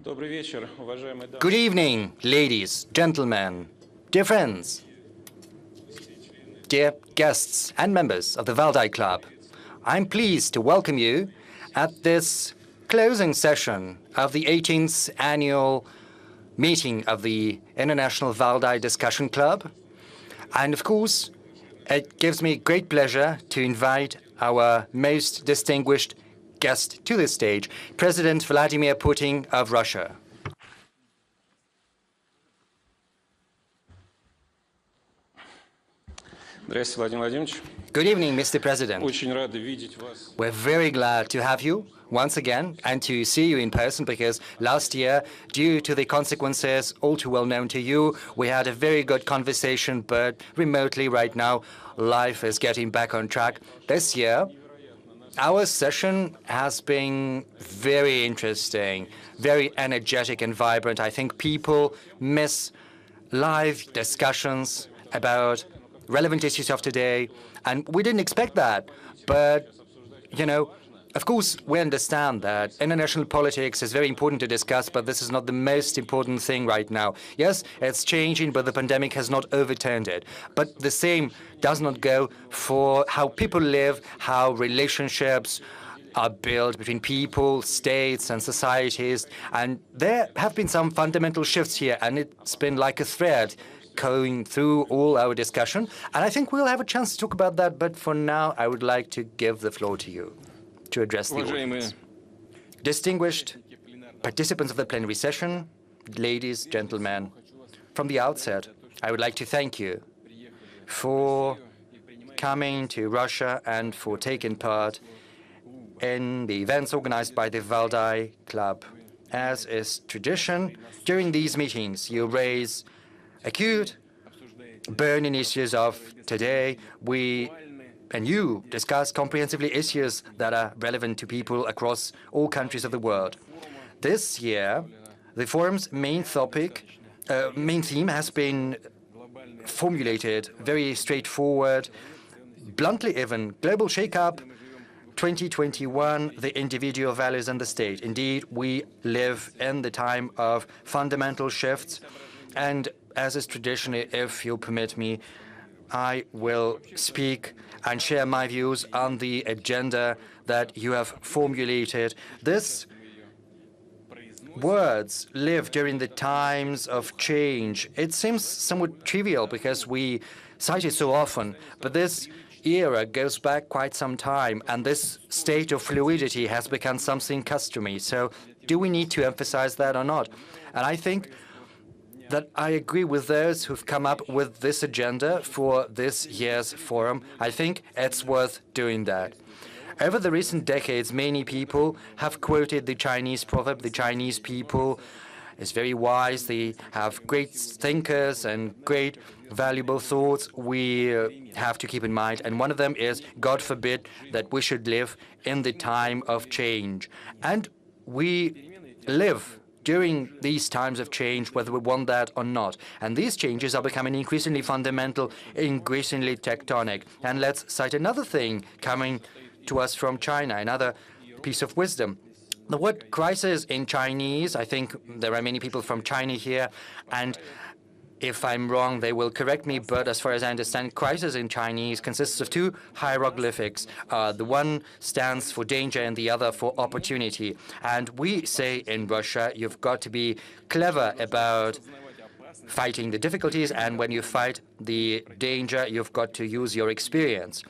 Good evening, ladies, gentlemen, dear friends, dear guests and members of the Valdai Club. I'm pleased to welcome you at this closing session of the 18th annual meeting of the International Valdai Discussion Club. And of course, it gives me great pleasure to invite our most distinguished guest to the stage, President Vladimir Putin of Russia. Good evening, Mr. President. We're very glad to have you once again and to see you in person, because last year, due to the consequences all too well known to you, we had a very good conversation, but remotely right now, life is getting back on track. This year, our session has been very interesting, very energetic and vibrant. I think people miss live discussions about relevant issues of today, and we didn't expect that. But, you know, of course, we understand that international politics is very important to discuss, but this is not the most important thing right now. Yes, it's changing, but the pandemic has not overturned it. But the same does not go for how people live, how relationships are built between people, states, and societies. And there have been some fundamental shifts here, and it's been like a thread going through all our discussion. And I think we'll have a chance to talk about that. But for now, I would like to give the floor to you to address the audience. Distinguished participants of the plenary session, ladies, gentlemen, from the outset, I would like to thank you for coming to Russia and for taking part in the events organized by the Valdai Club. As is tradition, during these meetings, you raise acute, burning issues of today. And you discuss comprehensively issues that are relevant to people across all countries of the world. This year, the forum's main theme has been formulated very straightforward, bluntly even: global shake-up, 2021, the individual values and the state. Indeed, we live in the time of fundamental shifts, and as is tradition, if you'll permit me, I will speak and share my views on the agenda that you have formulated. These words live during the times of change. It seems somewhat trivial because we cite it so often, but this era goes back quite some time, and this state of fluidity has become something customary. So do we need to emphasize that or not? And I think that I agree with those who've come up with this agenda for this year's forum. I think it's worth doing that. Over the recent decades, many people have quoted the Chinese proverb: the Chinese people is very wise, they have great thinkers and great valuable thoughts we have to keep in mind. And one of them is, God forbid that we should live in the time of change. And we live during these times of change, whether we want that or not. And these changes are becoming increasingly fundamental, increasingly tectonic. And let's cite another thing coming to us from China, another piece of wisdom. The word crisis in Chinese, I think there are many people from China here, and if I'm wrong, they will correct me, but as far as I understand, crisis in Chinese consists of two hieroglyphics. The one stands for danger and the other for opportunity. And we say in Russia, you've got to be clever about fighting the difficulties, and when you fight the danger, you've got to use your experience.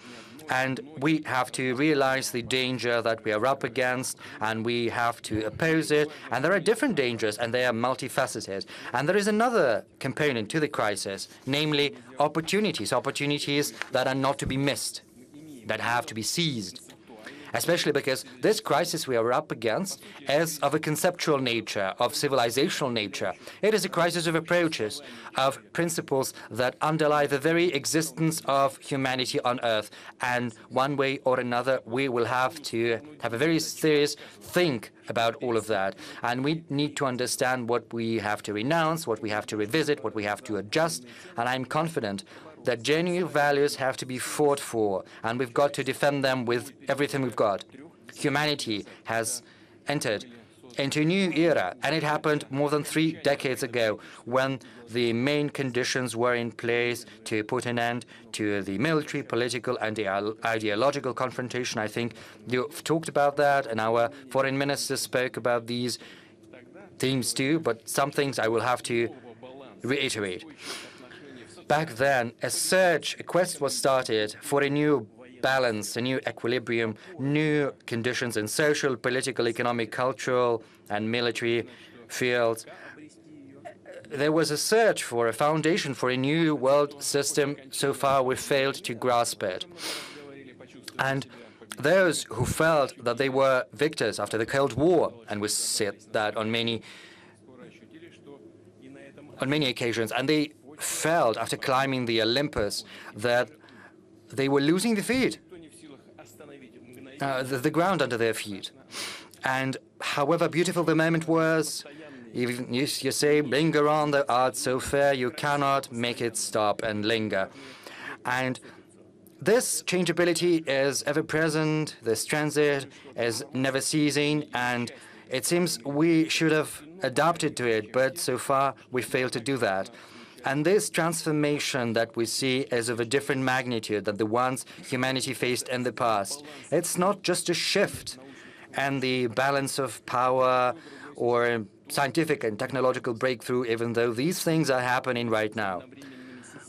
And we have to realize the danger that we are up against, and we have to oppose it. And there are different dangers, and they are multifaceted. And there is another component to the crisis, namely opportunities, opportunities that are not to be missed, that have to be seized. Especially because this crisis we are up against is of a conceptual nature, of civilizational nature. It is a crisis of approaches, of principles that underlie the very existence of humanity on Earth. And one way or another, we will have to have a very serious think about all of that. And we need to understand what we have to renounce, what we have to revisit, what we have to adjust. And I'm confident that genuine values have to be fought for, and we've got to defend them with everything we've got. Humanity has entered into a new era, and it happened more than 3 decades ago when the main conditions were in place to put an end to the military, political, and ideological confrontation. I think you've talked about that, and our foreign minister spoke about these themes too, but some things I will have to reiterate. Back then, a quest was started for a new balance, a new equilibrium, new conditions in social, political, economic, cultural, and military fields. There was a search for a foundation for a new world system. So far, we failed to grasp it. And those who felt that they were victors after the Cold War, and we said that on many occasions, and they felt after climbing the Olympus that they were losing the feet, the ground under their feet. And however beautiful the moment was, even you say, linger on, the art so fair, you cannot make it stop and linger. And this changeability is ever present, this transit is never ceasing, and it seems we should have adapted to it, but so far we failed to do that. And this transformation that we see is of a different magnitude than the ones humanity faced in the past. It's not just a shift in the balance of power or scientific and technological breakthrough, even though these things are happening right now.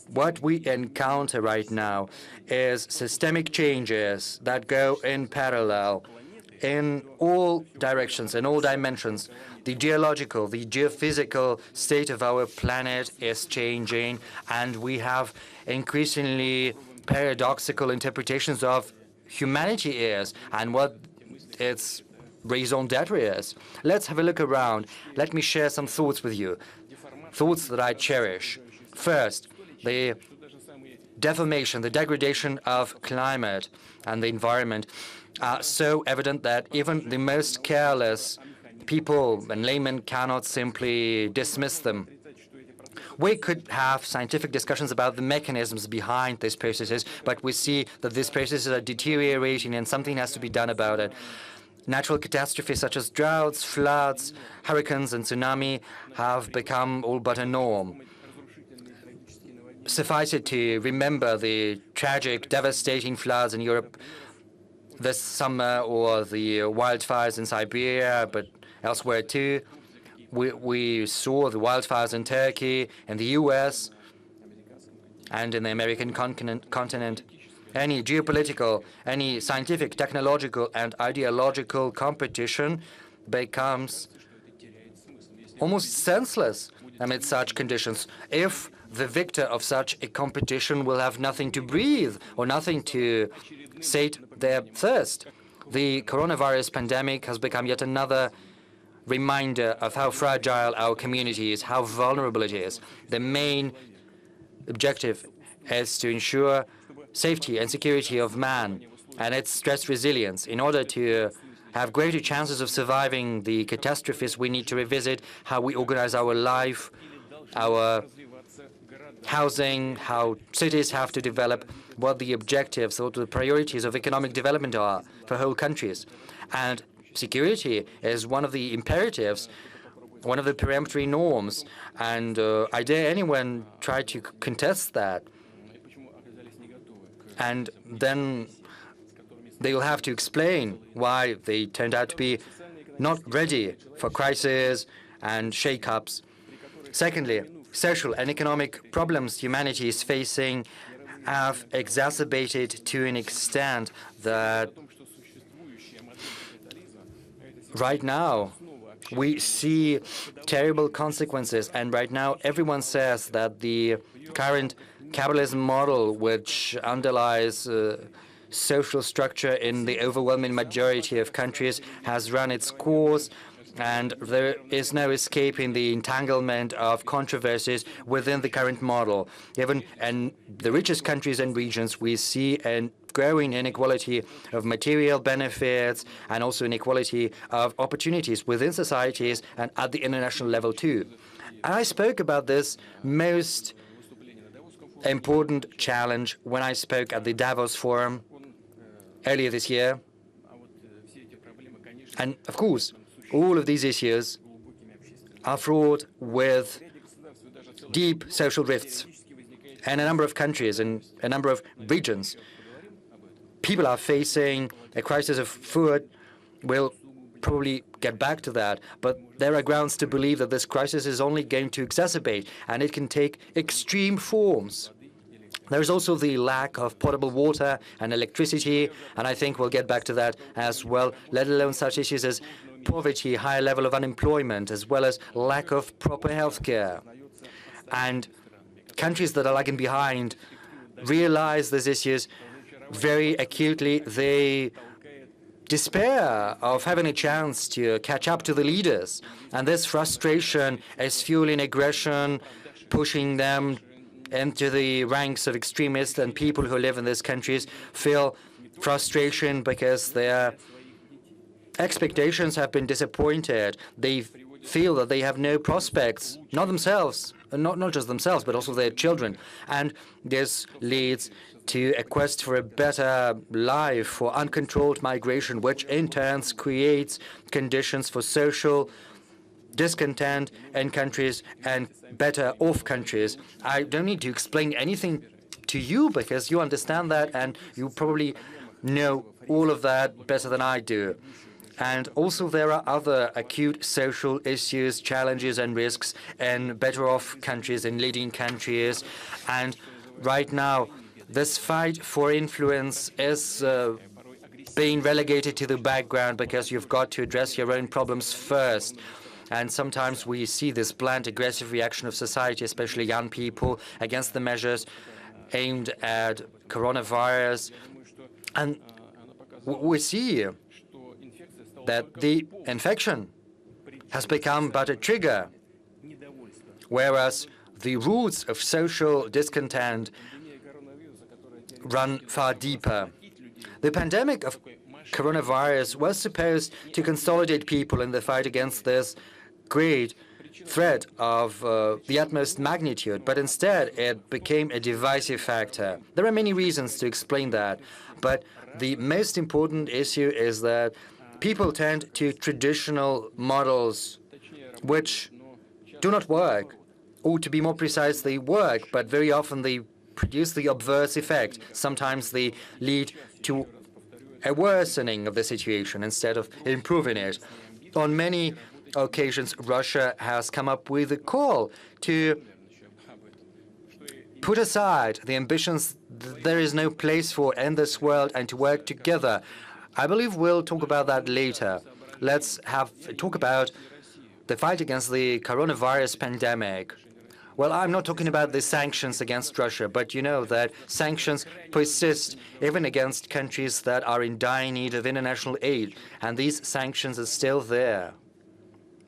What we encounter right now is systemic changes that go in parallel in all directions, in all dimensions. The geological, the geophysical state of our planet is changing, and we have increasingly paradoxical interpretations of humanity is and what its raison d'etre is. Let's have a look around. Let me share some thoughts with you, thoughts that I cherish. First, the deformation, the degradation of climate and the environment are so evident that even the most careless people and laymen cannot simply dismiss them. We could have scientific discussions about the mechanisms behind these processes, but we see that these processes are deteriorating and something has to be done about it. Natural catastrophes such as droughts, floods, hurricanes, and tsunami have become all but a norm. Suffice it to remember the tragic, devastating floods in Europe this summer, or the wildfires in Siberia, but elsewhere too. We saw the wildfires in Turkey, in the US, and in the American continent. Any geopolitical, any scientific, technological, and ideological competition becomes almost senseless amid such conditions if the victor of such a competition will have nothing to breathe or nothing to sate their thirst. The coronavirus pandemic has become yet another reminder of how fragile our community is, how vulnerable it is. The main objective is to ensure safety and security of man and its stress resilience. In order to have greater chances of surviving the catastrophes, we need to revisit how we organize our life, our housing, how cities have to develop, what the objectives or the priorities of economic development are for whole countries. And security is one of the imperatives, one of the peremptory norms. And I dare anyone try to contest that. And then they will have to explain why they turned out to be not ready for crisis and shake-ups. Secondly, social and economic problems humanity is facing have exacerbated to an extent that right now we see terrible consequences. And right now everyone says that the current capitalism model, which underlies social structure in the overwhelming majority of countries, has run its course, and there is no escaping the entanglement of controversies within the current model. Even in the richest countries and regions, we see a growing inequality of material benefits and also inequality of opportunities within societies and at the international level too. And I spoke about this most important challenge when I spoke at the Davos Forum earlier this year. And of course, All of these issues are fraught with deep social rifts. And a number of countries and a number of regions, people are facing a crisis of food. We'll probably get back to that, but there are grounds to believe that this crisis is only going to exacerbate, and it can take extreme forms. There is also the lack of potable water and electricity, and I think we'll get back to that as well, let alone such issues as poverty, high level of unemployment, as well as lack of proper health care. And countries that are lagging behind realize these issues very acutely. They despair of having a chance to catch up to the leaders. And this frustration is fueling aggression, pushing them into the ranks of extremists, and people who live in these countries feel frustration because their expectations have been disappointed. They feel that they have no prospects, not themselves, not just themselves, but also their children. And this leads to a quest for a better life, for uncontrolled migration, which in turn creates conditions for social discontent in countries and better off countries. I don't need to explain anything to you because you understand that and you probably know all of that better than I do. And also there are other acute social issues, challenges and risks in better off countries, in leading countries. And right now, this fight for influence is being relegated to the background because you've got to address your own problems first. And sometimes we see this blunt, aggressive reaction of society, especially young people, against the measures aimed at coronavirus. And we see that the infection has become but a trigger, whereas the roots of social discontent run far deeper. The pandemic of coronavirus was supposed to consolidate people in the fight against this great threat of the utmost magnitude, but instead it became a divisive factor. There are many reasons to explain that, but the most important issue is that people tend to traditional models which do not work, or to be more precise, they work, but very often they produce the obverse effect. Sometimes they lead to a worsening of the situation instead of improving it. On many occasions, Russia has come up with a call to put aside the ambitions there is no place for in this world and to work together. I believe we'll talk about that later. Let's talk about the fight against the coronavirus pandemic. Well, I'm not talking about the sanctions against Russia, but you know that sanctions persist even against countries that are in dire need of international aid, and these sanctions are still there.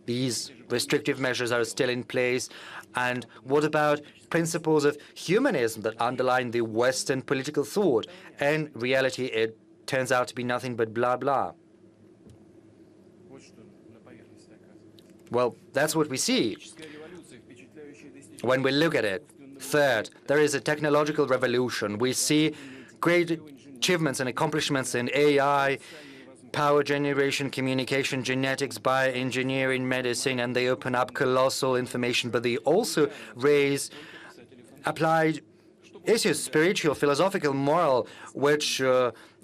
These restrictive measures are still in place. And what about principles of humanism that underline the Western political thought? In reality, it turns out to be nothing but blah, blah. Well, that's what we see when we look at it. Third, there is a technological revolution. We see great achievements and accomplishments in AI, power generation, communication, genetics, bioengineering, medicine, and they open up colossal information, but they also raise applied issues, spiritual, philosophical, moral, which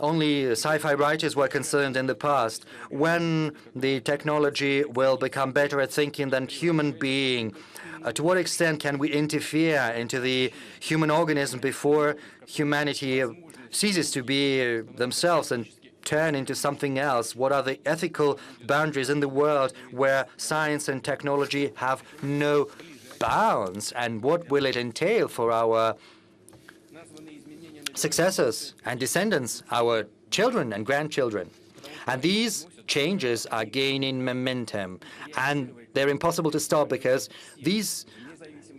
only sci-fi writers were concerned in the past. When the technology will become better at thinking than human being, to what extent can we interfere into the human organism before humanity ceases to be themselves and turn into something else? What are the ethical boundaries in the world where science and technology have no bounds? And what will it entail for our successors and descendants, our children and grandchildren? And these changes are gaining momentum, and they're impossible to stop because this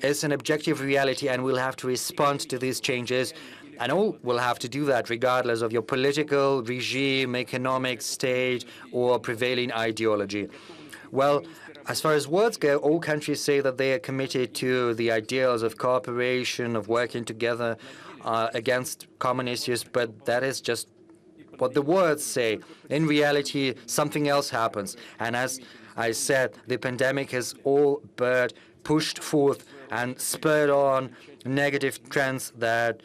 is an objective reality, and we'll have to respond to these changes. And all will have to do that regardless of your political regime, economic state, or prevailing ideology. Well, as far as words go, all countries say that they are committed to the ideals of cooperation, of working together against common issues, but that is just what the words say. In reality, something else happens. And as I said the pandemic has all but pushed forth and spurred on negative trends that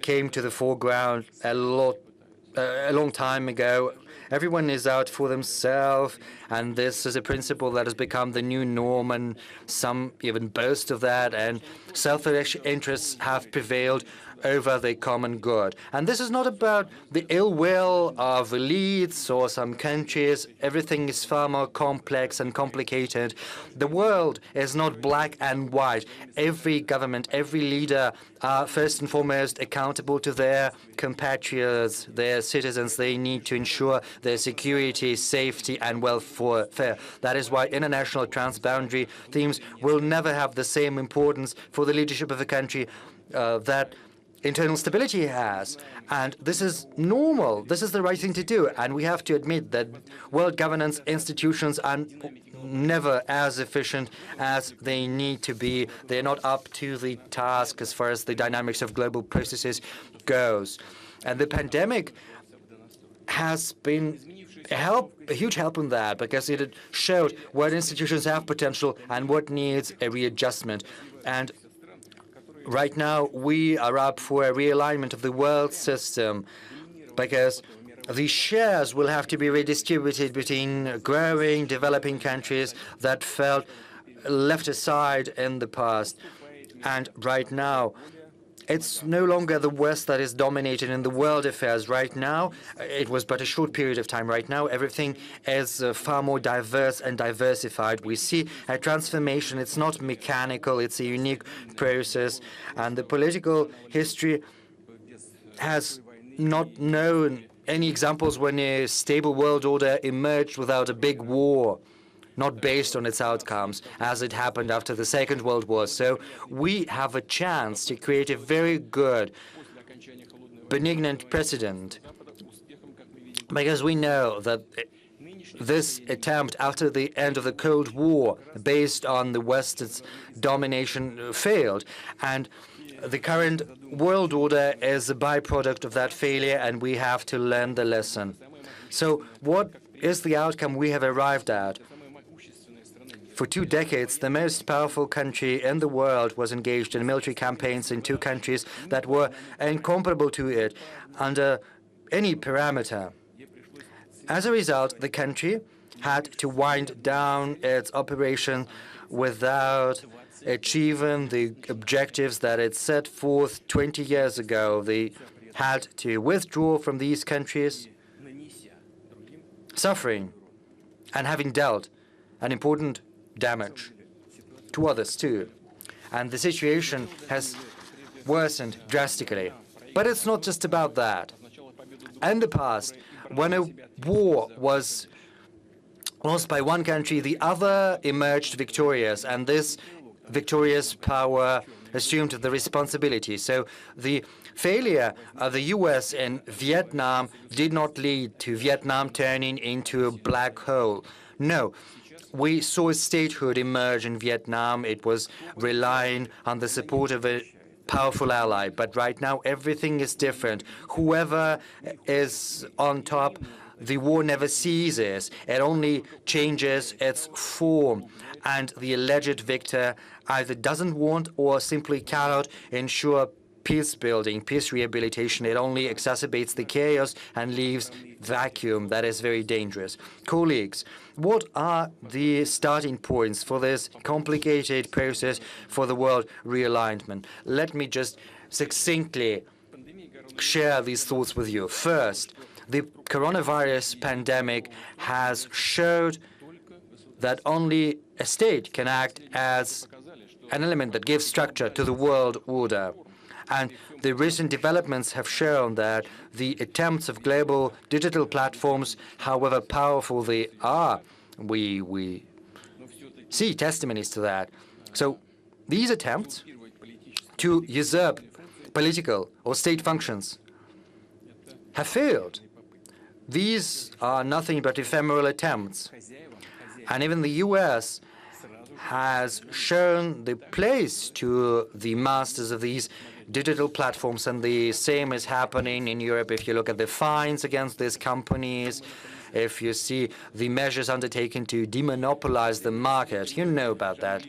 came to the foreground a long time ago. Everyone is out for themselves, and this is a principle that has become the new norm, and some even boast of that, and selfish interests have prevailed over the common good. And this is not about the ill will of elites or some countries. Everything is far more complex and complicated. The world is not black and white. Every government, every leader are first and foremost accountable to their compatriots, their citizens. They need to ensure their security, safety, and welfare. That is why international transboundary themes will never have the same importance for the leadership of a country that internal stability has. And this is normal. This is the right thing to do. And we have to admit that world governance institutions are never as efficient as they need to be. They're not up to the task as far as the dynamics of global processes goes. And the pandemic has been a huge help in that, because it showed what institutions have potential and what needs a readjustment. And right now, we are up for a realignment of the world system, because the shares will have to be redistributed between growing, developing countries that felt left aside in the past. And right now, it's no longer the West that is dominated in the world affairs. Right now, it was but a short period of time. Right now, everything is far more diverse and diversified. We see a transformation. It's not mechanical. It's a unique process. And the political history has not known any examples when a stable world order emerged without a big war, not based on its outcomes, as it happened after the Second World War. So we have a chance to create a very good, benignant precedent, because we know that this attempt after the end of the Cold War, based on the West's domination, failed. And the current world order is a byproduct of that failure, and we have to learn the lesson. So what is the outcome we have arrived at? For 2 decades, the most powerful country in the world was engaged in military campaigns in 2 countries that were incomparable to it under any parameter. As a result, the country had to wind down its operation without achieving the objectives that it set forth 20 years ago. They had to withdraw from these countries, suffering and having dealt an important damage to others too. And the situation has worsened drastically. But it's not just about that. In the past, when a war was lost by one country, the other emerged victorious, and this victorious power assumed the responsibility. So the failure of the U.S. in Vietnam did not lead to Vietnam turning into a black hole. No. We saw a statehood emerge in Vietnam. It was relying on the support of a powerful ally. But right now, everything is different. Whoever is on top, the war never ceases. It only changes its form. And the alleged victor either doesn't want or simply cannot ensure peace building, peace rehabilitation. It only exacerbates the chaos and leaves vacuum. That is very dangerous. Colleagues, what are the starting points for this complicated process for the world realignment? Let me just succinctly share these thoughts with you. First, the coronavirus pandemic has showed that only a state can act as an element that gives structure to the world order. And the recent developments have shown that the attempts of global digital platforms, however powerful they are, we see testimonies to that. So these attempts to usurp political or state functions have failed. These are nothing but ephemeral attempts. And even the U.S. has shown the place to the masters of these digital platforms, and the same is happening in Europe. If you look at the fines against these companies, if you see the measures undertaken to demonopolize the market. You know about that.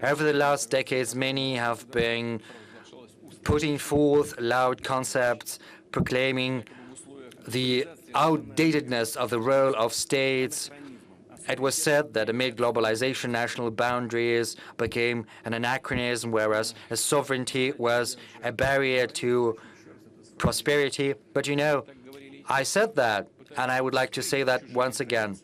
Over the last decades, many have been putting forth loud concepts proclaiming the outdatedness of the role of states. It was said that amid globalization, national boundaries became an anachronism, whereas a sovereignty was a barrier to prosperity. But you know, I said that, and I would like to say that once again.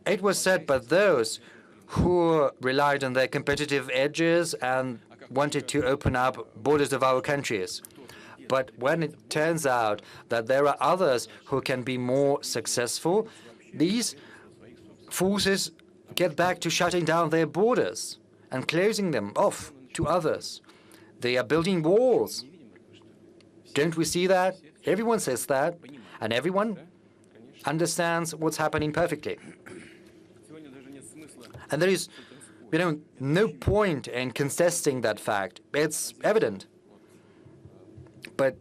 It was said by those who relied on their competitive edges and wanted to open up borders of our countries. But when it turns out that there are others who can be more successful, these forces get back to shutting down their borders and closing them off to others. They are building walls. Don't we see that? Everyone says that, and everyone understands what's happening perfectly. And there is, no point in contesting that fact. It's evident. But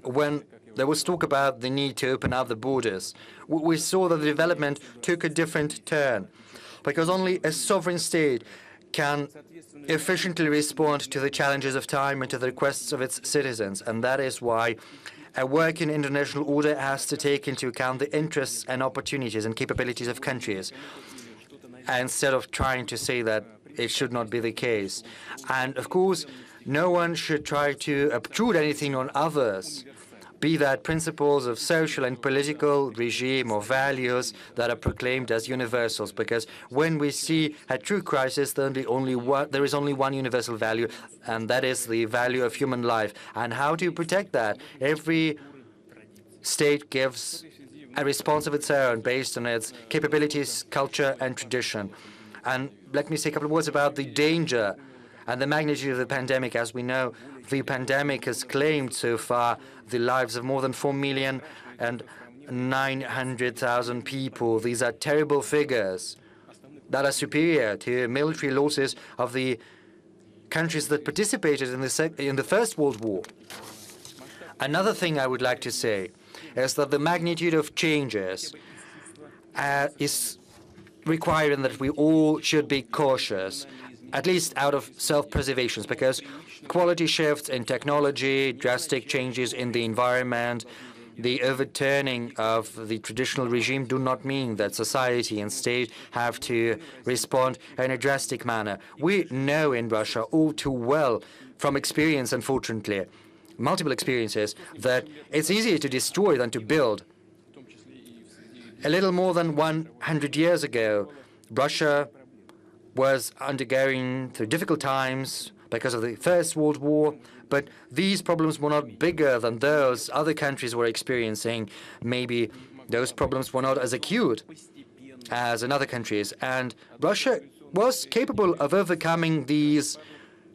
when there was talk about the need to open up the borders, we saw that the development took a different turn, because only a sovereign state can efficiently respond to the challenges of time and to the requests of its citizens. And that is why a working international order has to take into account the interests and opportunities and capabilities of countries, instead of trying to say that it should not be the case. And of course, no one should try to obtrude anything on others, be that principles of social and political regime or values that are proclaimed as universals, because when we see a true crisis, there is only one universal value, and that is the value of human life. And how to protect that? Every state gives a response of its own based on its capabilities, culture, and tradition. And let me say a couple of words about the danger and the magnitude of the pandemic. As we know, the pandemic has claimed so far the lives of more than 4,900,000 people. These are terrible figures that are superior to military losses of the countries that participated in the First World War. Another thing I would like to say is that the magnitude of changes is requiring that we all should be cautious, at least out of self-preservation, because quality shifts in technology, drastic changes in the environment, the overturning of the traditional regime do not mean that society and state have to respond in a drastic manner. We know in Russia all too well from experience, unfortunately, multiple experiences, that it's easier to destroy than to build. A little more than 100 years ago, Russia was undergoing through difficult times because of the First World War, but these problems were not bigger than those other countries were experiencing. Maybe those problems were not as acute as in other countries, and Russia was capable of overcoming these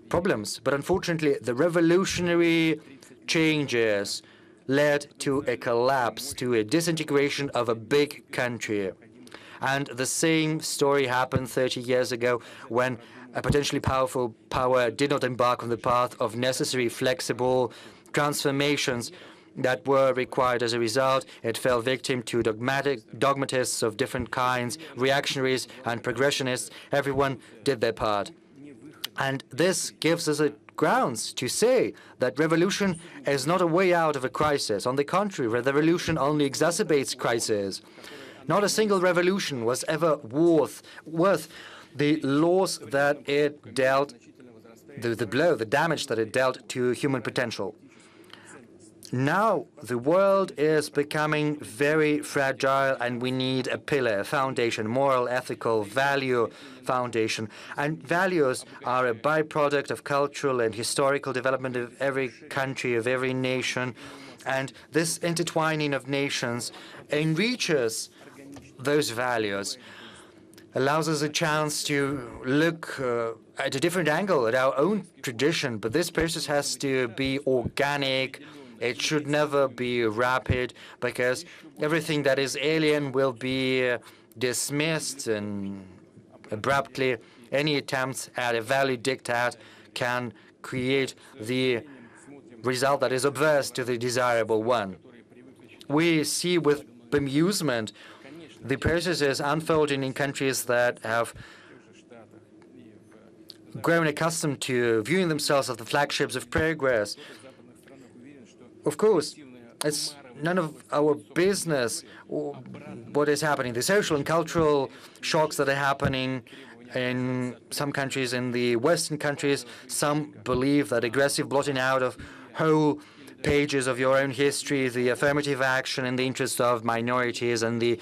problems. But unfortunately, the revolutionary changes led to a collapse, to a disintegration of a big country. And the same story happened 30 years ago when a potentially powerful power did not embark on the path of necessary flexible transformations that were required. As a result, it fell victim to dogmatists of different kinds, reactionaries and progressionists. Everyone did their part. And this gives us a grounds to say that revolution is not a way out of a crisis. On the contrary, revolution only exacerbates crises. Not a single revolution was ever worth the loss that it dealt, the blow, the damage that it dealt to human potential. Now the world is becoming very fragile, and we need a pillar, a foundation, moral, ethical, value foundation. And values are a byproduct of cultural and historical development of every country, of every nation. And this intertwining of nations enriches those values, allows us a chance to look at a different angle at our own tradition. But this process has to be organic. It should never be rapid, because everything that is alien will be dismissed and abruptly. Any attempts at a value diktat can create the result that is adverse to the desirable one. We see with bemusement the processes unfolding in countries that have grown accustomed to viewing themselves as the flagships of progress. Of course, it's none of our business what is happening. The social and cultural shocks that are happening in some countries, in the Western countries, some believe that aggressive blotting out of whole pages of your own history, the affirmative action in the interest of minorities, and the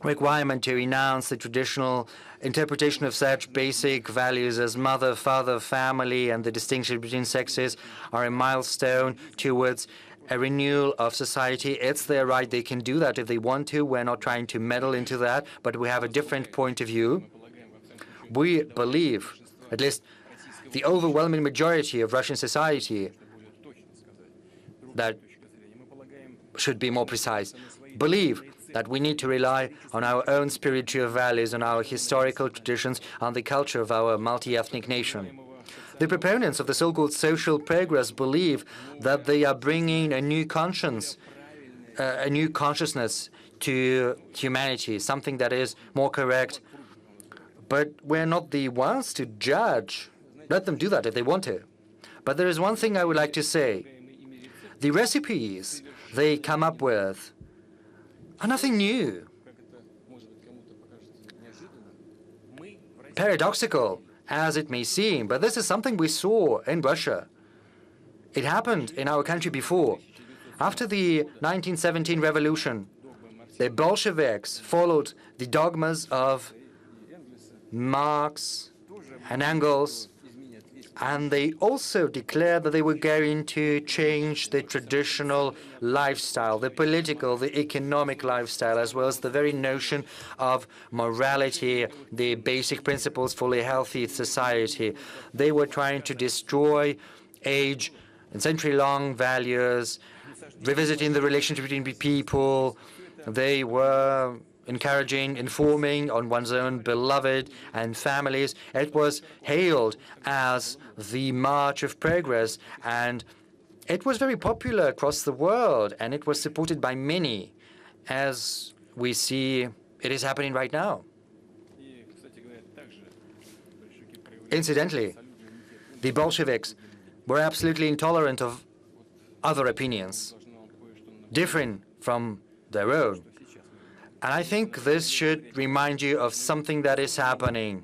requirement to renounce the traditional interpretation of such basic values as mother, father, family, and the distinction between sexes are a milestone towards a renewal of society. It's their right. They can do that if they want to. We're not trying to meddle into that, but we have a different point of view. We believe, at least the overwhelming majority of Russian society, that should be more precise, believe that we need to rely on our own spiritual values, on our historical traditions, on the culture of our multi-ethnic nation. The proponents of the so-called social progress believe that they are bringing a new conscience, a new consciousness to humanity, something that is more correct. But we're not the ones to judge. Let them do that if they want to. But there is one thing I would like to say. The recipes they come up with are nothing new. Paradoxical as it may seem, but this is something we saw in Russia. It happened in our country before. After the 1917 revolution, the Bolsheviks followed the dogmas of Marx and Engels, and they also declared that they were going to change the traditional lifestyle, the political, the economic lifestyle, as well as the very notion of morality, the basic principles for a healthy society. They were trying to destroy age and century-long values, revisiting the relationship between people. They were encouraging, informing on one's own beloved and families. It was hailed as the march of progress, and it was very popular across the world, and it was supported by many, as we see it is happening right now. Incidentally, the Bolsheviks were absolutely intolerant of other opinions, different from their own. And I think this should remind you of something that is happening.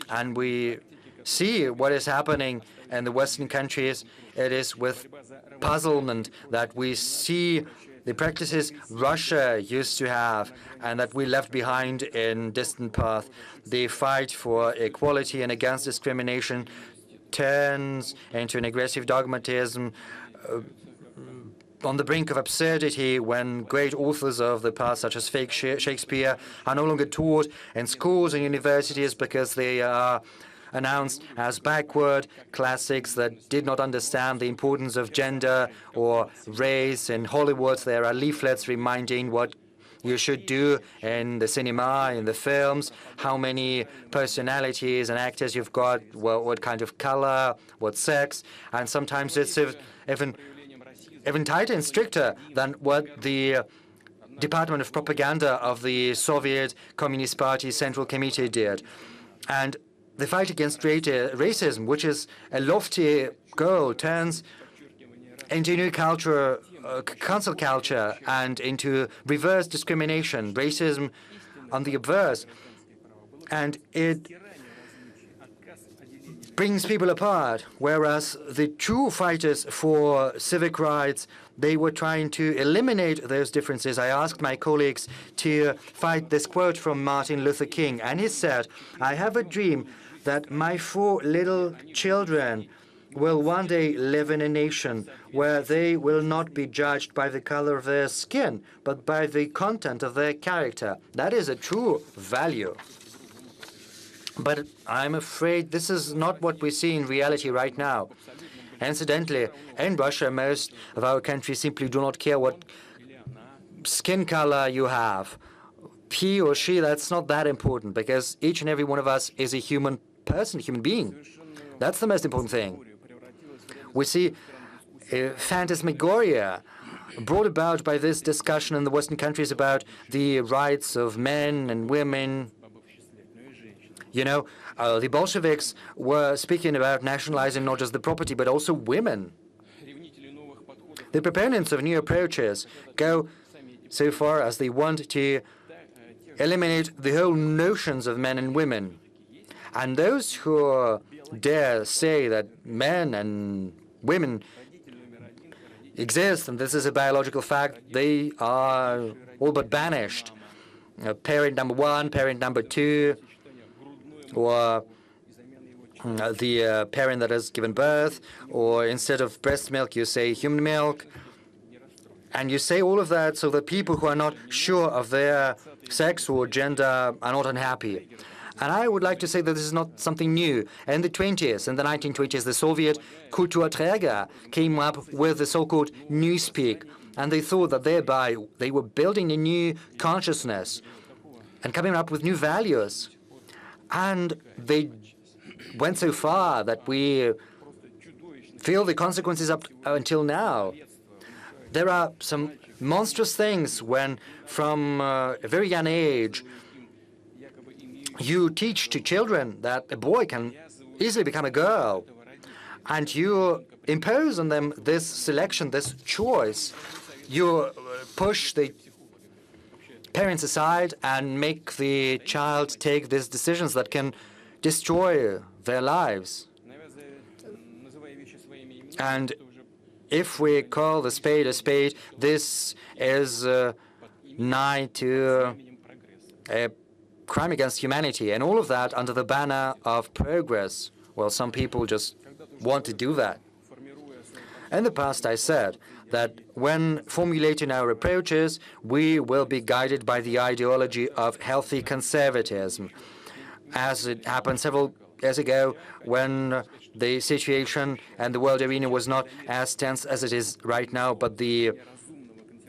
And we see what is happening in the Western countries. It is with puzzlement that we see the practices Russia used to have and that we left behind in distant past. The fight for equality and against discrimination turns into an aggressive dogmatism on the brink of absurdity when great authors of the past, such as Shakespeare, are no longer taught in schools and universities because they are announced as backward classics that did not understand the importance of gender or race. In Hollywood, there are leaflets reminding what you should do in the cinema, in the films, how many personalities and actors you've got, what kind of color, what sex, and sometimes it's even tighter and stricter than what the Department of Propaganda of the Soviet Communist Party Central Committee did. And the fight against racism, which is a lofty goal, turns into new culture, cancel culture, and into reverse discrimination, racism on the obverse. And it brings people apart, whereas the true fighters for civic rights, they were trying to eliminate those differences. I asked my colleagues to fight this quote from Martin Luther King, and he said, "I have a dream that my 4 little children will one day live in a nation where they will not be judged by the color of their skin, but by the content of their character." That is a true value. But I'm afraid this is not what we see in reality right now. Incidentally, in Russia, most of our countries simply do not care what skin color you have. He or she, that's not that important, because each and every one of us is a human person, human being. That's the most important thing. We see phantasmagoria brought about by this discussion in the Western countries about the rights of men and women. You know, the Bolsheviks were speaking about nationalizing not just the property, but also women. The proponents of new approaches go so far as they want to eliminate the whole notions of men and women. And those who dare say that men and women exist, and this is a biological fact, they are all but banished. Parent number one, parent number two, or the parent that has given birth, or instead of breast milk, you say human milk. And you say all of that so that people who are not sure of their sex or gender are not unhappy. And I would like to say that this is not something new. In the 1920s, the Soviet Kulturträger came up with the so-called newspeak, and they thought that thereby they were building a new consciousness and coming up with new values. And they went so far that we feel the consequences up until now. There are some monstrous things when, from a very young age, you teach to children that a boy can easily become a girl, and you impose on them this selection, this choice. You push the parents aside and make the child take these decisions that can destroy their lives. And if we call the spade a spade, this is nigh to a crime against humanity, and all of that under the banner of progress. Well, some people just want to do that. In the past, I said that when formulating our approaches, we will be guided by the ideology of healthy conservatism, as it happened several years ago when the situation and the world arena was not as tense as it is right now, but the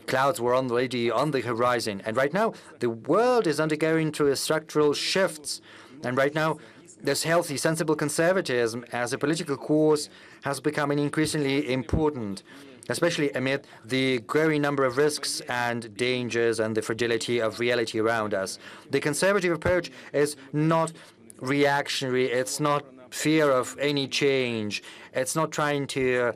clouds were already on the horizon. And right now, the world is undergoing through structural shifts. And right now, this healthy, sensible conservatism as a political course has become increasingly important, especially amid the growing number of risks and dangers and the fragility of reality around us. The conservative approach is not reactionary. It's not fear of any change. It's not trying to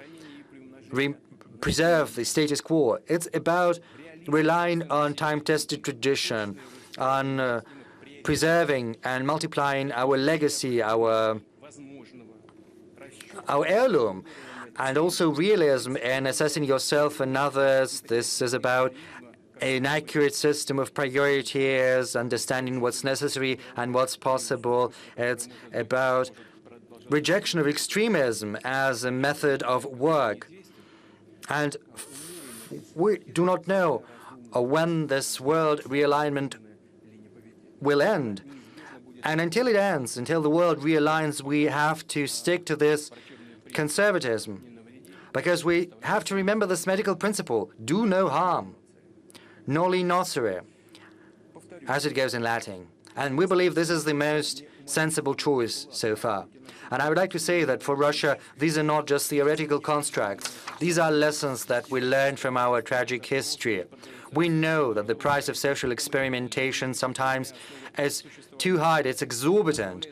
preserve the status quo. It's about relying on time-tested tradition, on preserving and multiplying our legacy, our heirloom, and also realism in assessing yourself and others. This is about an accurate system of priorities, understanding what's necessary and what's possible. It's about rejection of extremism as a method of work. And we do not know when this world realignment will end. And until it ends, until the world realigns, we have to stick to this conservatism. Because we have to remember this medical principle, do no harm, noli nocere, as it goes in Latin. And we believe this is the most sensible choice so far. And I would like to say that for Russia, these are not just theoretical constructs. These are lessons that we learned from our tragic history. We know that the price of social experimentation sometimes is too high, it's exorbitant.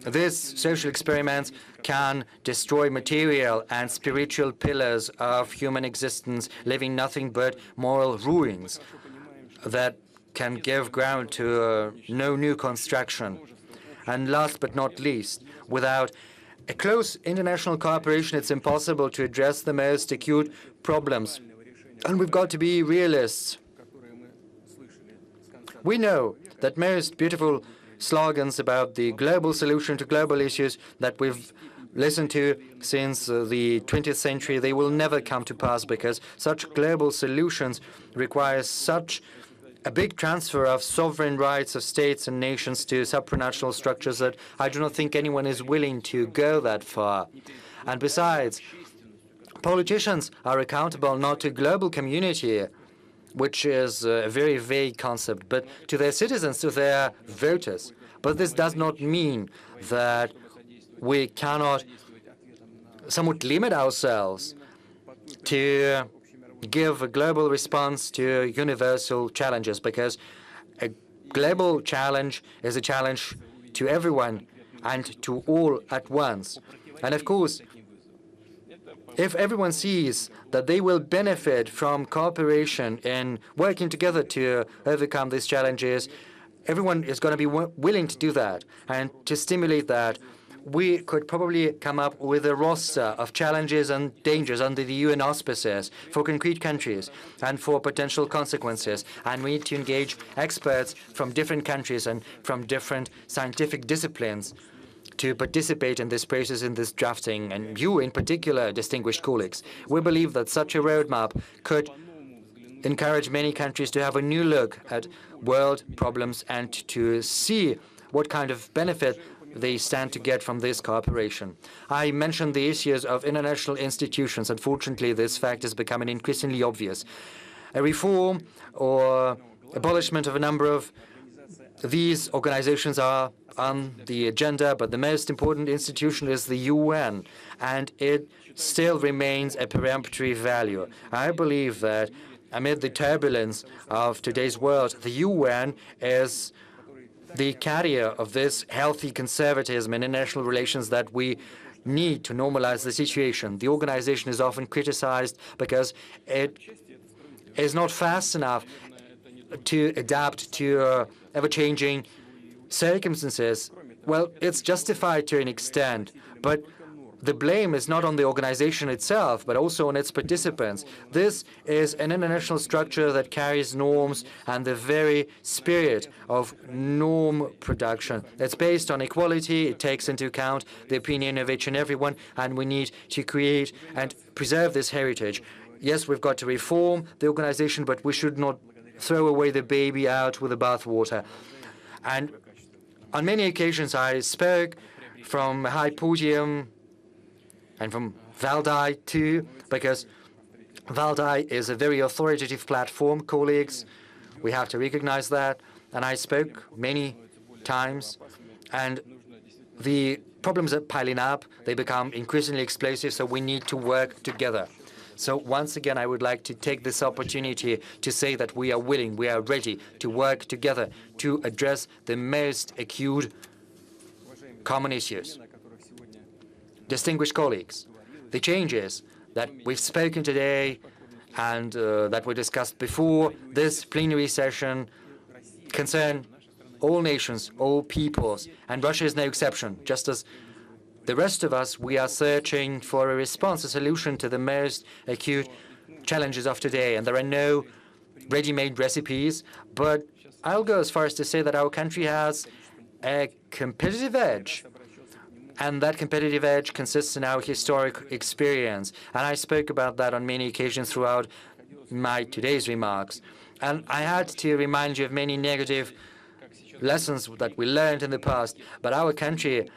These social experiments can destroy material and spiritual pillars of human existence, leaving nothing but moral ruins that can give ground to no new construction. And last but not least, without a close international cooperation, it's impossible to address the most acute problems. And we've got to be realists. We know that most beautiful slogans about the global solution to global issues that we've listened to since the 20th century, they will never come to pass because such global solutions require such a big transfer of sovereign rights of states and nations to supranational structures that I do not think anyone is willing to go that far. And besides, politicians are accountable not to global community, which is a very vague concept, but to their citizens, to their voters. But this does not mean that we cannot somewhat limit ourselves to give a global response to universal challenges, because a global challenge is a challenge to everyone and to all at once. And of course, if everyone sees that they will benefit from cooperation and working together to overcome these challenges, everyone is going to be willing to do that. And to stimulate that, we could probably come up with a roster of challenges and dangers under the UN auspices for concrete countries and for potential consequences. And we need to engage experts from different countries and from different scientific disciplines to participate in this process, in this drafting, and you in particular, distinguished colleagues. We believe that such a roadmap could encourage many countries to have a new look at world problems and to see what kind of benefit they stand to get from this cooperation. I mentioned the issues of international institutions. Unfortunately, this fact is becoming increasingly obvious. A reform or abolishment of a number of these organizations are on the agenda, but the most important institution is the UN, and it still remains a peremptory value. I believe that amid the turbulence of today's world, the UN is the carrier of this healthy conservatism in international relations that we need to normalize the situation. The organization is often criticized because it is not fast enough to adapt to ever-changing circumstances. Well, it's justified to an extent, but the blame is not on the organization itself, but also on its participants. This is an international structure that carries norms and the very spirit of norm production. It's based on equality. It takes into account the opinion of each and everyone, and we need to create and preserve this heritage. Yes, we've got to reform the organization, but we should not throw away the baby out with the bathwater. And on many occasions, I spoke from a high podium and from Valdai too, because Valdai is a very authoritative platform, colleagues. We have to recognize that. And I spoke many times, and the problems are piling up. They become increasingly explosive, so we need to work together. So once again, I would like to take this opportunity to say that we are willing, we are ready to work together to address the most acute common issues. Distinguished colleagues, the changes that we've spoken today and that were discussed before this plenary session concern all nations, all peoples, and Russia is no exception. Just as the rest of us, we are searching for a response, a solution to the most acute challenges of today, and there are no ready-made recipes, but I'll go as far as to say that our country has a competitive edge, and that competitive edge consists in our historic experience, and I spoke about that on many occasions throughout my today's remarks. And I had to remind you of many negative lessons that we learned in the past, but our country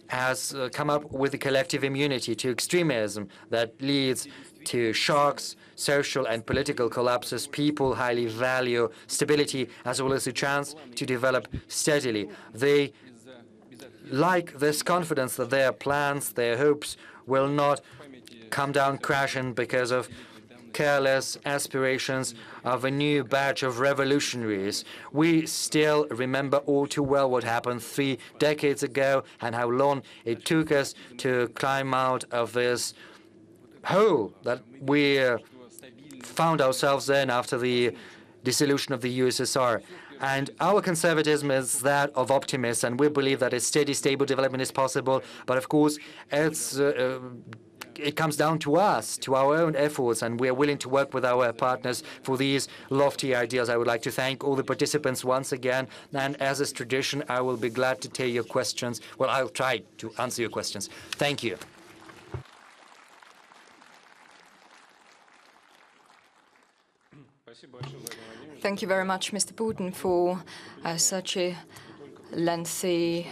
has come up with a collective immunity to extremism that leads to shocks, social and political collapses. People highly value stability as well as a chance to develop steadily. They like this confidence that their plans, their hopes will not come down crashing because of careless aspirations of a new batch of revolutionaries. We still remember all too well what happened 3 decades ago and how long it took us to climb out of this hole that we found ourselves in after the dissolution of the USSR. And our conservatism is that of optimists, and we believe that a steady, stable development is possible. But of course, it comes down to us, to our own efforts, and we are willing to work with our partners for these lofty ideas. I would like to thank all the participants once again, and as is tradition, I will be glad to take your questions. Well, I'll try to answer your questions. Thank you. Thank you very much, Mr. Putin, for such a lengthy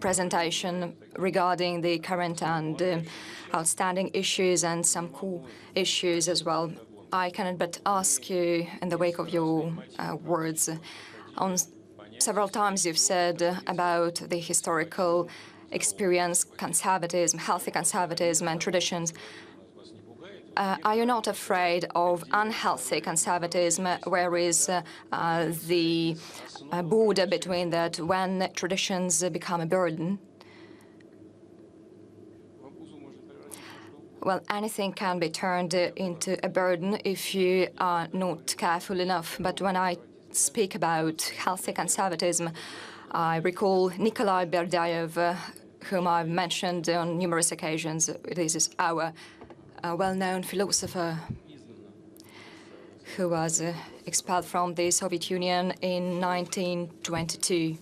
presentation regarding the current and outstanding issues and some core issues as well. I cannot but ask you, in the wake of your words, on several times you've said about the historical experience, conservatism, healthy conservatism and traditions. Are you not afraid of unhealthy conservatism? Where is the border between that when traditions become a burden? Well, anything can be turned into a burden if you are not careful enough. But when I speak about healthy conservatism, I recall Nikolai Berdayev, whom I've mentioned on numerous occasions. This is our well-known philosopher who was expelled from the Soviet Union in 1922.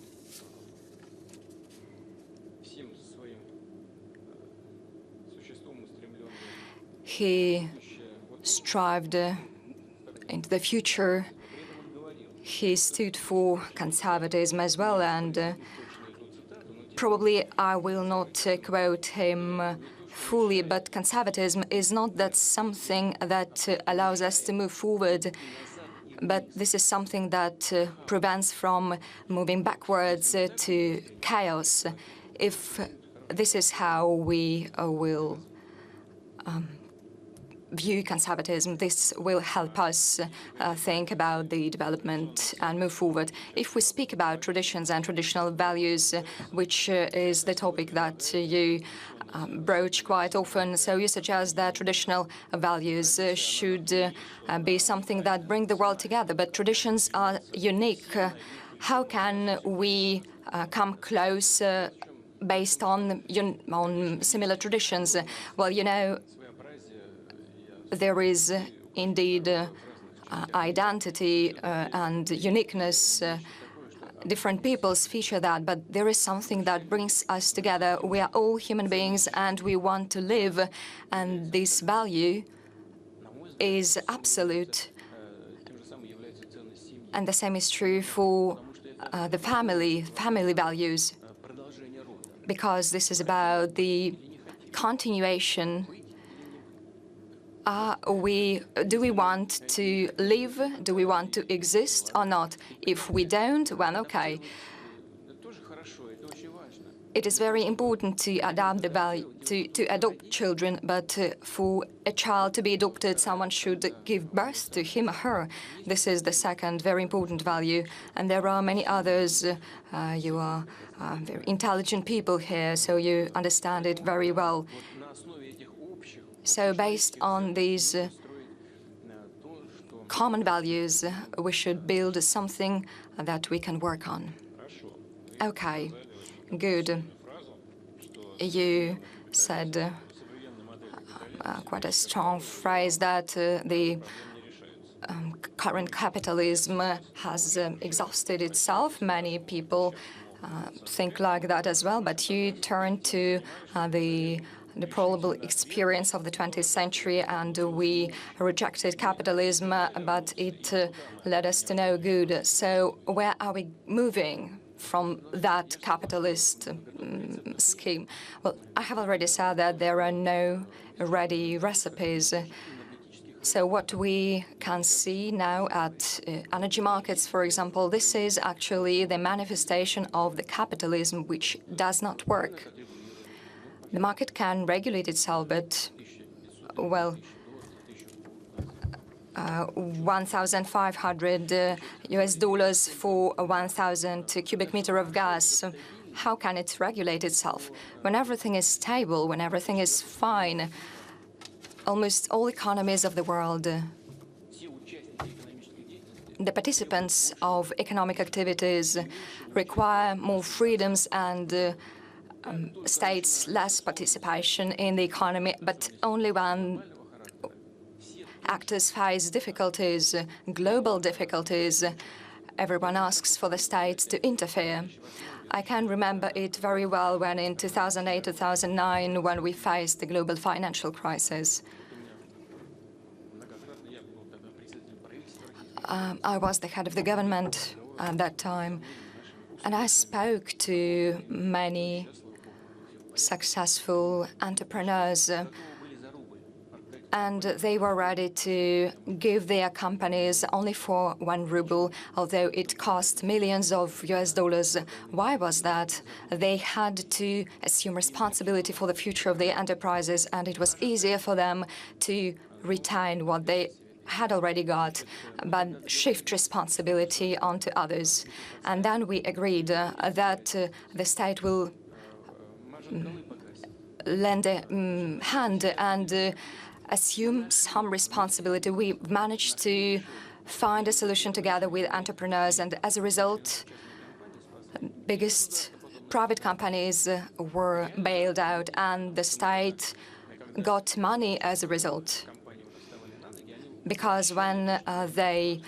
He strived into the future. He stood for conservatism as well, and probably I will not quote him fully, but conservatism is not that something that allows us to move forward, but this is something that prevents from moving backwards to chaos. If this is how we will view conservatism, this will help us think about the development and move forward. If we speak about traditions and traditional values, which is the topic that you broach quite often, so you suggest that traditional values should be something that bring the world together, but traditions are unique. How can we come close based on similar traditions? Well, you know, there is indeed identity and uniqueness. Different peoples feature that, but there is something that brings us together. We are all human beings and we want to live, and this value is absolute. And the same is true for the family values, because this is about the continuation. Do we want to live? Do we want to exist or not? If we don't, well, okay. It is very important to adapt the value, to adopt children, but for a child to be adopted, someone should give birth to him or her. This is the second very important value, and there are many others. You are very intelligent people here, so you understand it very well. So based on these common values, we should build something that we can work on. Okay, good. You said quite a strong phrase that the current capitalism has exhausted itself. Many people think like that as well, but you turn to the probable experience of the 20th century, and we rejected capitalism, but it led us to no good. So where are we moving from that capitalist scheme? Well, I have already said that there are no ready recipes. So what we can see now at energy markets, for example, this is actually the manifestation of the capitalism which does not work. The market can regulate itself, but, well, 1,500 US dollars for 1,000 cubic meter of gas. How can it regulate itself? When everything is stable, when everything is fine, almost all economies of the world, the participants of economic activities require more freedoms and states less participation in the economy, but only when actors face difficulties, global difficulties, everyone asks for the states to interfere. I can remember it very well when in 2008, 2009, when we faced the global financial crisis. I was the head of the government at that time, and I spoke to many successful entrepreneurs, and they were ready to give their companies only for 1 ruble, although it cost millions of US dollars. Why was that? They had to assume responsibility for the future of their enterprises, and it was easier for them to retain what they had already got, but shift responsibility onto others. And then we agreed that the state will lend a hand and assume some responsibility. We managed to find a solution together with entrepreneurs, and as a result, biggest private companies were bailed out, and the state got money as a result. Because when they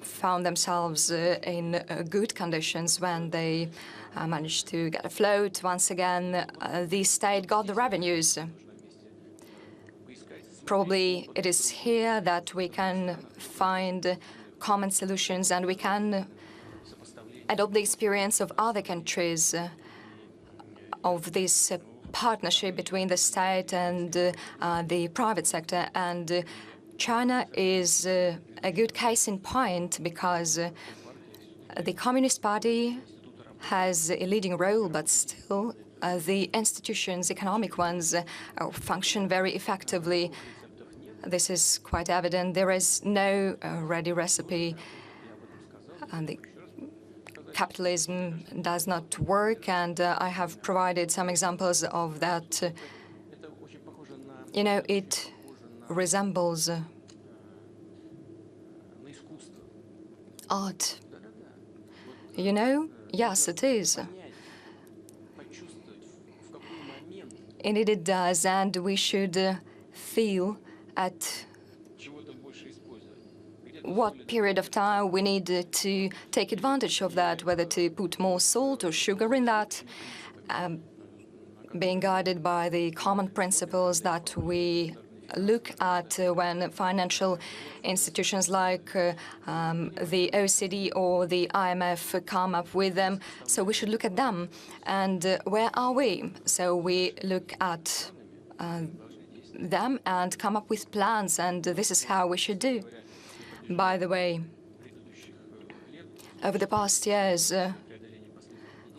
found themselves in good conditions, when they managed to get afloat once again, the state got the revenues. Probably it is here that we can find common solutions, and we can adopt the experience of other countries of this partnership between the state and the private sector. And China is a good case in point, because the Communist Party has a leading role, but still the institutions, economic ones, function very effectively. This is quite evident. There is no ready recipe, and the capitalism does not work, and I have provided some examples of that. You know, it resembles art. You know? Yes, it is. Indeed it does, and we should feel at what period of time we need to take advantage of that, whether to put more salt or sugar in that, being guided by the common principles that we look at when financial institutions like the OECD or the IMF come up with them. So we should look at them. And where are we? So we look at them and come up with plans, and this is how we should do. By the way, over the past years,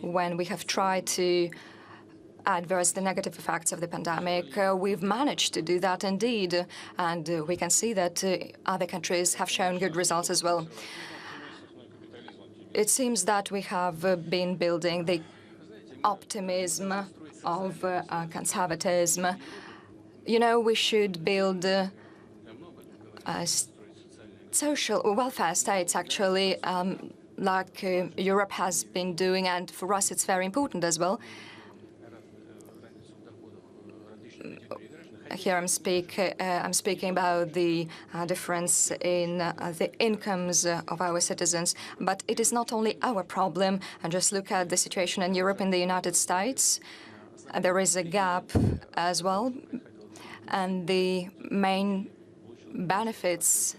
when we have tried to adverse the negative effects of the pandemic, we've managed to do that indeed, and we can see that other countries have shown good results as well. It seems that we have been building the optimism of conservatism. You know, we should build social welfare states, actually, like Europe has been doing, and for us it's very important as well. Here I'm speaking about the difference in the incomes of our citizens, but it is not only our problem. And just look at the situation in Europe, in the United States. There is a gap as well, and the main benefits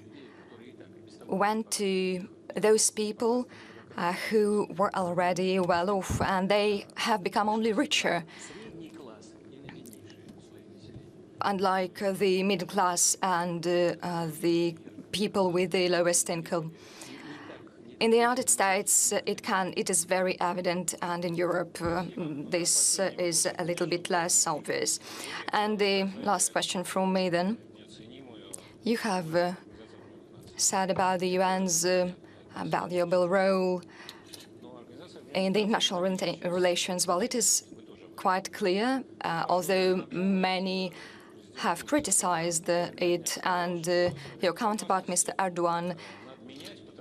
went to those people who were already well off, and they have become only richer, unlike the middle class and the people with the lowest income. In the United States, it is very evident, and in Europe, this is a little bit less obvious. And the last question from me then. You have said about the UN's valuable role in the international relations. Well, it is quite clear, although many have criticized it, and your counterpart, Mr. Erdogan,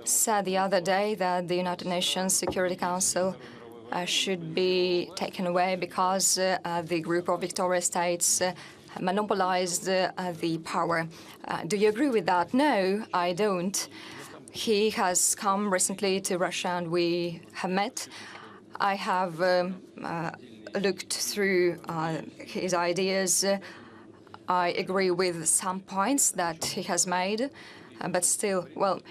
said the other day that the United Nations Security Council should be taken away because the group of victorious states monopolized the power. Do you agree with that? No, I don't. He has come recently to Russia, and we have met. I have looked through his ideas. I agree with some points that he has made, but still, well,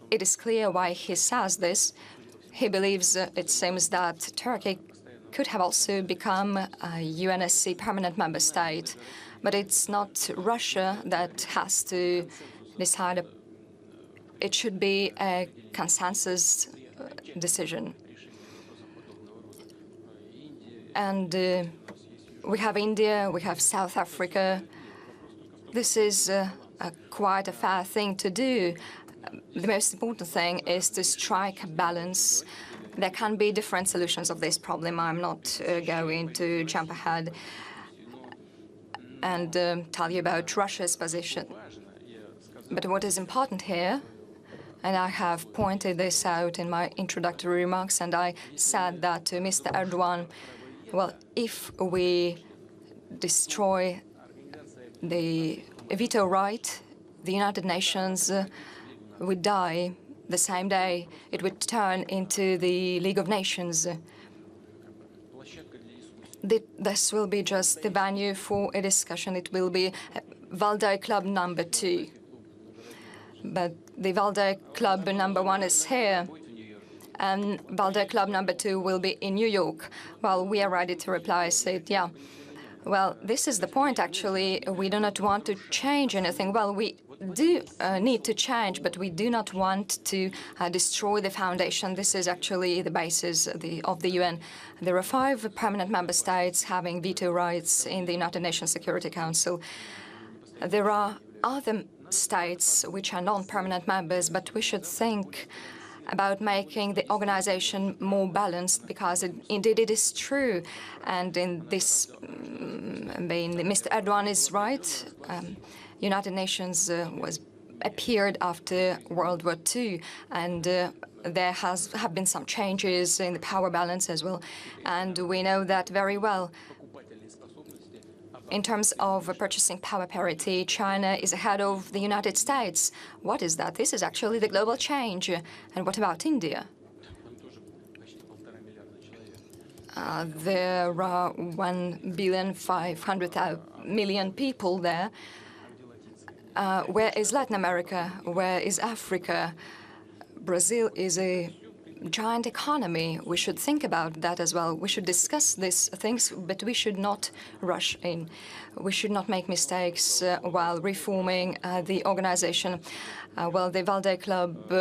it is clear why he says this. He believes, it seems, that Turkey could have also become a UNSC permanent member state, but it's not Russia that has to decide. It should be a consensus decision. And we have India, we have South Africa. This is quite a fair thing to do. The most important thing is to strike a balance. There can be different solutions of this problem. I'm not going to jump ahead and tell you about Russia's position. But what is important here, and I have pointed this out in my introductory remarks, and I said that to Mr. Erdogan, well, if we destroy the veto right, the United Nations would die the same day. It would turn into the League of Nations. This will be just the venue for a discussion. It will be Valdai Club number 2. But the Valdai Club number 1 is here, and Valdai Club number 2 will be in New York. Well, we are ready to reply. I said, yeah. Well, this is the point, actually. We do not want to change anything. Well, we do need to change, but we do not want to destroy the foundation. This is actually the basis of the UN. There are 5 permanent member states having veto rights in the United Nations Security Council. There are other states which are non-permanent members, but we should think about making the organization more balanced, because indeed it is true. And in this, Mr. Erdogan is right. United Nations appeared after World War II, and there have been some changes in the power balance as well, and we know that very well. In terms of purchasing power parity, China is ahead of the United States. What is that? This is actually the global change. And what about India? There are 1,500,000,000 people there. Where is Latin America? Where is Africa? Brazil is a giant economy. We should think about that as well. We should discuss these things, but we should not rush in. We should not make mistakes while reforming the organization. Well, the Valdai Club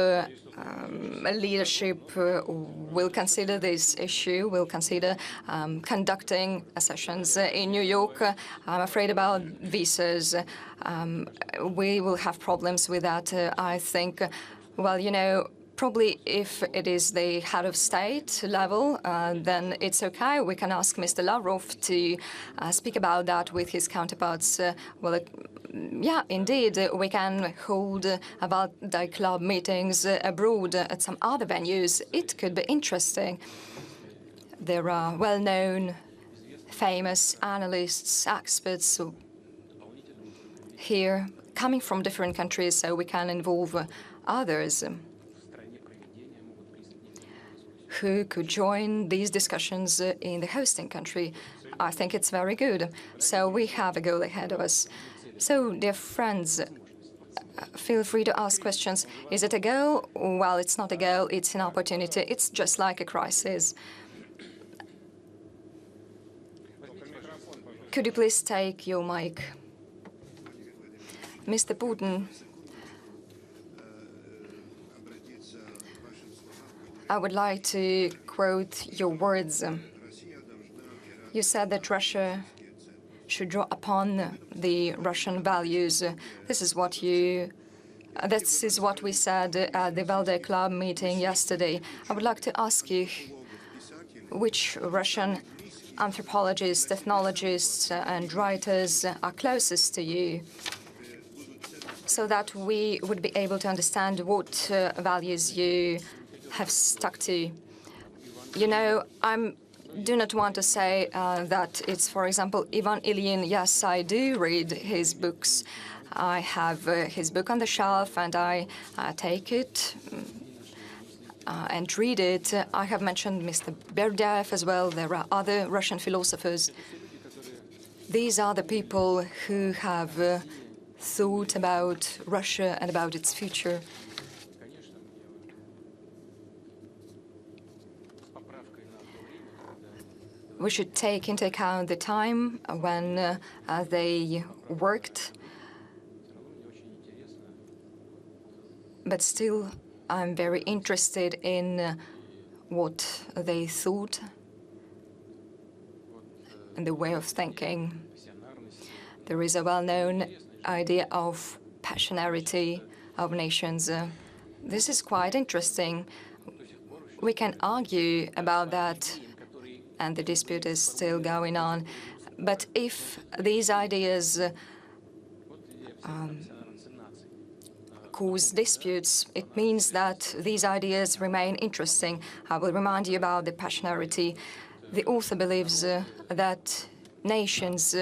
leadership will consider this issue, will consider conducting sessions in New York. I'm afraid about visas. We will have problems with that, I think. Well, you know, probably if it is the head of state level, then it's okay. We can ask Mr. Lavrov to speak about that with his counterparts. Well, yeah, indeed, we can hold Valdai Club meetings abroad at some other venues. It could be interesting. There are well-known, famous analysts, experts here coming from different countries, so we can involve others who could join these discussions in the hosting country. I think it's very good. So we have a goal ahead of us. So, dear friends, feel free to ask questions. Is it a goal? Well, it's not a goal, it's an opportunity. It's just like a crisis. Could you please take your mic? Mr. Putin, I would like to quote your words. You said that Russia should draw upon the Russian values. This is what we said at the Valdai Club meeting yesterday. I would like to ask you, which Russian anthropologists, ethnologists, and writers are closest to you, so that we would be able to understand what values you have stuck to. You know, I do not want to say that it's, for example, Ivan Ilyin. Yes, I do read his books. I have his book on the shelf, and I take it and read it. I have mentioned Mr. Berdyaev as well. There are other Russian philosophers. These are the people who have thought about Russia and about its future. We should take into account the time when they worked. But still, I'm very interested in what they thought and the way of thinking. There is a well-known idea of passionality of nations. This is quite interesting. We can argue about that, and the dispute is still going on. But if these ideas cause disputes, it means that these ideas remain interesting. I will remind you about the passionality. The author believes that nations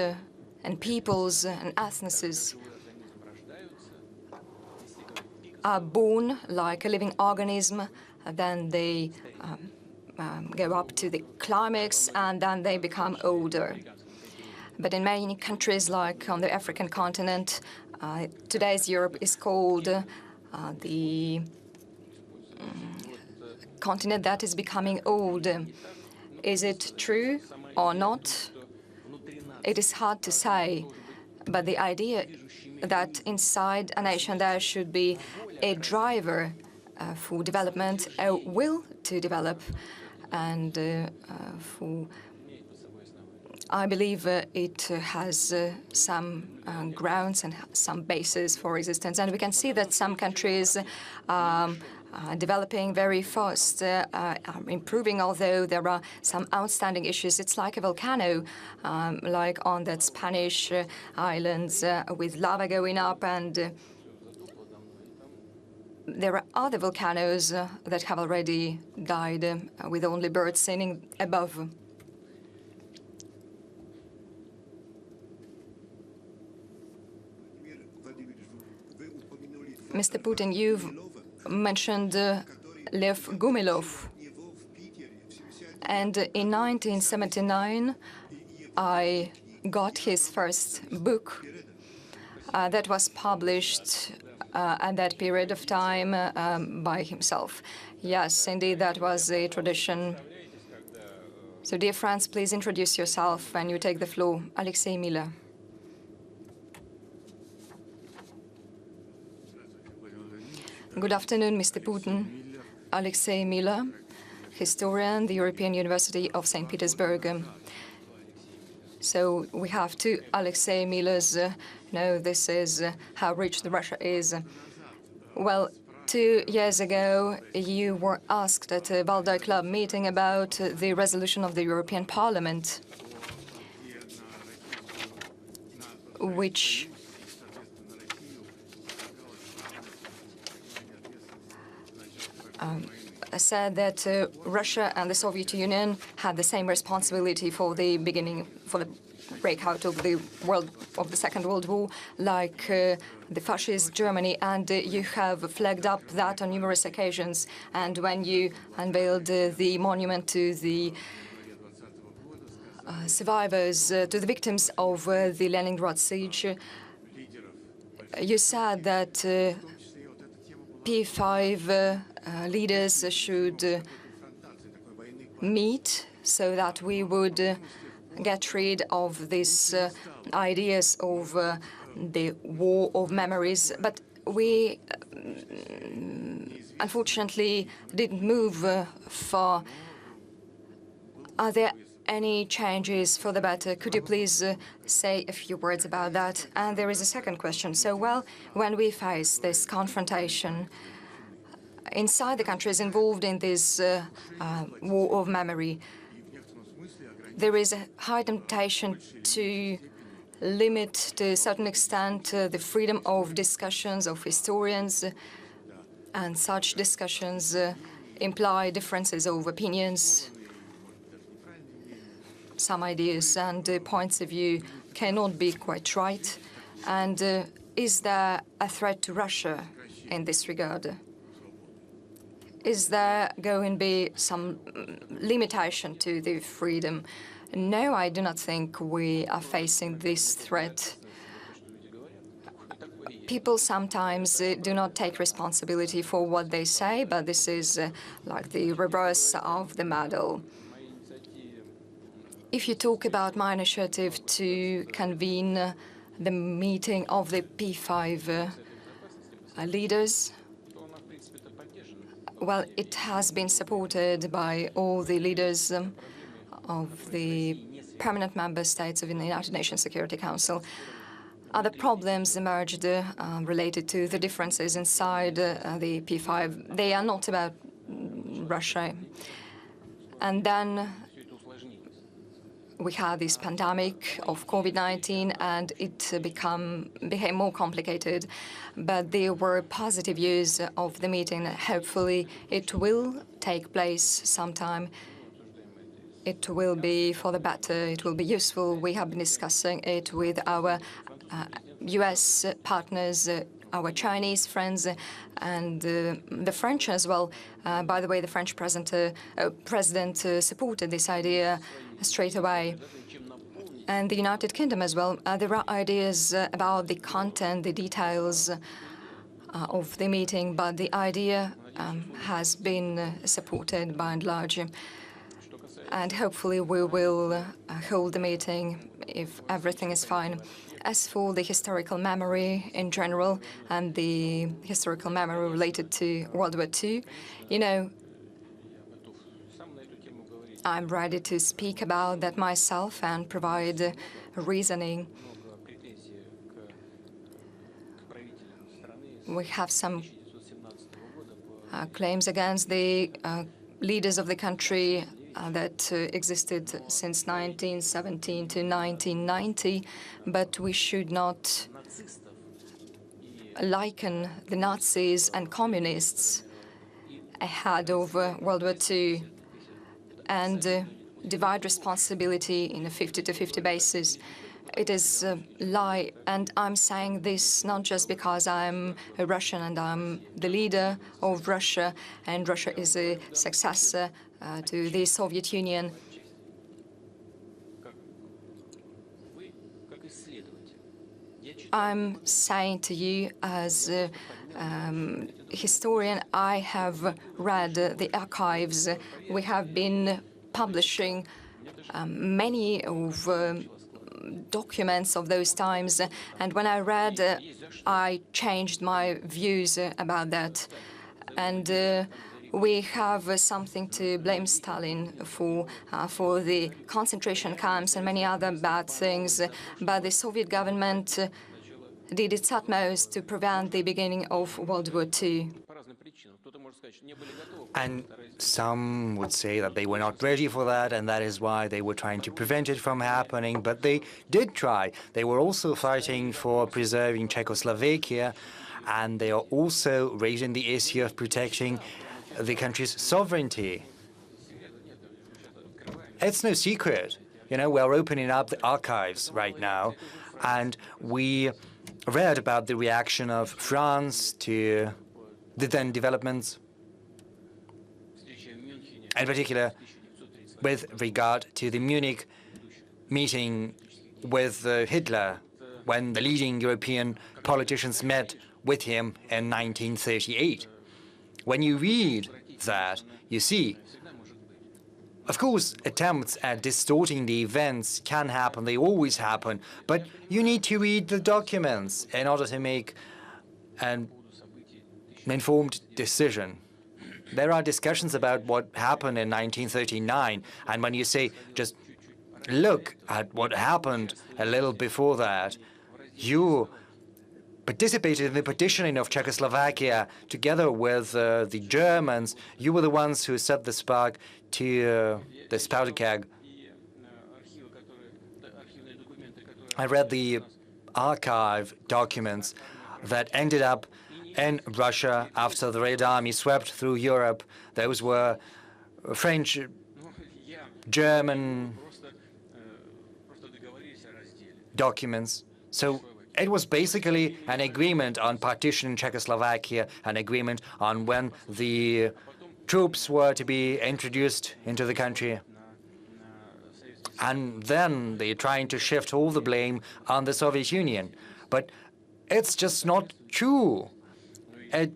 and peoples and ethnicities are born like a living organism, then they go up to the climax, and then they become older. But in many countries, like on the African continent, today's Europe is called the continent that is becoming old. Is it true or not? It is hard to say, but the idea that inside a nation there should be a driver for development, a will to develop, and I believe it has some grounds and some basis for existence. And we can see that some countries are developing very fast, are improving, although there are some outstanding issues. It's like a volcano, like on that Spanish islands with lava going up, and there are other volcanoes that have already died with only birds singing above. Mr. Putin, you've mentioned Lev Gumilov. And in 1979, I got his first book that was published at that period of time by himself. Yes, indeed, that was a tradition. So, dear friends, please introduce yourself and you take the floor. Alexei Miller. Good afternoon, Mr. Putin. Alexei Miller, historian, the European University of St. Petersburg. So we have two Alexei Millers. This is how rich Russia is. Well, 2 years ago, you were asked at a Valdai Club meeting about the resolution of the European Parliament, which said that Russia and the Soviet Union had the same responsibility for the breakout of the Second World War, like the fascist Germany, and you have flagged up that on numerous occasions. And when you unveiled the monument to the survivors, to the victims of the Leningrad siege, you said that P5 leaders should meet so that we would get rid of these ideas of the war of memories. But we unfortunately didn't move far. Are there any changes for the better? Could you please say a few words about that? And there is a second question. So, well, when we face this confrontation inside the countries involved in this war of memory, there is a high temptation to limit to a certain extent the freedom of discussions of historians, and such discussions imply differences of opinions. Some ideas and points of view cannot be quite right. And is there a threat to Russia in this regard? Is there going to be some limitation to the freedom? No, I do not think we are facing this threat. People sometimes do not take responsibility for what they say, but this is like the reverse of the medal. If you talk about my initiative to convene the meeting of the P5 leaders, well, it has been supported by all the leaders of the permanent member states of the United Nations Security Council. other problems emerged related to the differences inside the P5. They are not about Russia. And then we had this pandemic of COVID-19, and it became more complicated. But there were positive views of the meeting. Hopefully, it will take place sometime. It will be for the better. It will be useful. We have been discussing it with our U.S. partners, our Chinese friends, and the French as well. By the way, the French president supported this idea straight away. And the United Kingdom as well. There are ideas about the content, the details of the meeting, but the idea has been supported by and large. And hopefully we will hold the meeting if everything is fine. As for the historical memory in general and the historical memory related to World War II, you know, I'm ready to speak about that myself and provide reasoning. We have some claims against the leaders of the country that existed since 1917 to 1990, but we should not liken the Nazis and communists ahead of World War II and divide responsibility in a 50-50 basis. It is a lie, and I'm saying this not just because I'm a Russian and I'm the leader of Russia, and Russia is a successor to the Soviet Union. I'm saying to you as a historian, I have read the archives. We have been publishing many of documents of those times, and when I read, I changed my views about that. And we have something to blame Stalin for the concentration camps and many other bad things, but the Soviet government did its utmost to prevent the beginning of World War II. And some would say that they were not ready for that, and that is why they were trying to prevent it from happening. But they did try. They were also fighting for preserving Czechoslovakia, and they are also raising the issue of protecting the country's sovereignty. It's no secret. You know, we're opening up the archives right now, and we read about the reaction of France to the then developments, in particular with regard to the Munich meeting with Hitler, when the leading European politicians met with him in 1938. When you read that, you see, of course, attempts at distorting the events can happen, they always happen, but you need to read the documents in order to make an informed decision. There are discussions about what happened in 1939, and when you say, just look at what happened a little before that, you participated in the partitioning of Czechoslovakia together with the Germans. You were the ones who set the spark to the powder keg. I read the archive documents that ended up in Russia after the Red Army swept through Europe. Those were French, German documents. So it was basically an agreement on partition in Czechoslovakia, an agreement on when the troops were to be introduced into the country. And then they're trying to shift all the blame on the Soviet Union. But it's just not true. It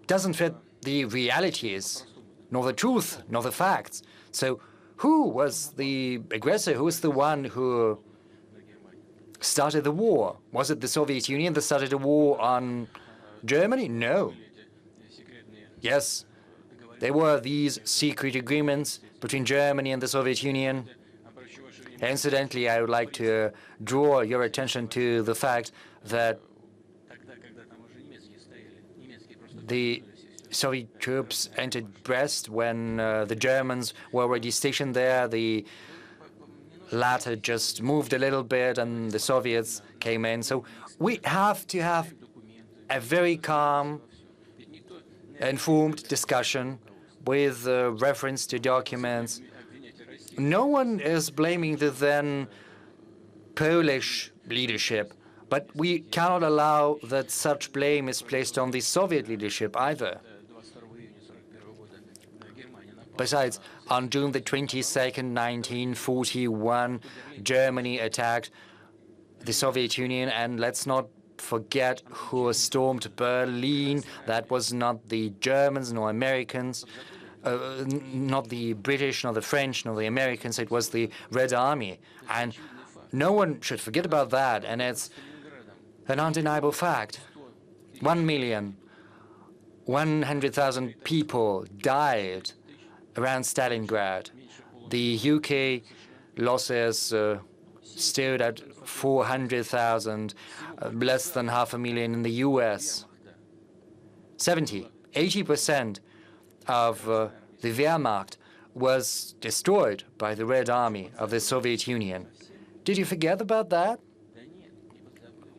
doesn't fit the realities, nor the truth, nor the facts. So who was the aggressor? Who was the one who started the war? Was it the Soviet Union that started a war on Germany? No. Yes, there were these secret agreements between Germany and the Soviet Union. Incidentally, I would like to draw your attention to the fact that the Soviet troops entered Brest when the Germans were already stationed there. The latter just moved a little bit and the Soviets came in. So we have to have a very calm, informed discussion with reference to documents. No one is blaming the then Polish leadership, but we cannot allow that such blame is placed on the Soviet leadership either. Besides, on June the 22nd, 1941, Germany attacked the Soviet Union, and let's not forget who stormed Berlin. That was not the Germans nor Americans, not the British, nor the French, nor the Americans. It was the Red Army. And no one should forget about that, and it's an undeniable fact. 1,100,000 people died around Stalingrad. The UK losses stood at 400,000, less than 500,000 in the US. 80% of the Wehrmacht was destroyed by the Red Army of the Soviet Union. Did you forget about that?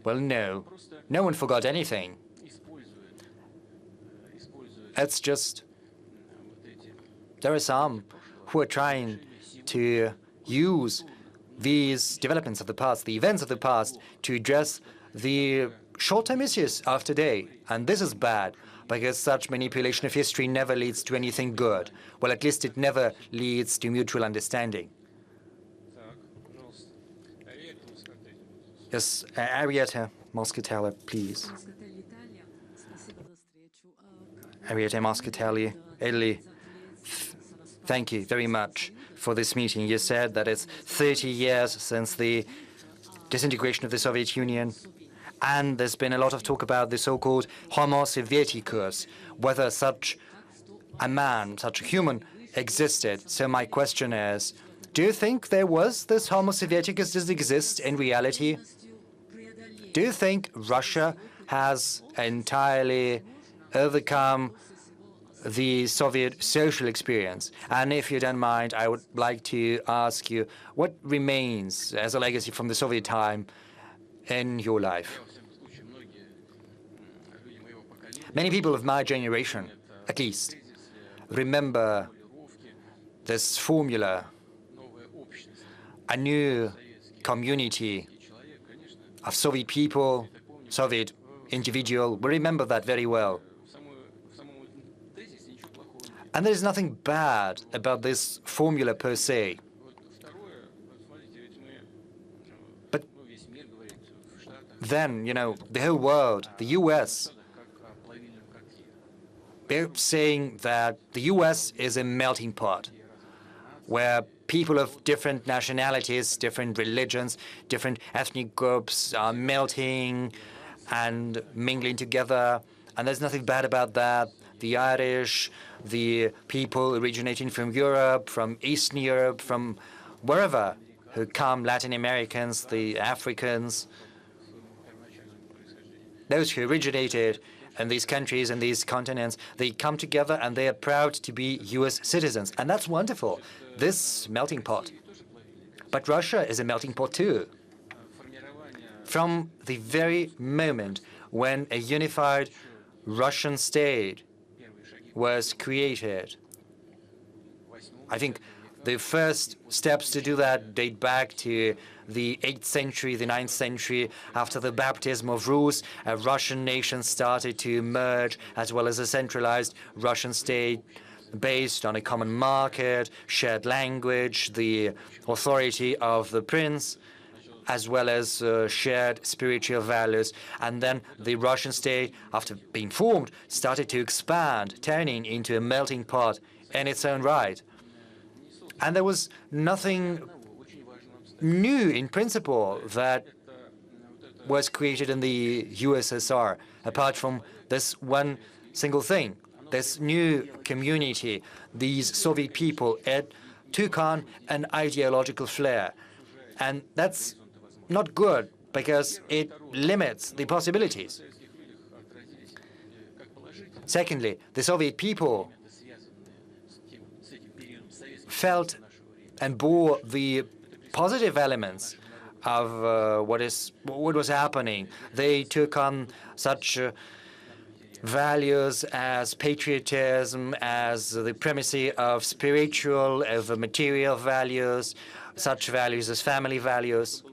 Well, no. No one forgot anything. It's just there are some who are trying to use these developments of the past, the events of the past, to address the short-term issues of today. And this is bad, because such manipulation of history never leads to anything good. Well, at least it never leads to mutual understanding. Yes, Arietta Moscatelli, please. Arietta Moscatelli, Italy. Thank you very much for this meeting. You said that it's 30 years since the disintegration of the Soviet Union, and there's been a lot of talk about the so-called Homo Sovieticus, whether such a man, such a human, existed. So my question is, do you think there was this Homo Sovieticus? Does it exist in reality? Do you think Russia has entirely overcome the Soviet social experience? And if you don't mind, I would like to ask you, what remains as a legacy from the Soviet time in your life? Many people of my generation, at least, remember this formula, a new community of Soviet people, Soviet individual. We remember that very well. And there is nothing bad about this formula per se. But then, the whole world, the US, they're saying that the US is a melting pot where people of different nationalities, different religions, different ethnic groups are melting and mingling together. And there's nothing bad about that. The Irish, the people originating from Europe, from Eastern Europe, from wherever who come, Latin Americans, the Africans, those who originated in these countries and these continents, they come together and they are proud to be US citizens. And that's wonderful, this melting pot. But Russia is a melting pot too. From the very moment when a unified Russian state was created, I think the first steps to do that date back to the 8th century, the 9th century. After the baptism of Rus, a Russian nation started to emerge, as well as a centralized Russian state based on a common market, shared language, the authority of the prince, as well as shared spiritual values. And then the Russian state, after being formed, started to expand, turning into a melting pot in its own right. And there was nothing new in principle that was created in the USSR, apart from this one single thing, this new community, these Soviet people. It took on an ideological flair. And that's not good because it limits the possibilities. Secondly, the Soviet people felt and bore the positive elements of what was happening. They took on such values as patriotism, as the primacy of spiritual, of material values, such values as family values.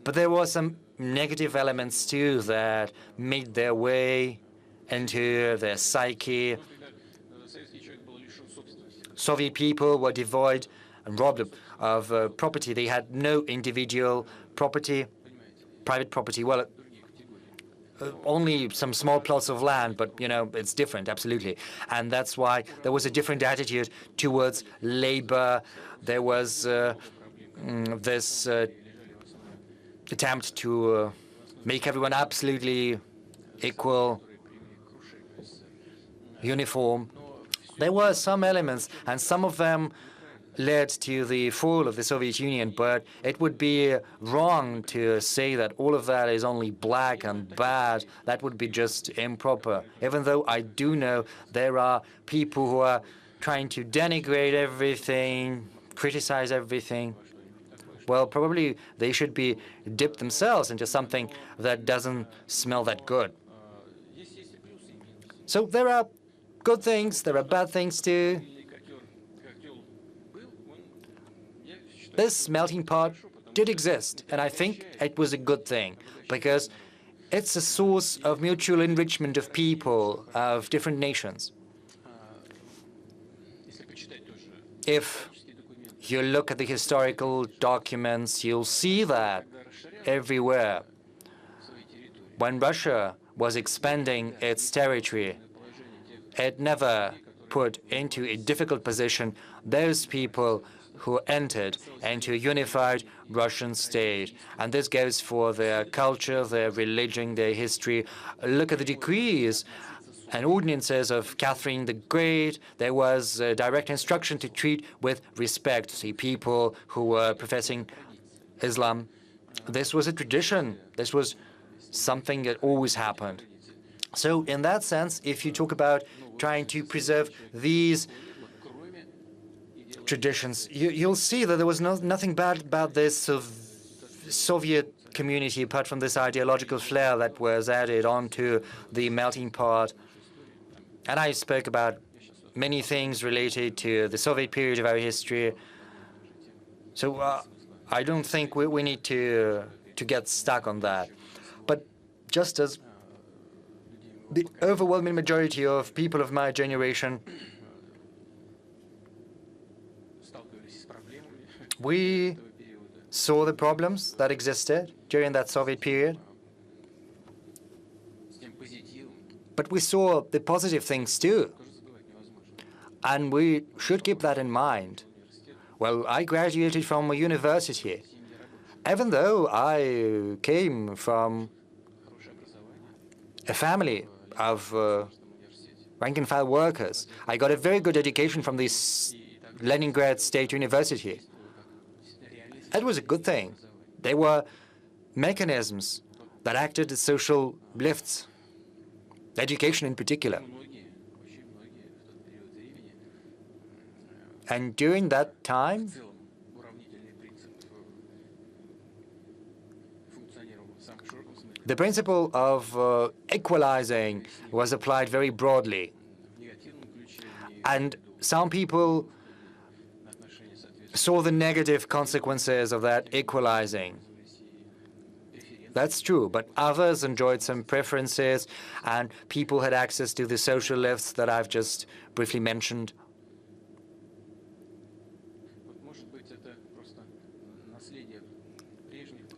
But there were some negative elements too that made their way into their psyche. Soviet people were devoid and robbed of property. They had no individual property, private property. Well, only some small plots of land, but, you know, it's different, absolutely. And that's why there was a different attitude towards labor. There was this attempt to make everyone absolutely equal, uniform. There were some elements, and some of them led to the fall of the Soviet Union, but it would be wrong to say that all of that is only black and bad. That would be just improper. Even though I do know there are people who are trying to denigrate everything, criticize everything. Well, probably they should be dipped themselves into something that doesn't smell that good. So there are good things, there are bad things too. This melting pot did exist, and I think it was a good thing, because it's a source of mutual enrichment of people of different nations. If you look at the historical documents, you'll see that everywhere. When Russia was expanding its territory, it never put into a difficult position those people who entered into a unified Russian state. And this goes for their culture, their religion, their history. Look at the decrees and ordinances of Catherine the Great. There was direct instruction to treat with respect the people who were professing Islam. This was a tradition. This was something that always happened. So in that sense, if you talk about trying to preserve these traditions, you'll see that there was nothing bad about this Soviet community apart from this ideological flair that was added onto the melting pot. And I spoke about many things related to the Soviet period of our history. So I don't think we need to get stuck on that. But just as the overwhelming majority of people of my generation, we saw the problems that existed during that Soviet period, but we saw the positive things too, and we should keep that in mind. Well, I graduated from a university. Even though I came from a family of rank-and-file workers, I got a very good education from this Leningrad State University. It was a good thing. There were mechanisms that acted as social lifts, education in particular. And during that time, the principle of equalizing was applied very broadly. And some people saw the negative consequences of that equalizing. That's true, but others enjoyed some preferences, and people had access to the social lifts that I've just briefly mentioned.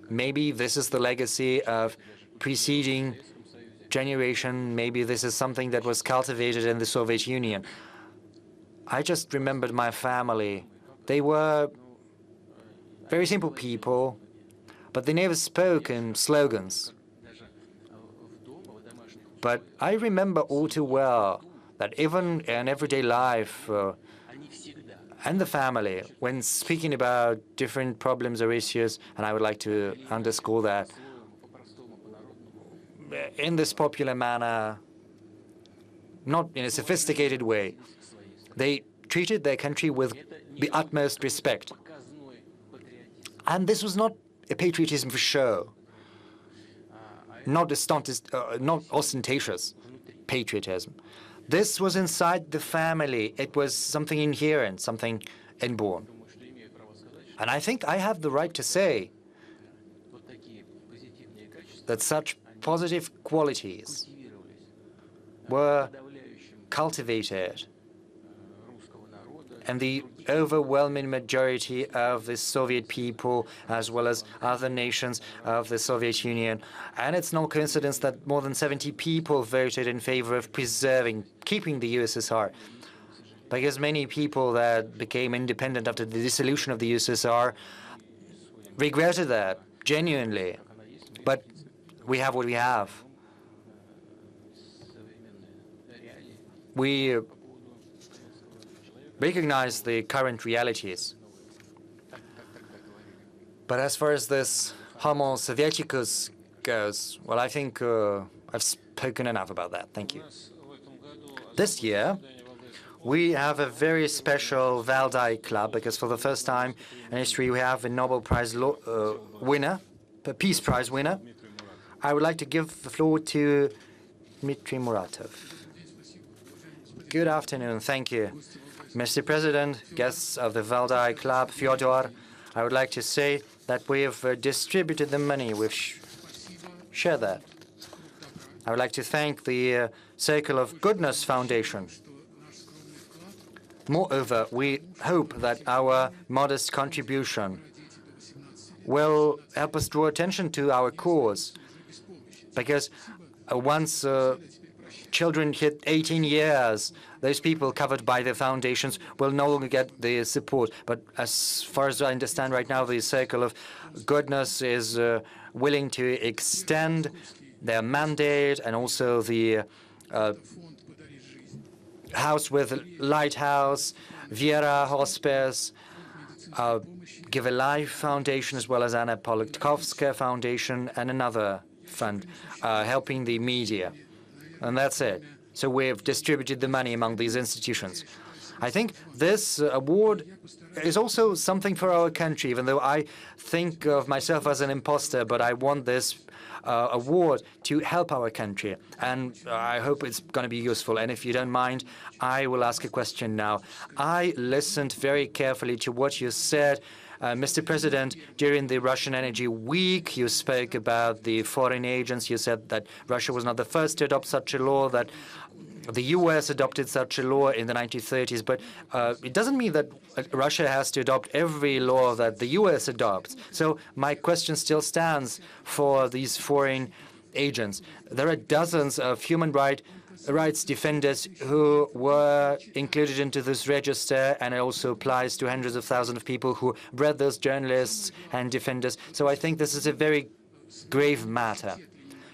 Maybe this is the legacy of preceding generation. Maybe this is something that was cultivated in the Soviet Union. I just remembered my family. They were very simple people, but they never spoke in slogans. But I remember all too well that even in everyday life and the family, when speaking about different problems or issues, and I would like to underscore that, in this popular manner, not in a sophisticated way. They treated their country with the utmost respect. And this was not a patriotism for show, not ostentatious patriotism. This was inside the family. It was something inherent, something inborn. And I think I have the right to say that such positive qualities were cultivated in the overwhelming majority of the Soviet people, as well as other nations of the Soviet Union. And it's no coincidence that more than 70 people voted in favor of keeping the USSR, because many people that became independent after the dissolution of the USSR regretted that, genuinely. But we have what we have. We recognize the current realities. But as far as this Homo Sovieticus goes, well, I think I've spoken enough about that. Thank you. This year, we have a very special Valdai Club, because for the first time in history, we have a Nobel Prize winner, a Peace Prize winner. I would like to give the floor to Dmitry Muratov. Good afternoon. Thank you. Mr. President, guests of the Valdai Club, Fyodor, I would like to say that we have distributed the money. We've shared that. I would like to thank the Circle of Goodness Foundation. Moreover, we hope that our modest contribution will help us draw attention to our cause, because once children hit 18 years, those people covered by the foundations will no longer get the support. But as far as I understand right now, the Circle of Goodness is willing to extend their mandate, and also the House with Lighthouse, Viera Hospice, Give a Life Foundation, as well as Anna Politkovskaya Foundation, and another fund helping the media. And that's it. So we've distributed the money among these institutions. I think this award is also something for our country, even though I think of myself as an imposter, but I want this award to help our country. And I hope it's going to be useful. And if you don't mind, I will ask a question now. I listened very carefully to what you said, Mr. President. During the Russian Energy Week, you spoke about the foreign agents. You said that Russia was not the first to adopt such a law, that the U.S. adopted such a law in the 1930s. But it doesn't mean that Russia has to adopt every law that the U.S. adopts. So my question still stands for these foreign agents. There are dozens of human rights defenders who were included into this register, and it also applies to hundreds of thousands of people who read those journalists and defenders. So I think this is a very grave matter.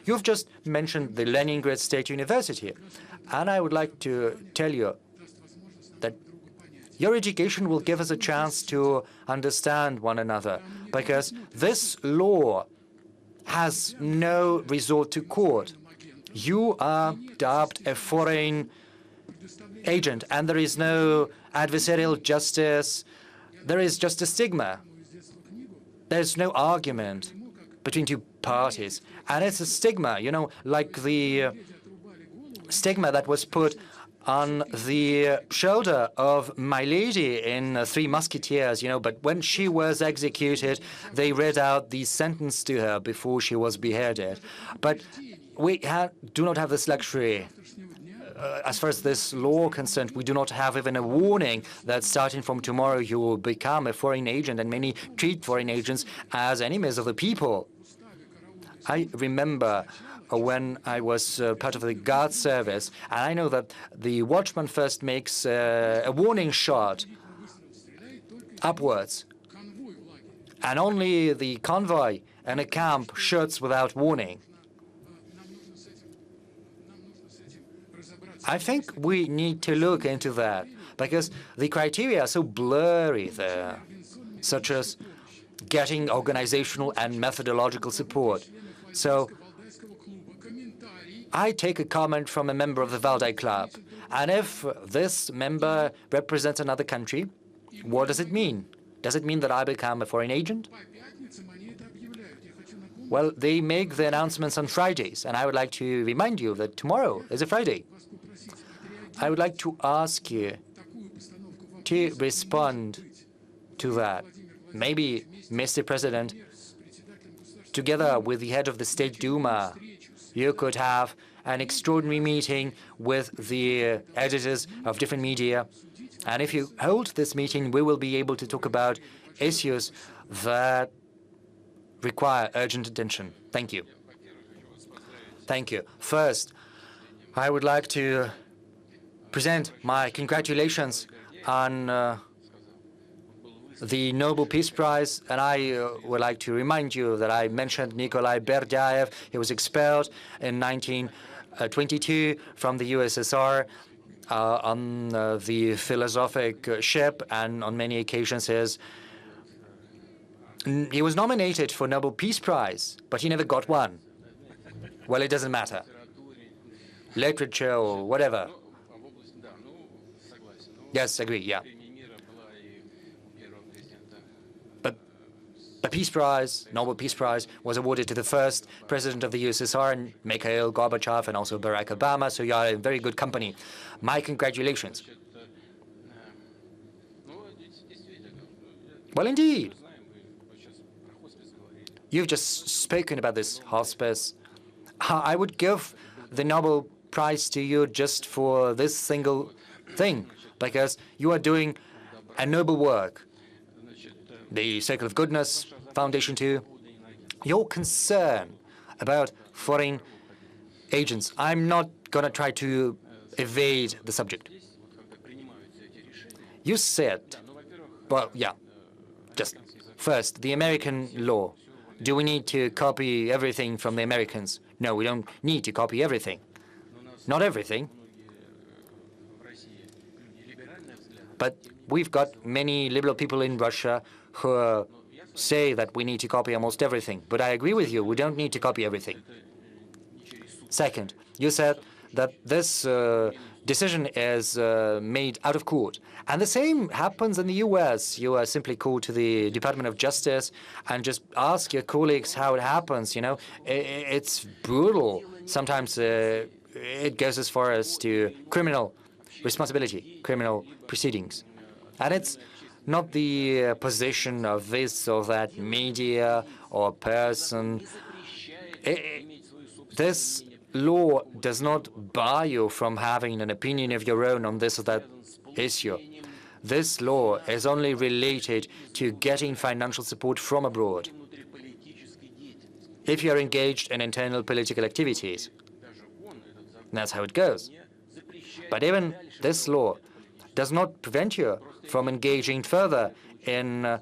You've just mentioned the Leningrad State University, and I would like to tell you that your education will give us a chance to understand one another, because this law has no resort to court. You are dubbed a foreign agent, and there is no adversarial justice. There is just a stigma. There's no argument between two parties. And it's a stigma, you know, like the stigma that was put on the shoulder of my lady in Three Musketeers, you know, but when she was executed, they read out the sentence to her before she was beheaded. But we do not have this luxury. As far as this law concerned, we do not have even a warning that starting from tomorrow you will become a foreign agent, and many treat foreign agents as enemies of the people. I remember when I was part of the guard service, and I know that the watchman first makes a warning shot upwards, and only the convoy and a camp shoots without warning. I think we need to look into that, because the criteria are so blurry there, such as getting organizational and methodological support. So I take a comment from a member of the Valdai Club, and if this member represents another country, what does it mean? Does it mean that I become a foreign agent? Well, they make the announcements on Fridays, and I would like to remind you that tomorrow is a Friday. I would like to ask you to respond to that. Maybe, Mr. President, together with the head of the State Duma, you could have an extraordinary meeting with the editors of different media. And if you hold this meeting, we will be able to talk about issues that require urgent attention. Thank you. Thank you. First, I would like to present my congratulations on the Nobel Peace Prize, and I would like to remind you that I mentioned Nikolai Berdyaev. He was expelled in 1922 from the USSR on the philosophic ship, and on many occasions he was nominated for Nobel Peace Prize, but he never got one. Well, it doesn't matter. Literature or whatever. Yes, agree, yeah. But the Peace Prize, Nobel Peace Prize, was awarded to the first president of the USSR, Mikhail Gorbachev, and also Barack Obama, so you are in very good company. My congratulations. Well, indeed. You've just spoken about this hospice. I would give the Nobel Prize to you just for this single thing, because you are doing a noble work. The Circle of Goodness Foundation too. Your concern about foreign agents. I'm not going to try to evade the subject. You said, well, yeah, just first, the American law. Do we need to copy everything from the Americans? No, we don't need to copy everything. Not everything. But we've got many liberal people in Russia who say that we need to copy almost everything. But I agree with you, we don't need to copy everything. Second, you said that this decision is made out of court. And the same happens in the US. You are simply called to the Department of Justice and just ask your colleagues how it happens, you know. It's brutal. Sometimes it goes as far as to criminal responsibility, criminal proceedings. And it's not the position of this or that media or person. This law does not bar you from having an opinion of your own on this or that issue. This law is only related to getting financial support from abroad. If you are engaged in internal political activities, that's how it goes. But even this law does not prevent you from engaging further in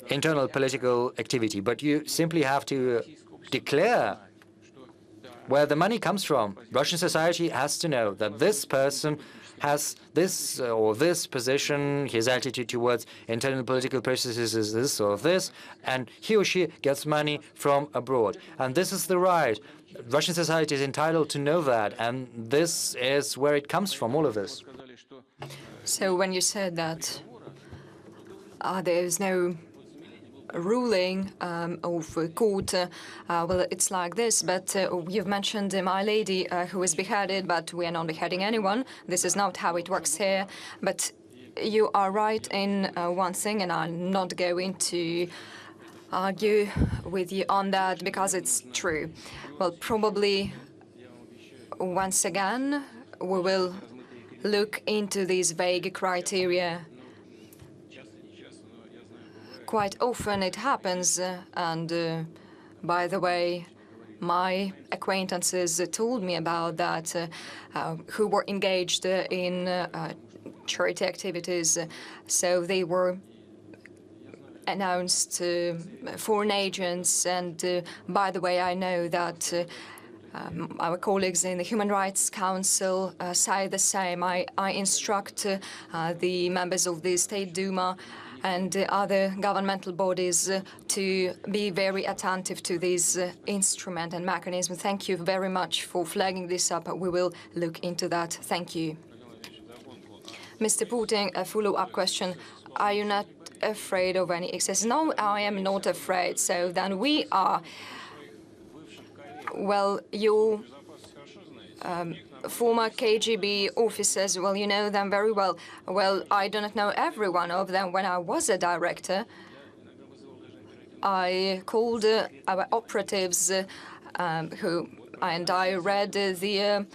internal political activity, but you simply have to declare where the money comes from. Russian society has to know that this person has this or this position, his attitude towards internal political processes is this or this, and he or she gets money from abroad. And this is the right. Russian society is entitled to know that, and this is where it comes from, all of this. So when you said that there is no ruling of court, well, it's like this, but you've mentioned My Lady who was beheaded, but we are not beheading anyone. This is not how it works here. But you are right in one thing, and I'm not going to argue with you on that because it's true. Well, probably once again we will look into these vague criteria. Quite often it happens, and by the way, my acquaintances told me about that, who were engaged in charity activities. So they were announced foreign agents, and by the way, I know that our colleagues in the Human Rights Council say the same. I instruct the members of the State Duma and other governmental bodies to be very attentive to this instrument and mechanism. Thank you very much for flagging this up. We will look into that. Thank you. Mr. Putin, a follow-up question. Are you not afraid of any excess? No, I am not afraid. So then we are. Well, you former KGB officers, well, you know them very well. Well, I do not know every one of them. When I was a director, I called our operatives and I read the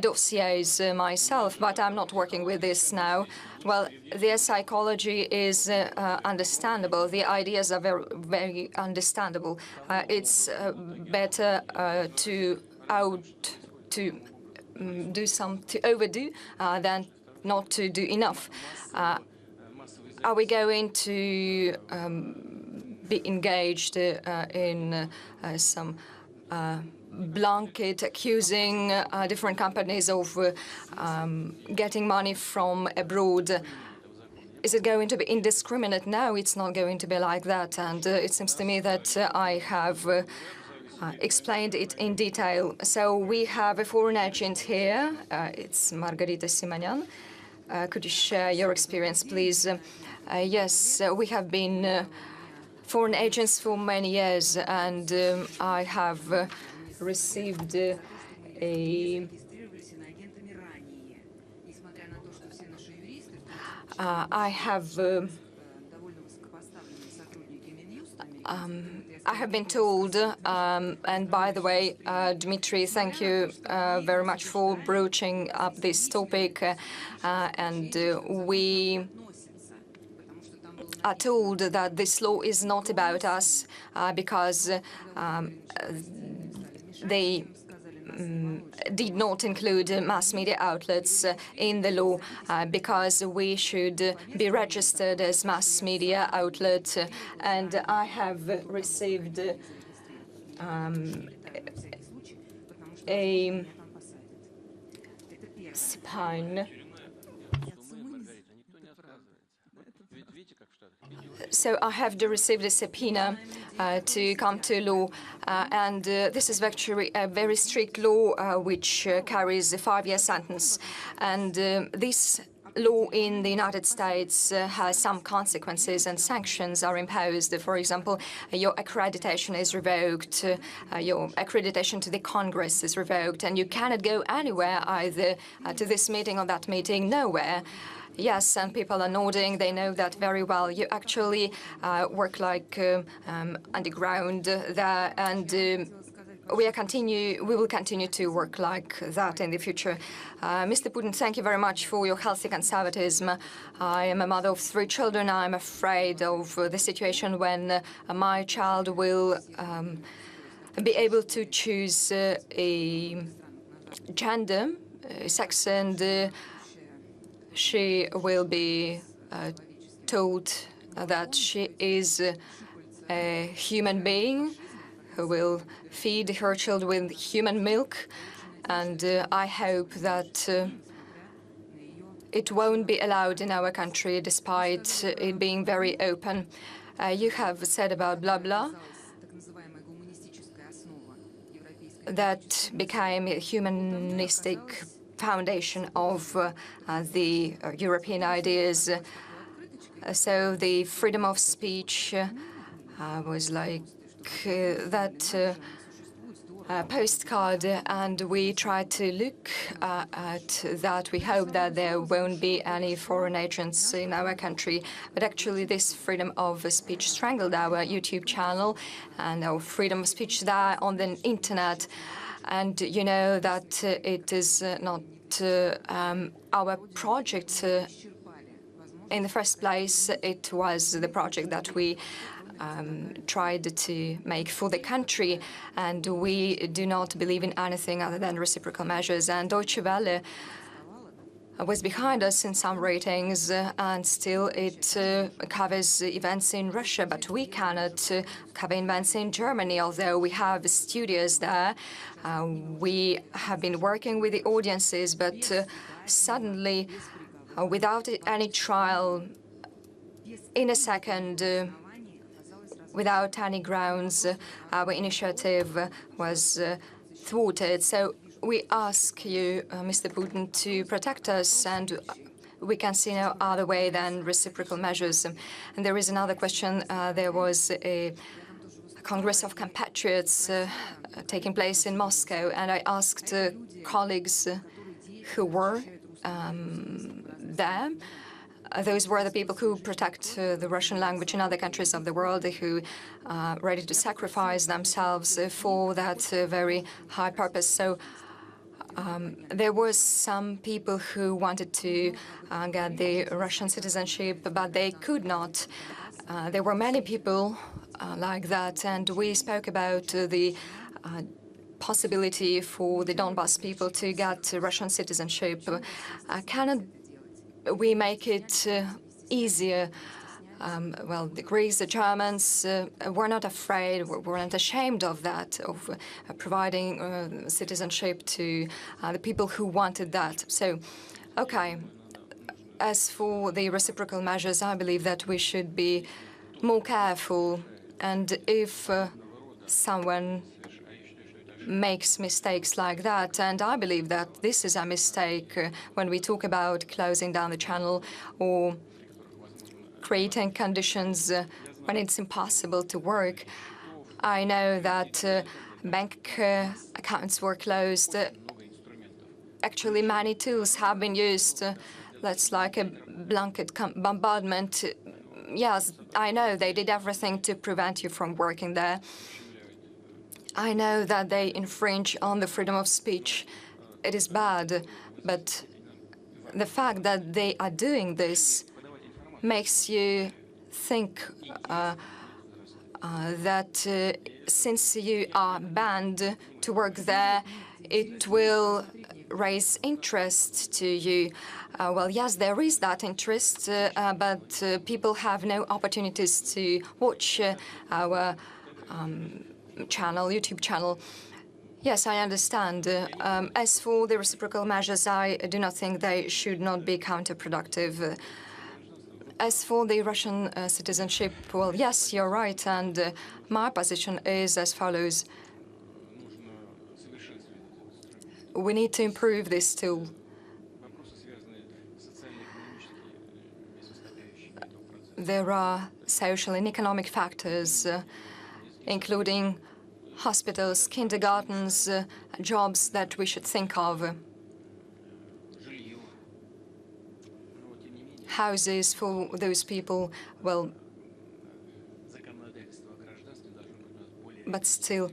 dossiers myself, but I'm not working with this now. Well, their psychology is understandable. The ideas are very, very understandable. It's better to overdo than not to do enough. Are we going to be engaged in some blanket accusing different companies of getting money from abroad? Is it going to be indiscriminate? No, it's not going to be like that. And it seems to me that I have explained it in detail. So we have a foreign agent here. It's Margarita Simonyan. Could you share your experience, please? Yes, we have been foreign agents for many years, and I have received I have been told, and by the way, Dmitry, thank you very much for broaching up this topic, and we are told that this law is not about us because they did not include mass media outlets in the law because we should be registered as mass media outlet. And I have received a spine. So I have received a subpoena to come to law, and this is actually a very strict law which carries a 5-year sentence. And this law in the United States has some consequences and sanctions are imposed. For example, your accreditation is revoked, your accreditation to the Congress is revoked, and you cannot go anywhere, either to this meeting or that meeting, nowhere. Yes, and people are nodding. They know that very well. You actually work like underground there, and we will continue to work like that in the future. Mr. Putin, thank you very much for your healthy conservatism. I am a mother of 3 children. I'm afraid of the situation when my child will be able to choose a gender, sex, and she will be told that she is a human being who will feed her children with human milk. And I hope that it won't be allowed in our country, despite it being very open. You have said about blah blah. That became a humanistic foundation of the European ideas. So the freedom of speech was like that postcard, and we try to look at that. We hope that there won't be any foreign agents in our country. But actually, this freedom of speech strangled our YouTube channel and our freedom of speech there on the internet. And you know that it is not our project. In the first place, it was the project that we tried to make for the country, and we do not believe in anything other than reciprocal measures. And Deutsche Welle was behind us in some ratings, and still it covers events in Russia, but we cannot cover events in Germany, although we have studios there. We have been working with the audiences, but suddenly, without any trial, in a second, without any grounds, our initiative was thwarted. So we ask you, Mr. Putin, to protect us, and we can see no other way than reciprocal measures. And there is another question. There was a Congress of Compatriots taking place in Moscow, and I asked colleagues who were there. Those were the people who protect the Russian language in other countries of the world, who are ready to sacrifice themselves for that very high purpose. So there were some people who wanted to get the Russian citizenship, but they could not. There were many people like that, and we spoke about the possibility for the Donbas people to get Russian citizenship. Cannot we make it easier? Well, the Greeks, the Germans were not afraid, were not ashamed of that, of providing citizenship to the people who wanted that. So, okay, as for the reciprocal measures, I believe that we should be more careful. And if someone makes mistakes like that, and I believe that this is a mistake when we talk about closing down the channel or creating conditions when it's impossible to work. I know that bank accounts were closed. Actually, many tools have been used. That's like a blanket bombardment. Yes, I know they did everything to prevent you from working there. I know that they infringe on the freedom of speech. It is bad, but the fact that they are doing this makes you think that since you are banned to work there, it will raise interest to you. Well, yes, there is that interest, but people have no opportunities to watch our channel, YouTube channel. Yes, I understand. As for the reciprocal measures, I do not think they should not be counterproductive. As for the Russian citizenship, well, yes, you're right, and my position is as follows. We need to improve this tool. There are social and economic factors, including hospitals, kindergartens, jobs that we should think of. Houses for those people, well, but still,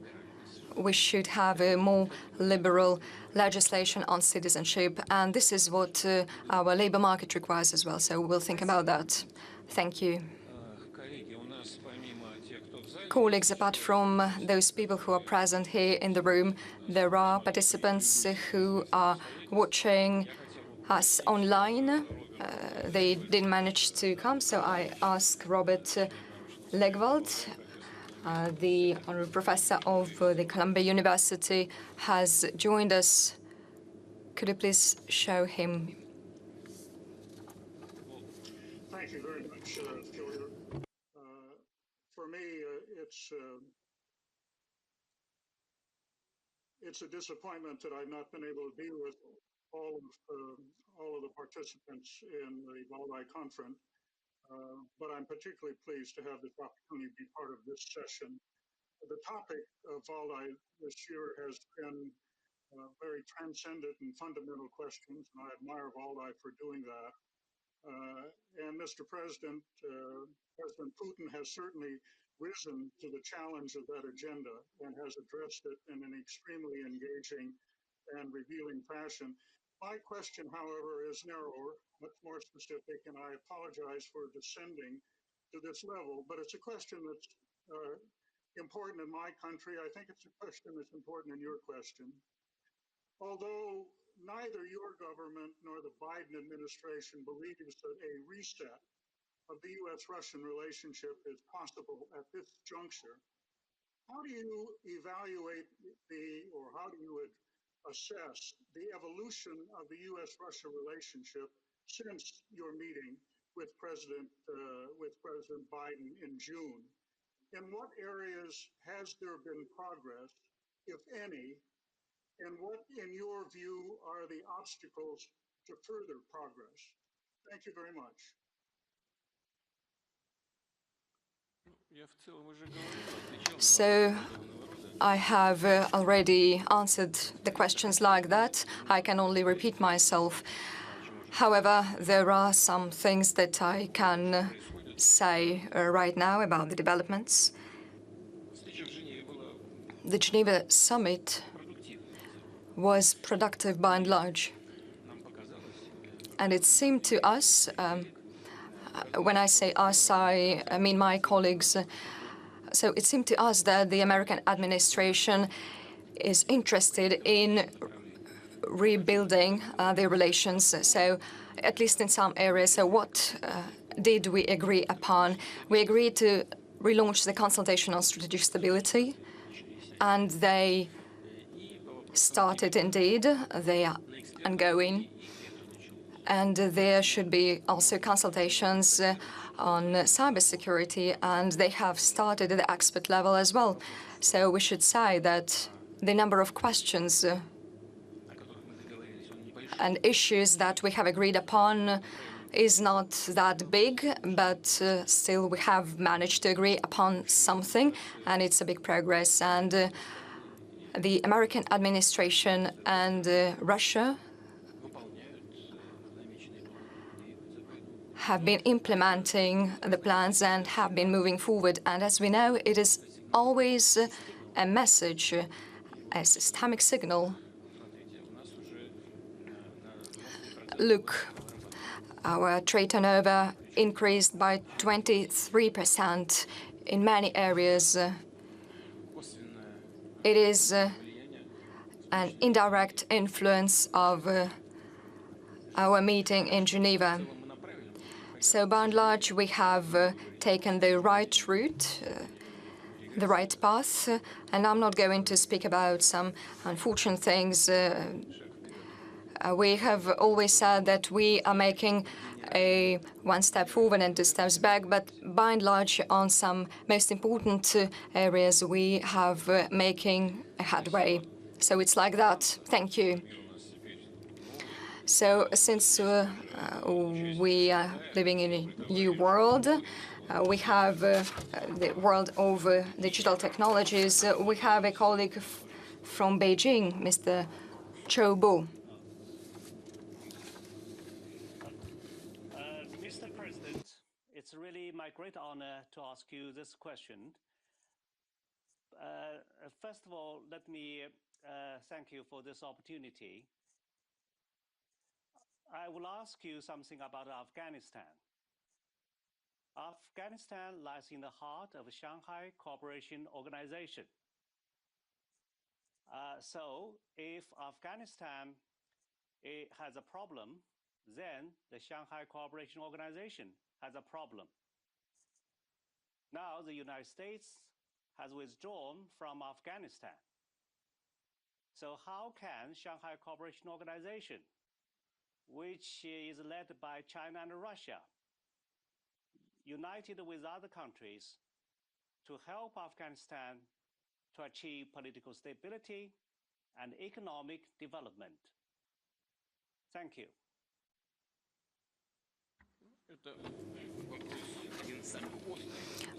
we should have a more liberal legislation on citizenship, and this is what our labor market requires as well, so we'll think about that. Thank you. Colleagues, apart from those people who are present here in the room, there are participants who are watching us online. They didn't manage to come, so I ask Robert Legvald, the honorary professor of the Columbia University, has joined us. Could you please show him? Thank you very much, Julia. For me, it's a disappointment that I've not been able to be with all of the participants in the Valdai conference, but I'm particularly pleased to have this opportunity to be part of this session. The topic of Valdai this year has been very transcendent and fundamental questions, and I admire Valdai for doing that. And Mr. President, President Putin has certainly risen to the challenge of that agenda and has addressed it in an extremely engaging and revealing fashion. My question, however, is narrower, much more specific, and I apologize for descending to this level, but it's a question that's important in my country. I think it's a question that's important in your question. Although neither your government nor the Biden administration believes that a reset of the U.S.-Russian relationship is possible at this juncture, how do you evaluate how do you assess the evolution of the U.S.-Russia relationship since your meeting with President Biden in June. In what areas has there been progress, if any, and what, in your view, are the obstacles to further progress? Thank you very much. So I have already answered the questions like that. I can only repeat myself. However, there are some things that I can say right now about the developments. The Geneva summit was productive by and large. And it seemed to us, when I say us, I mean my colleagues, so it seemed to us that the American administration is interested in rebuilding their relations, so at least in some areas. So what did we agree upon? We agreed to relaunch the consultation on strategic stability, and they started indeed. They are ongoing. And there should be also consultations on cybersecurity, and they have started at the expert level as well. So we should say that the number of questions and issues that we have agreed upon is not that big, but still we have managed to agree upon something, and it's a big progress. And the American administration and Russia have been implementing the plans and have been moving forward. And as we know, it is always a message, a systemic signal. Look, our trade turnover increased by 23% in many areas. It is an indirect influence of our meeting in Geneva. So by and large, we have taken the right route, the right path, and I'm not going to speak about some unfortunate things. We have always said that we are making a one step forward and two steps back, but by and large, on some most important areas, we have making a headway. So it's like that. Thank you. So since we are living in a new world, we have the world of digital technologies. We have a colleague from Beijing, Mr. Chou Bo. Mr. President, it's really my great honor to ask you this question. First of all, let me thank you for this opportunity. I will ask you something about Afghanistan. Afghanistan lies in the heart of the Shanghai Cooperation Organization. So if Afghanistan has a problem, then the Shanghai Cooperation Organization has a problem. Now the United States has withdrawn from Afghanistan. So how can Shanghai Cooperation Organization, which is led by China and Russia, united with other countries to help Afghanistan to achieve political stability and economic development? Thank you.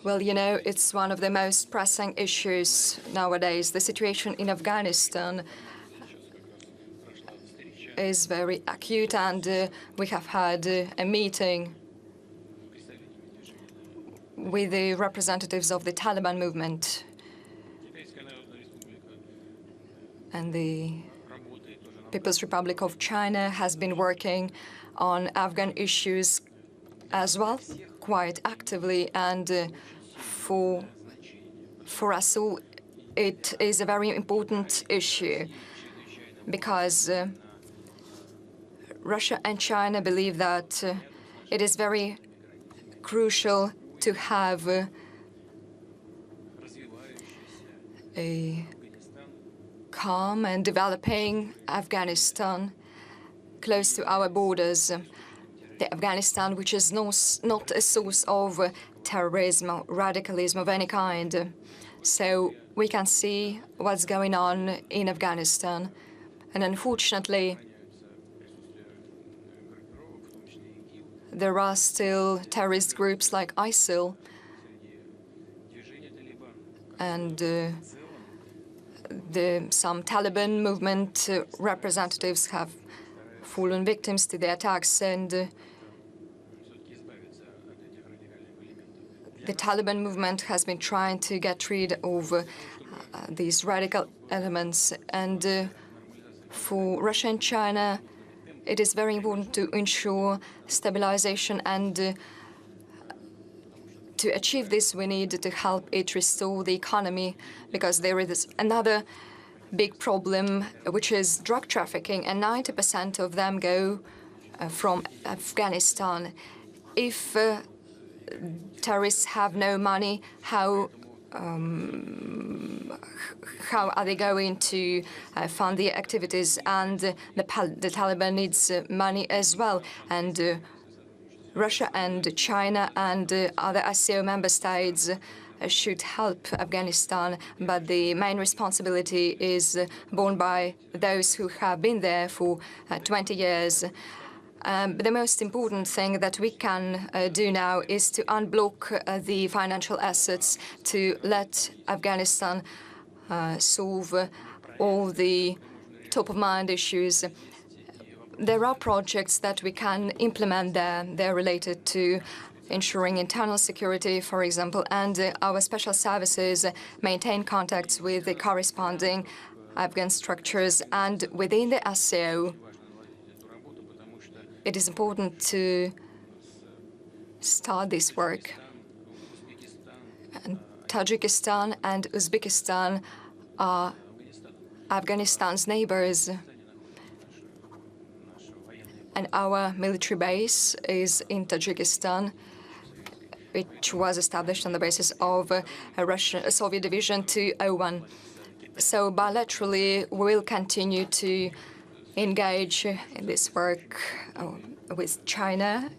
Well, you know, it's one of the most pressing issues nowadays. The situation in Afghanistan is very acute, and we have had a meeting with the representatives of the Taliban movement and the People's Republic of China has been working on Afghan issues as well, quite actively, and for us all, it is a very important issue because Russia and China believe that it is very crucial to have a calm and developing Afghanistan close to our borders. Afghanistan, which is not a source of terrorism or radicalism of any kind. So we can see what's going on in Afghanistan. And unfortunately, there are still terrorist groups like ISIL, and some Taliban movement representatives have fallen victims to the attacks, and the Taliban movement has been trying to get rid of these radical elements. And for Russia and China, it is very important to ensure stabilization, and to achieve this, we need to help it restore the economy, because there is another big problem, which is drug trafficking, and 90% of them go from Afghanistan. If terrorists have no money, how are they going to fund the activities? And the Taliban needs money as well. And Russia and China and other SCO member states should help Afghanistan, but the main responsibility is borne by those who have been there for 20 years. The most important thing that we can do now is to unblock the financial assets to let Afghanistan solve all the top-of-mind issues. There are projects that we can implement there. They're related to ensuring internal security, for example, and our special services maintain contacts with the corresponding Afghan structures. And within the SCO, it is important to start this work. And Tajikistan and Uzbekistan are Afghanistan's neighbors. And our military base is in Tajikistan, which was established on the basis of a Soviet Division 201. So bilaterally, we will continue to engage in this work with China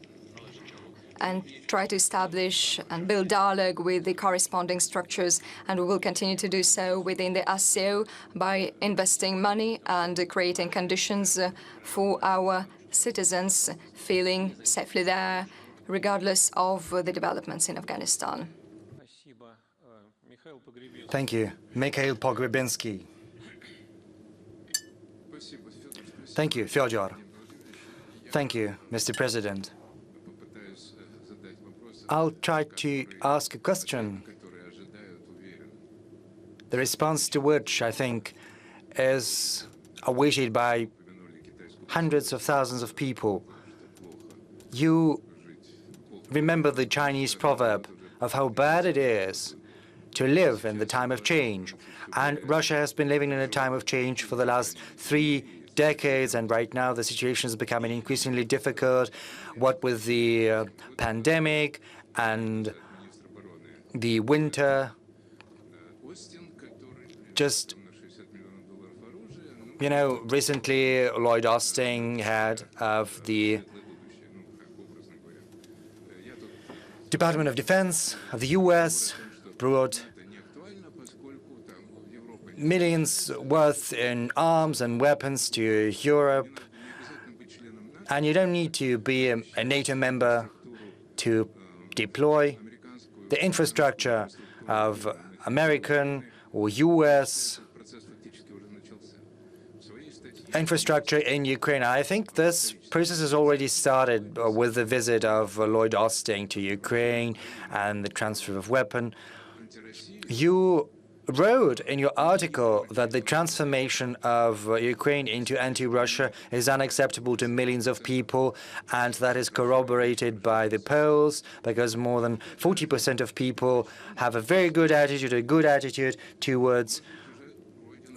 and try to establish and build dialogue with the corresponding structures. And we will continue to do so within the SCO by investing money and creating conditions for our citizens feeling safely there, regardless of the developments in Afghanistan. Thank you. Mikhail Pogrebinsky. Thank you, Fyodor. Thank you, Mr. President. I'll try to ask a question, the response to which I think is awaited by hundreds of thousands of people. You remember the Chinese proverb of how bad it is to live in the time of change. And Russia has been living in a time of change for the last 3 decades, and right now the situation is becoming increasingly difficult, what with the pandemic and the winter. Just, you know, recently Lloyd Austin, head of the Department of Defense of the US, brought millions worth in arms and weapons to Europe. And you don't need to be a NATO member to deploy the infrastructure of American or US infrastructure in Ukraine. I think this process has already started with the visit of Lloyd Austin to Ukraine and the transfer of weapons. You wrote in your article that the transformation of Ukraine into anti-Russia is unacceptable to millions of people, and that is corroborated by the polls, because more than 40% of people have a very good attitude, a good attitude towards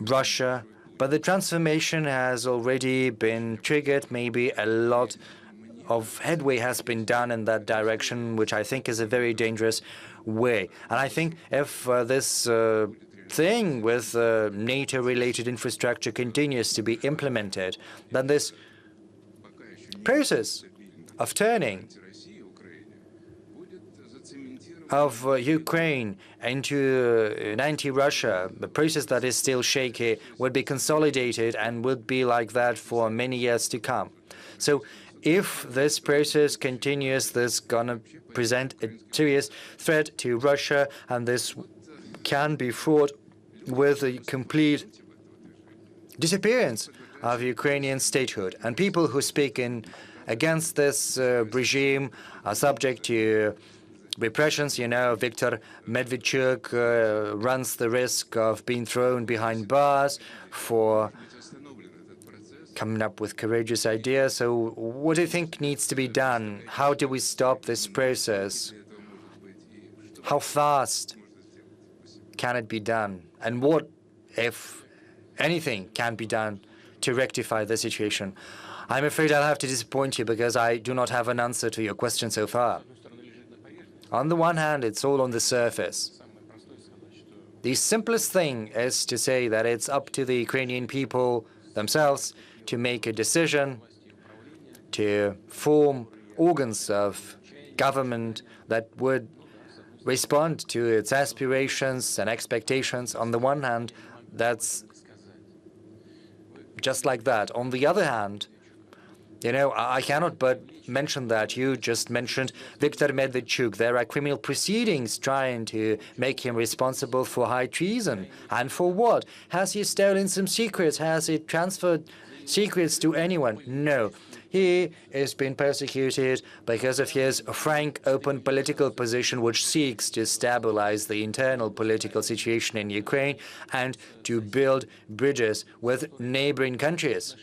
Russia. But the transformation has already been triggered. Maybe a lot of headway has been done in that direction, which I think is a very dangerous way. And I think if this thing with NATO-related infrastructure continues to be implemented, then this process of turning of Ukraine into an anti-Russia, the process that is still shaky, would be consolidated and would be like that for many years to come. So if this process continues, this is going to present a serious threat to Russia, and this can be fraught with a complete disappearance of Ukrainian statehood. And people who speak against this regime are subject to repressions. You know, Viktor Medvedchuk runs the risk of being thrown behind bars for coming up with courageous ideas. So what do you think needs to be done? How do we stop this process? How fast can it be done? And what, if anything, can be done to rectify the situation? I'm afraid I'll have to disappoint you because I do not have an answer to your question so far. On the one hand, it's all on the surface. The simplest thing is to say that it's up to the Ukrainian people themselves to make a decision, to form organs of government that would respond to its aspirations and expectations. On the one hand, that's just like that. On the other hand, you know, I cannot but mention that you just mentioned Viktor Medvedchuk. There are criminal proceedings trying to make him responsible for high treason. And for what? Has he stolen some secrets? Has he transferred secrets to anyone? No. He is being persecuted because of his frank, open political position, which seeks to stabilize the internal political situation in Ukraine and to build bridges with neighboring countries,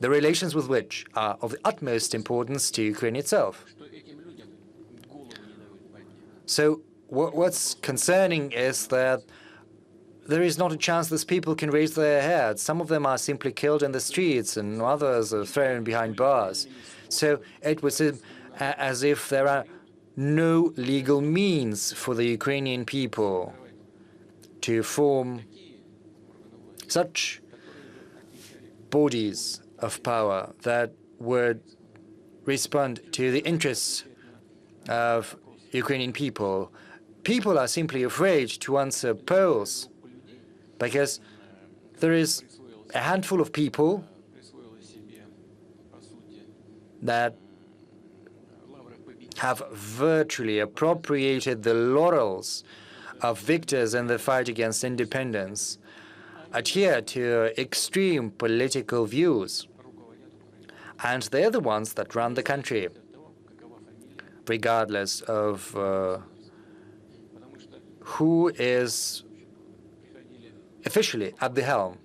the relations with which are of the utmost importance to Ukraine itself. So what's concerning is that there is not a chance these people can raise their heads. Some of them are simply killed in the streets, and others are thrown behind bars. So it was as if there are no legal means for the Ukrainian people to form such bodies of power that would respond to the interests of Ukrainian people. People are simply afraid to answer polls because there is a handful of people that have virtually appropriated the laurels of victors in the fight against independence, adhere to extreme political views, and they're the ones that run the country, regardless of who is officially at the helm.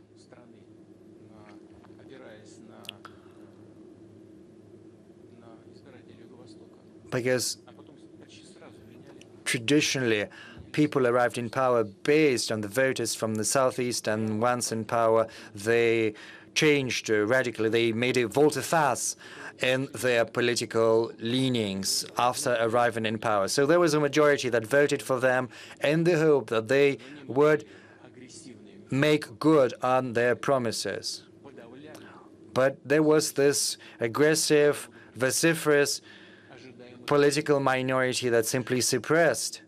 Because traditionally, people arrived in power based on the voters from the southeast, and once in power, they changed radically. They made a volte-face in their political leanings after arriving in power. So there was a majority that voted for them in the hope that they would make good on their promises. But there was this aggressive, vociferous political minority that simply suppressed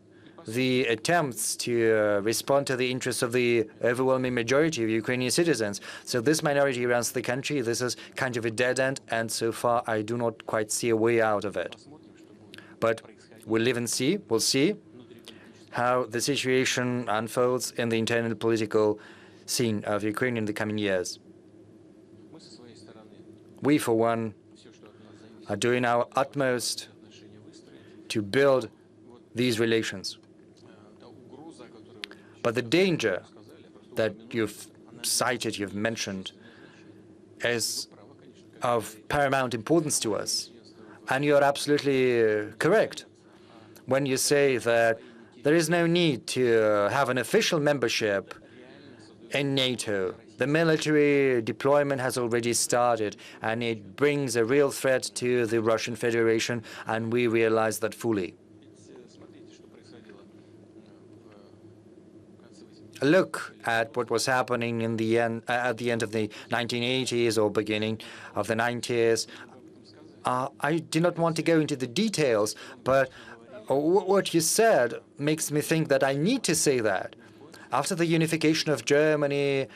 the attempts to respond to the interests of the overwhelming majority of Ukrainian citizens. So this minority runs the country. This is kind of a dead end, and so far I do not quite see a way out of it. But we'll live and see. We'll see how the situation unfolds in the internal political scene of Ukraine in the coming years. We, for one, are doing our utmost to build these relations. But the danger that you've cited, you've mentioned, is of paramount importance to us. And you're absolutely correct when you say that there is no need to have an official membership in NATO. The military deployment has already started, and it brings a real threat to the Russian Federation, and we realize that fully. Look at what was happening in the end, at the end of the 1980s or beginning of the 90s. I do not want to go into the details, but what you said makes me think that I need to say that. After the unification of Germany,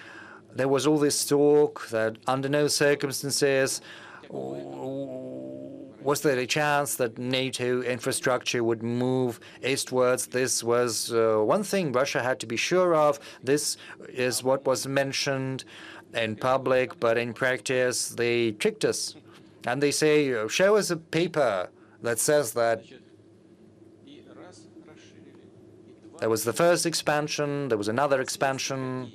there was all this talk that under no circumstances was there a chance that NATO infrastructure would move eastwards. This was one thing Russia had to be sure of. This is what was mentioned in public, but in practice they tricked us. And they say, show us a paper that says that there was the first expansion, there was another expansion.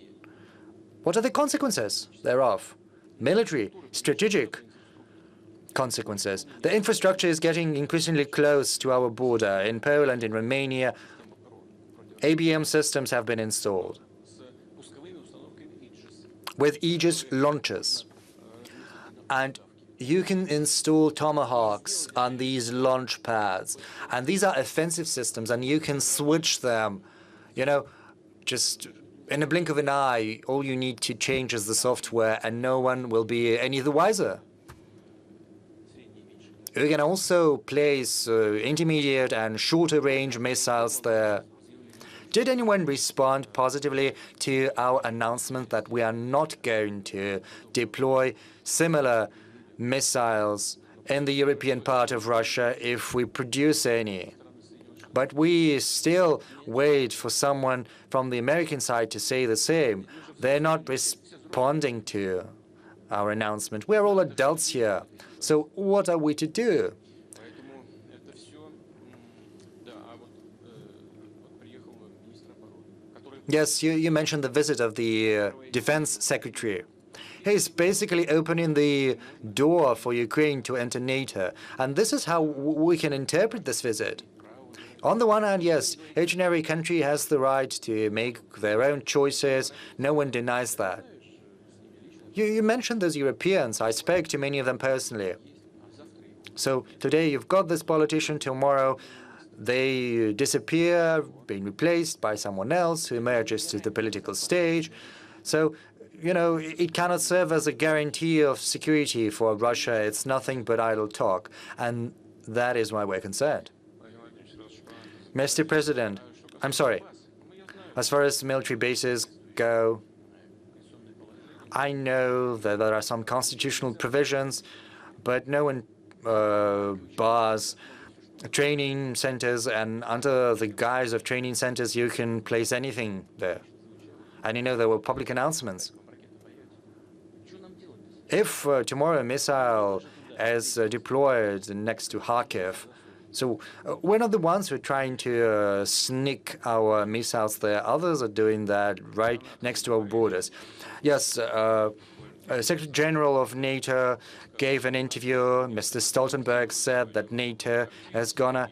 What are the consequences thereof? Military, strategic consequences. The infrastructure is getting increasingly close to our border. In Poland, in Romania, ABM systems have been installed with Aegis launchers. And you can install Tomahawks on these launch pads. And these are offensive systems, and you can switch them, just in a blink of an eye. All you need to change is the software, and no one will be any the wiser. You can also place intermediate and shorter range missiles there. Did anyone respond positively to our announcement that we are not going to deploy similar missiles in the European part of Russia if we produce any? But we still wait for someone from the American side to say the same. They're not responding to our announcement. We're all adults here. So what are we to do? Yes, you mentioned the visit of the defense secretary. He's basically opening the door for Ukraine to enter NATO. And this is how we can interpret this visit. On the one hand, yes, each and every country has the right to make their own choices. No one denies that. You mentioned those Europeans. I spoke to many of them personally. So today you've got this politician, tomorrow they disappear, being replaced by someone else who emerges to the political stage. So, it cannot serve as a guarantee of security for Russia. It's nothing but idle talk. And that is why we're concerned. Mr. President, I'm sorry. As far as military bases go, I know that there are some constitutional provisions, but no one bars training centers, and under the guise of training centers, you can place anything there. And there were public announcements. If tomorrow a missile is deployed next to Kharkiv, so we're not the ones who are trying to sneak our missiles there. Others are doing that right next to our borders. Yes, Secretary General of NATO gave an interview. Mr. Stoltenberg said that NATO is going to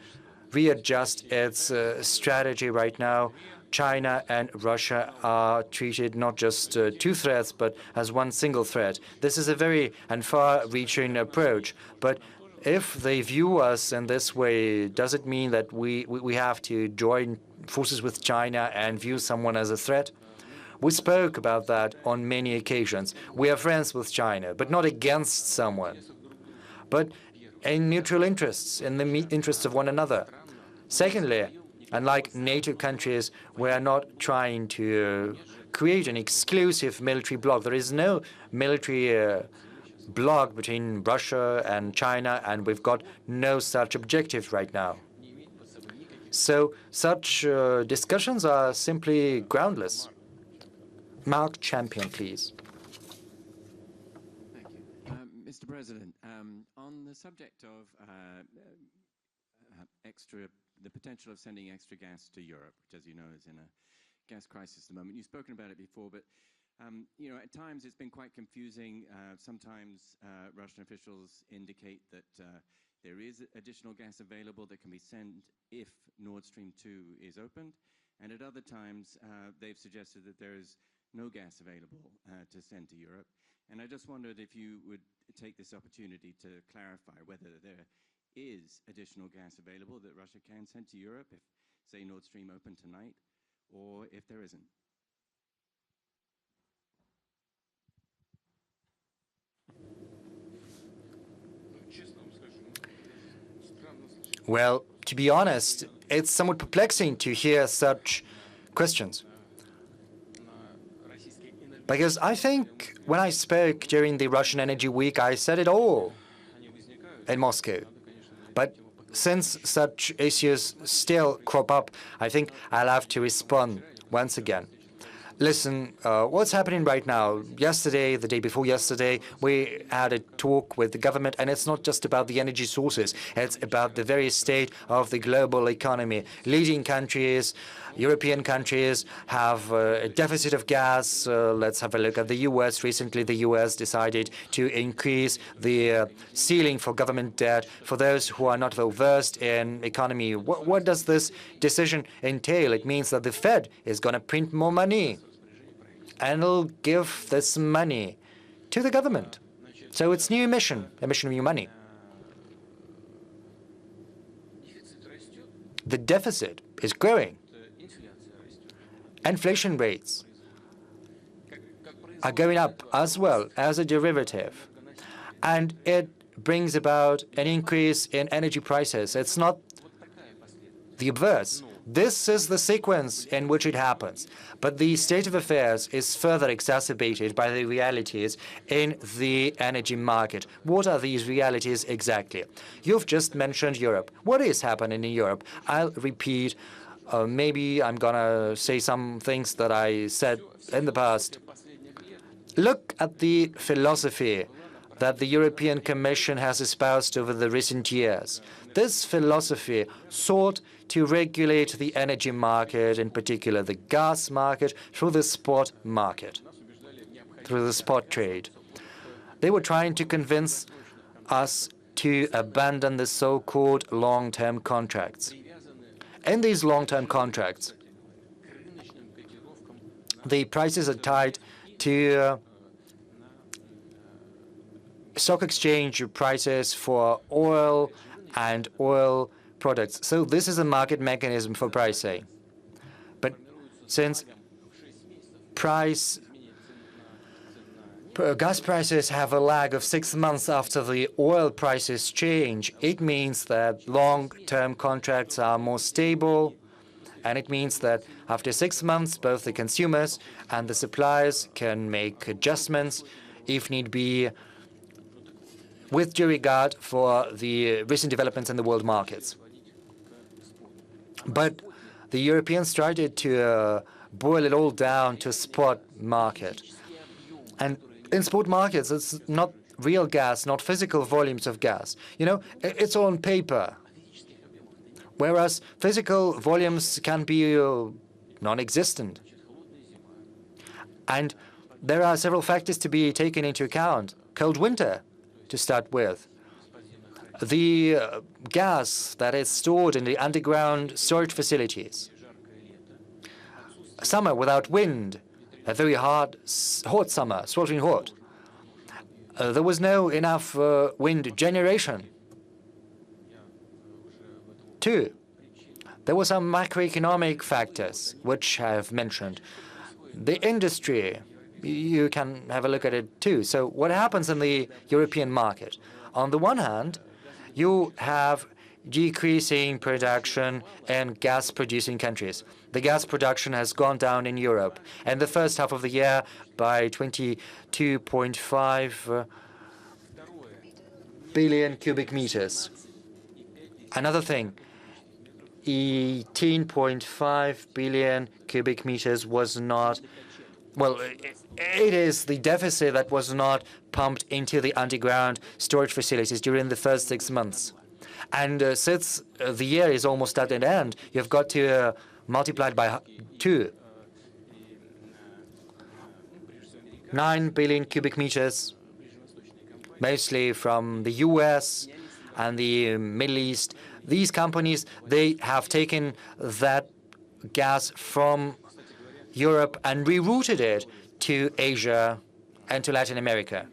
readjust its strategy right now. China and Russia are treated not just two threats, but as one single threat. This is a very and far-reaching approach. But if they view us in this way, does it mean that we have to join forces with China and view someone as a threat? We spoke about that on many occasions. We are friends with China, but not against someone, but in mutual interests, in the interests of one another. Secondly, unlike NATO countries, we are not trying to create an exclusive military bloc. There is no military bloc between Russia and China, and we've got no such objective right now. So such discussions are simply groundless. Mark Champion, please. Thank you. Mr. President, on the subject of the potential of sending extra gas to Europe, which, as you know, is in a gas crisis at the moment. You've spoken about it before, but at times it's been quite confusing. Sometimes Russian officials indicate that there is additional gas available that can be sent if Nord Stream 2 is opened, and at other times they've suggested that there is no gas available to send to Europe. And I just wondered if you would take this opportunity to clarify whether there is additional gas available that Russia can send to Europe if, say, Nord Stream opened tonight, or if there isn't. Well, to be honest, it's somewhat perplexing to hear such questions. Because I think when I spoke during the Russian Energy Week, I said it all in Moscow. But since such issues still crop up, I think I'll have to respond once again. Listen, what's happening right now? Yesterday, the day before yesterday, we had a talk with the government, and it's not just about the energy sources. It's about the very state of the global economy. Leading countries, European countries, have a deficit of gas. Let's have a look at the U.S. Recently, the U.S. decided to increase the ceiling for government debt. For those who are not well-versed in economy, what does this decision entail? It means that the Fed is going to print more money and it'll give this money to the government. So it's new emission of new money. The deficit is growing. Inflation rates are going up as well as a derivative. And it brings about an increase in energy prices. It's not the obverse. This is the sequence in which it happens. But the state of affairs is further exacerbated by the realities in the energy market. What are these realities exactly? You've just mentioned Europe. What is happening in Europe? I'll repeat. Maybe I'm going to say some things that I said in the past. Look at the philosophy that the European Commission has espoused over the recent years. This philosophy sought to regulate the energy market, in particular the gas market, through the spot market, through the spot trade. They were trying to convince us to abandon the so-called long-term contracts. In these long-term contracts, the prices are tied to stock exchange prices for oil and oil products. So this is a market mechanism for pricing. But since gas prices have a lag of 6 months after the oil prices change, it means that long-term contracts are more stable, and it means that after 6 months, both the consumers and the suppliers can make adjustments, if need be, with due regard for the recent developments in the world markets. But the Europeans started to boil it all down to spot market. And in spot markets, it's not real gas, not physical volumes of gas. You know, it's all on paper. Whereas physical volumes can be non-existent. And there are several factors to be taken into account. Cold winter, to start with. The gas that is stored in the underground storage facilities. Summer without wind, a very hot summer, sweltering hot. There was no enough wind generation. 2, there were some macroeconomic factors which I have mentioned. The industry, you can have a look at it too. So what happens in the European market? On the one hand, you have decreasing production in gas-producing countries. The gas production has gone down in Europe. In the first half of the year by 22.5 billion cubic meters. Another thing, 18.5 billion cubic meters was not, well, it is the deficit that was not pumped into the underground storage facilities during the first 6 months. And since the year is almost at an end, you've got to multiply it by 2. 9 billion cubic meters, mostly from the US and the Middle East. These companies, they have taken that gas from Europe and rerouted it to Asia and to Latin America.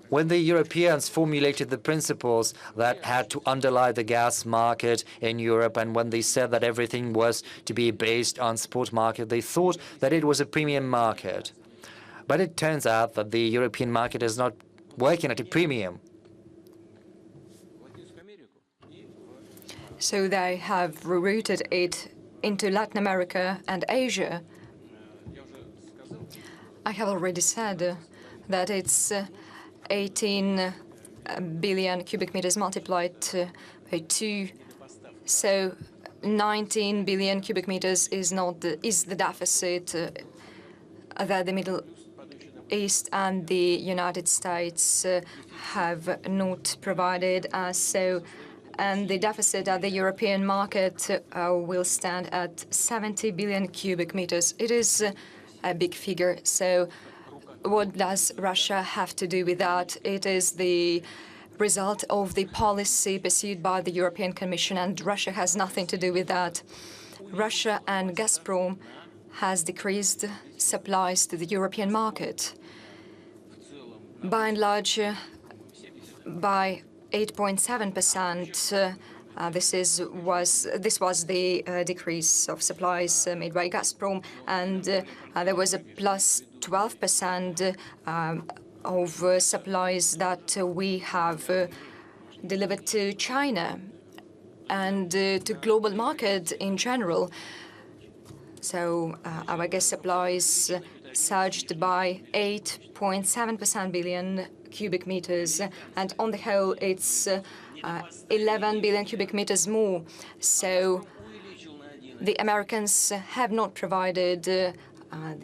When the Europeans formulated the principles that had to underlie the gas market in Europe, and when they said that everything was to be based on spot market, they thought that it was a premium market. But it turns out that the European market is not working at a premium. So they have rerouted it into Latin America and Asia. I have already said that it's 18 billion cubic meters multiplied by 2. So 19 billion cubic meters is the deficit that the Middle East and the United States have not provided us. So, and the deficit at the European market will stand at 70 billion cubic meters. It is a big figure. So what does Russia have to do with that? It is the result of the policy pursued by the European Commission, and Russia has nothing to do with that. Russia and Gazprom has decreased supplies to the European market by and large by 8.7%. This was the decrease of supplies made by Gazprom, and there was a plus 12% of supplies that we have delivered to China and to global market in general. So our gas supplies surged by 8.7 billion cubic meters, and on the whole, it's 11 billion cubic meters more. So the Americans have not provided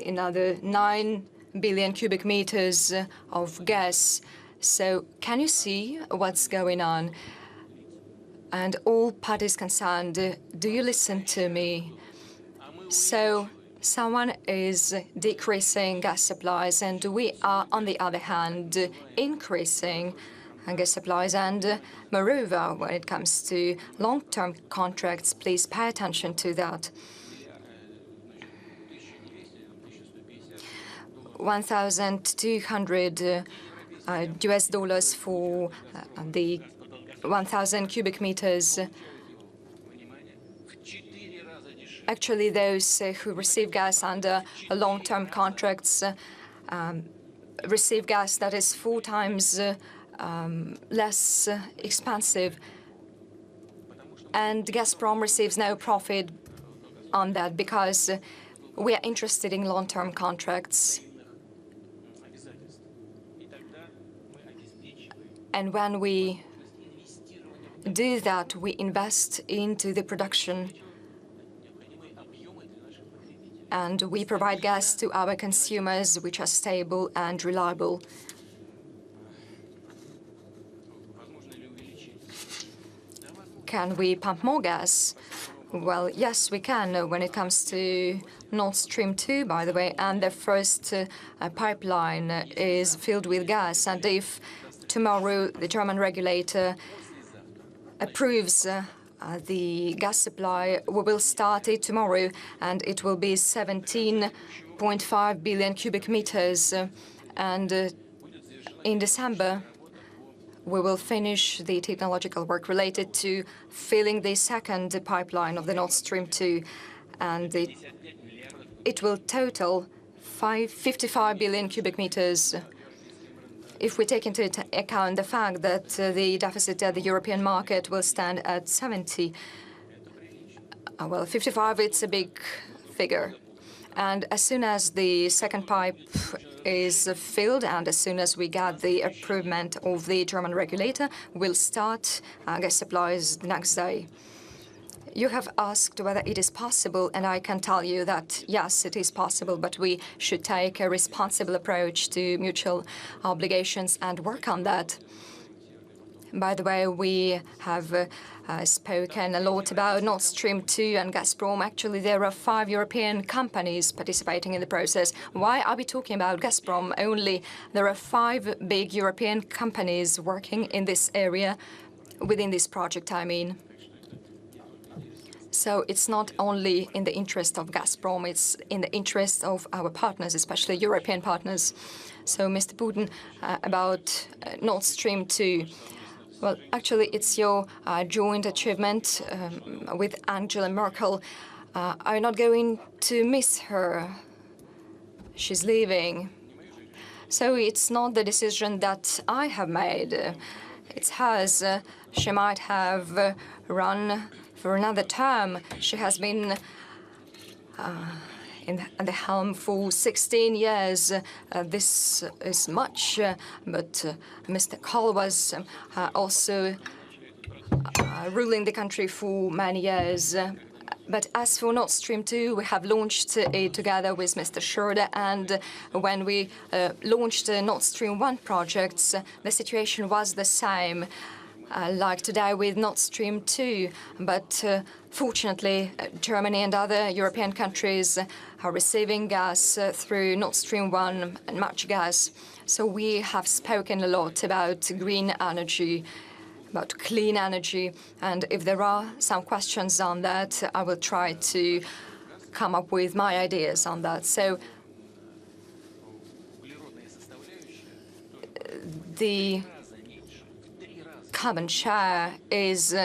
another 9 billion cubic meters of gas. So can you see what's going on? And all parties concerned, do you listen to me? So someone is decreasing gas supplies, and we are, on the other hand, increasing gas supplies. And moreover, when it comes to long-term contracts, please pay attention to that. $1,200 US for the 1,000 cubic meters. Actually, those who receive gas under long-term contracts receive gas that is 4 times less expensive, and Gazprom receives no profit on that because we are interested in long-term contracts. And when we do that, we invest into the production and we provide gas to our consumers, which are stable and reliable. Can we pump more gas? Well, yes, we can when it comes to Nord Stream 2, by the way, and the first pipeline is filled with gas. And if tomorrow the German regulator approves the gas supply, we will start it tomorrow, and it will be 17.5 billion cubic meters. And in December, we will finish the technological work related to filling the second pipeline of the Nord Stream 2, and it will total 55 billion cubic meters. If we take into account the fact that the deficit at the European market will stand at 70, well, 55, it's a big figure. And as soon as the second pipe is filled and as soon as we get the approval of the German regulator, we'll start gas supplies the next day. You have asked whether it is possible, and I can tell you that, yes, it is possible, but we should take a responsible approach to mutual obligations and work on that. By the way, we have spoken a lot about Nord Stream 2 and Gazprom. Actually, there are 5 European companies participating in the process. Why are we talking about Gazprom only? There are 5 big European companies working in this area, within this project, I mean. So it's not only in the interest of Gazprom, it's in the interest of our partners, especially European partners. So, Mr. Putin, about Nord Stream 2. Well, actually, it's your joint achievement with Angela Merkel. I'm not going to miss her. She's leaving. So it's not the decision that I have made. It's hers. She might have run for another term. She has been at the helm for 16 years. This is much, but Mr. Kohl was also ruling the country for many years. But as for Nord Stream 2, we have launched it together with Mr. Schroeder, and when we launched the Nord Stream 1 projects, the situation was the same, like today with Nord Stream 2. But fortunately, Germany and other European countries are receiving gas through Nord Stream 1 and much gas. So we have spoken a lot about green energy, about clean energy, and if there are some questions on that, I will try to come up with my ideas on that. So the carbon share is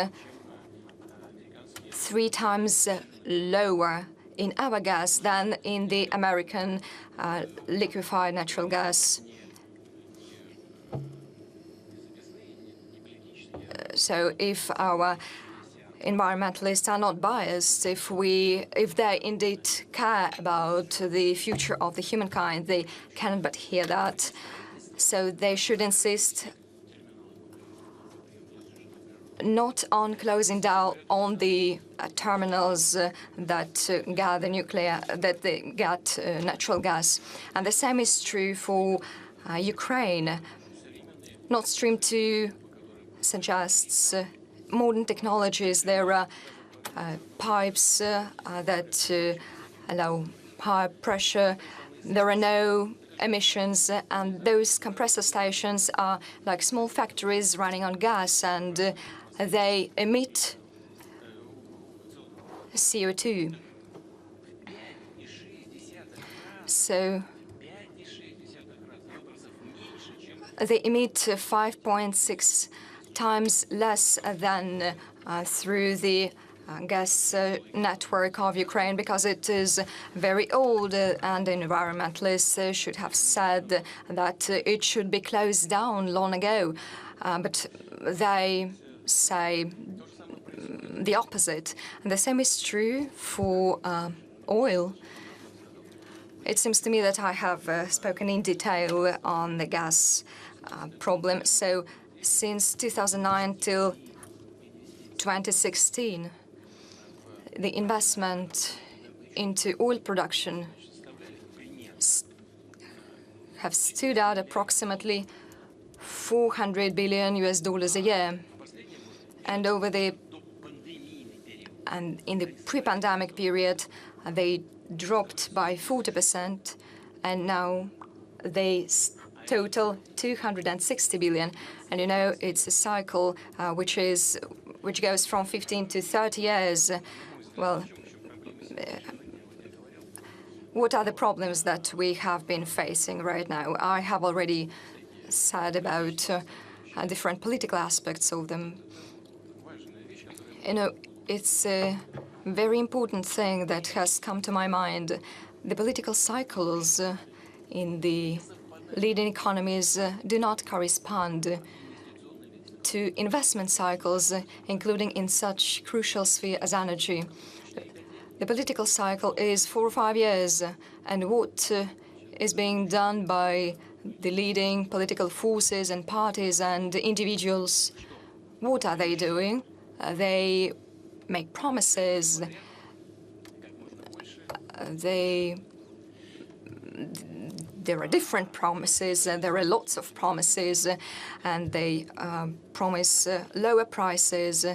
3 times lower in our gas than in the American liquefied natural gas. So if our environmentalists are not biased, if they indeed care about the future of the humankind, they cannot but hear that. So they should insist not on closing down on the terminals that gather they get natural gas. And the same is true for Ukraine. Nord Stream 2 suggests modern technologies. There are pipes that allow high pressure. There are no emissions, and those compressor stations are like small factories running on gas, and they emit CO2. So they emit 5.6 times less than through the gas network of Ukraine, because it is very old, and environmentalists should have said that it should be closed down long ago. But they say the opposite. And the same is true for oil. It seems to me that I have spoken in detail on the gas problem. So since 2009 till 2016, the investment into oil production have stood at approximately $400 billion a year. And in the pre-pandemic period, they dropped by 40%, and now they total 260 billion. And you know, it's a cycle which goes from 15 to 30 years. Well, what are the problems that we have been facing right now? I have already said about different political aspects of them. You know, it's a very important thing that has come to my mind. The political cycles in the leading economies do not correspond to investment cycles, including in such crucial sphere as energy. The political cycle is 4 or 5 years, and what is being done by the leading political forces and parties and individuals, what are they doing? They make promises. There are different promises, there are lots of promises, and they promise lower prices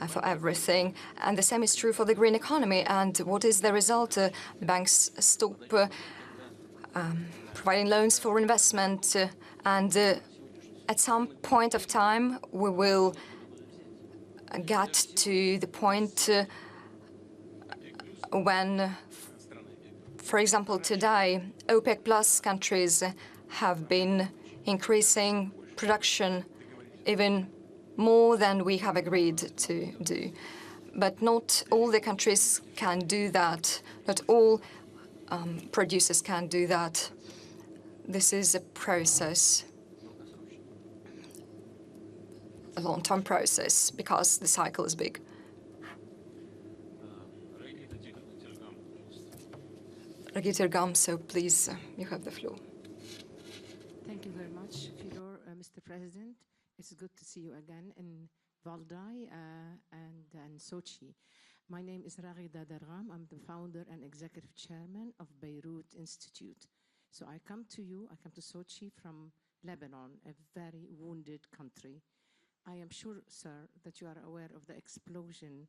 for everything. And the same is true for the green economy. And what is the result? Banks stop providing loans for investment, and at some point of time we will get to the point when, for example, today, OPEC Plus countries have been increasing production even more than we have agreed to do. But not all the countries can do that. Not all producers can do that. This is a process, a long-term process, because the cycle is big. Regulator Gamso, please, you have the floor. Thank you very much, Fedor, Mr. President. It's good to see you again in Valdai and Sochi. My name is Raghida Dargham. I'm the founder and executive chairman of Beirut Institute. So I come to you, I come to Sochi from Lebanon, a very wounded country. I am sure, sir, that you are aware of the explosion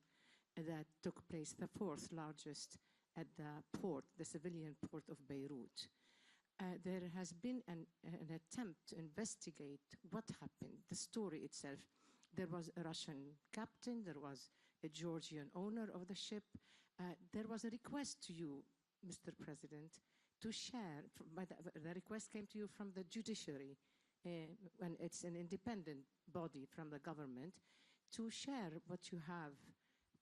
that took place, the fourth largest at the port, the civilian port of Beirut. There has been an attempt to investigate what happened, the story itself. There was a Russian captain, there was a Georgian owner of the ship. There was a request to you, Mr. President, to share, the request came to you from the judiciary, and it's an independent body from the government, to share what you have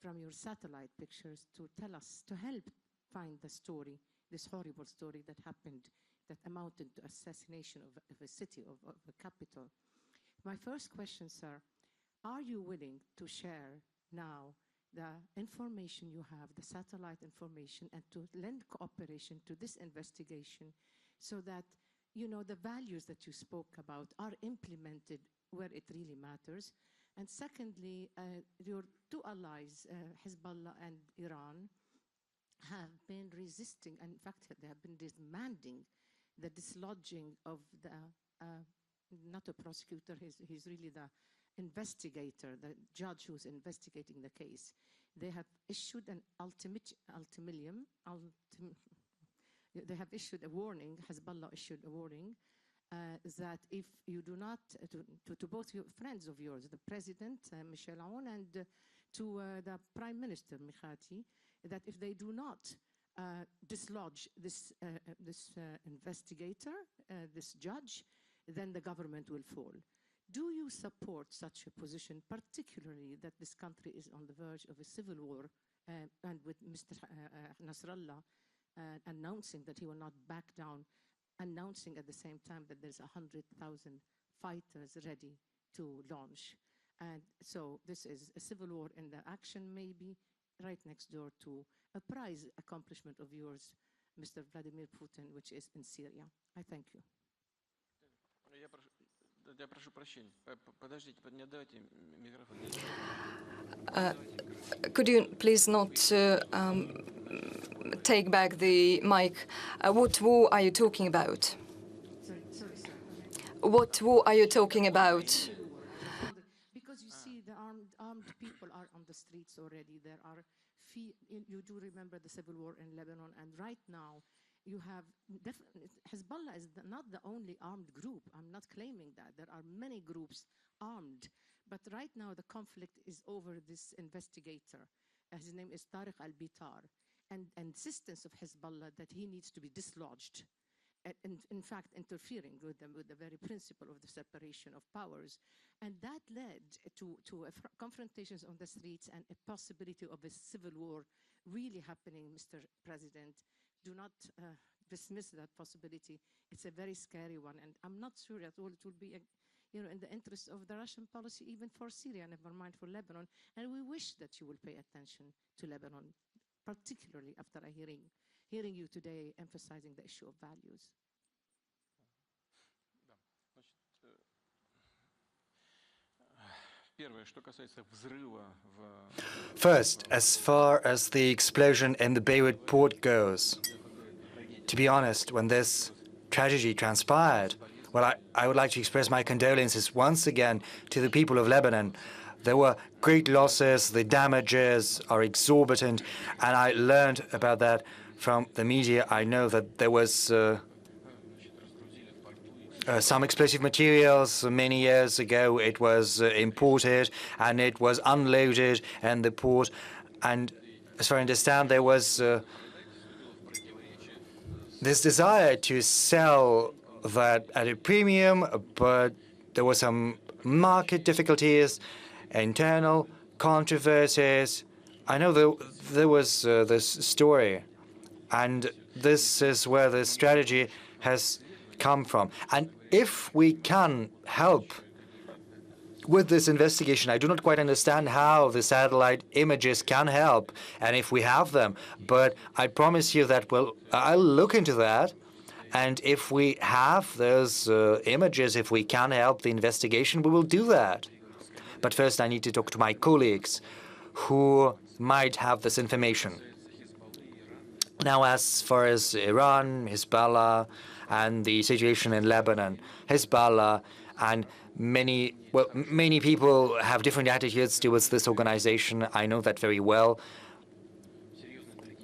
from your satellite pictures to tell us, to help find the story, this horrible story that happened, that amounted to assassination of a city, of a capital. My first question, sir, are you willing to share now the information you have, the satellite information, and to lend cooperation to this investigation so that, you know, the values that you spoke about are implemented where it really matters? And secondly, your two allies, Hezbollah and Iran, have been resisting, and in fact, they have been demanding the dislodging of the, not a prosecutor, he's really the investigator, the judge who's investigating the case. They have issued an ultimatum, they have issued a warning, Hezbollah issued a warning, that if you do not, to both your friends of yours, the President, Michel Aoun, and to the Prime Minister, Mikhati, that if they do not dislodge this investigator, this judge, then the government will fall. Do you support such a position, particularly that this country is on the verge of a civil war, and with Mr. Nasrallah announcing that he will not back down, announcing at the same time that there's 100,000 fighters ready to launch? And so this is a civil war in the action, maybe, right next door to a prize accomplishment of yours, Mr. Vladimir Putin, which is in Syria. I thank you. Я прошу прощения. Подождите, не отдавайте микрофон. Could you please not take back the mic? What war are you talking about? Sorry, sir. What war are you talking about? Because you see, the armed people are on the streets already. There are, you do remember the civil war in Lebanon, and right now, you have, Hezbollah is not the only armed group. I'm not claiming that. There are many groups armed. But right now, the conflict is over this investigator. His name is Tariq al-Bitar. And insistence of Hezbollah that he needs to be dislodged. And in fact, interfering with them, with the very principle of the separation of powers. And that led to confrontations on the streets and a possibility of a civil war really happening, Mr. President. Do not dismiss that possibility. It's a very scary one, and I'm not sure at all it will be, in the interest of the Russian policy, even for Syria, never mind for Lebanon. And we wish that you will pay attention to Lebanon, particularly after hearing you today emphasizing the issue of values. First, as far as the explosion in the Beirut port goes, to be honest, when this tragedy transpired, well, I would like to express my condolences once again to the people of Lebanon. There were great losses, the damages are exorbitant, and I learned about that from the media. I know that there was some explosive materials many years ago. It was imported and it was unloaded in the port. And as far as I understand, there was this desire to sell that at a premium, but there were some market difficulties, internal controversies. I know there was this story, and this is where the strategy has come from. And if we can help with this investigation, I do not quite understand how the satellite images can help, and if we have them. But I promise you that I'll look into that, and if we have those images, if we can help the investigation, we will do that. But first, I need to talk to my colleagues who might have this information. Now, as far as Iran, Hezbollah, and the situation in Lebanon, Hezbollah and many people have different attitudes towards this organization. I know that very well.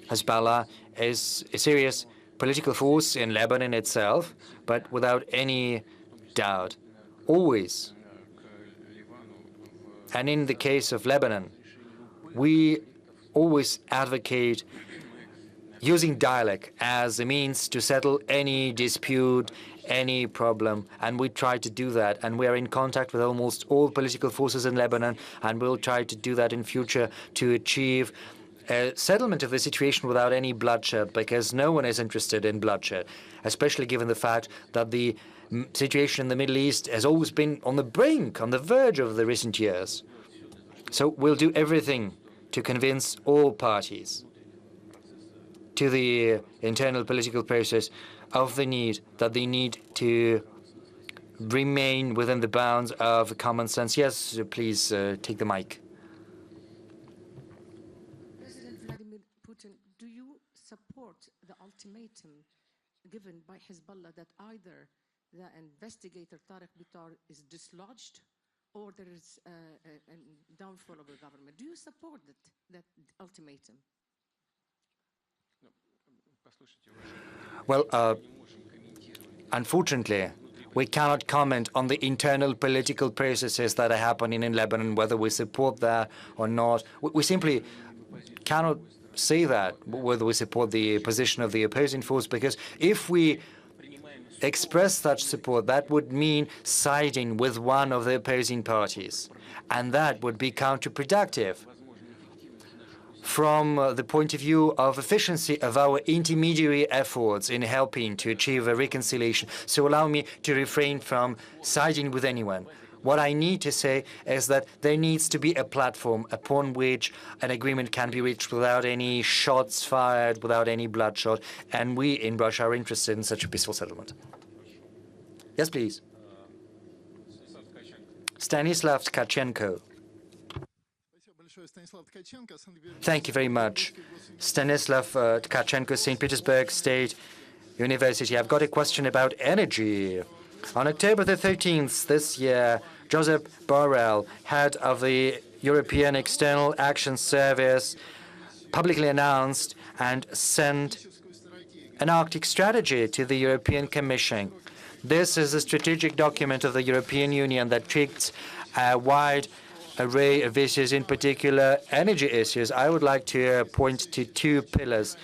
Hezbollah is a serious political force in Lebanon itself, but without any doubt, always. And in the case of Lebanon, we always advocate using dialogue as a means to settle any dispute, any problem, and we try to do that. And we are in contact with almost all political forces in Lebanon, and we'll try to do that in future to achieve a settlement of the situation without any bloodshed, because no one is interested in bloodshed, especially given the fact that the situation in the Middle East has always been on the brink, on the verge of the recent years. So we'll do everything to convince all parties to the internal political process of the need that they need to remain within the bounds of common sense. Yes, please take the mic. President Vladimir Putin, do you support the ultimatum given by Hezbollah that either the investigator Tariq Bitar is dislodged or there is a downfall of the government? Do you support that ultimatum? Well, unfortunately, we cannot comment on the internal political processes that are happening in Lebanon, whether we support that or not. We simply cannot say that, whether we support the position of the opposing force, because if we express such support, that would mean siding with one of the opposing parties, and that would be counterproductive from the point of view of efficiency of our intermediary efforts in helping to achieve a reconciliation. So allow me to refrain from siding with anyone. What I need to say is that there needs to be a platform upon which an agreement can be reached without any shots fired, without any bloodshot, and we in Russia are interested in such a peaceful settlement. Yes, please. Stanislav Tkachenko. Thank you very much. Stanislav Tkachenko, St. Petersburg State University. I've got a question about energy. On October the 13th this year, Josep Borrell, head of the European External Action Service, publicly announced and sent an Arctic strategy to the European Commission. This is a strategic document of the European Union that treats a wide array of issues, in particular energy issues. I would like to point to two pillars.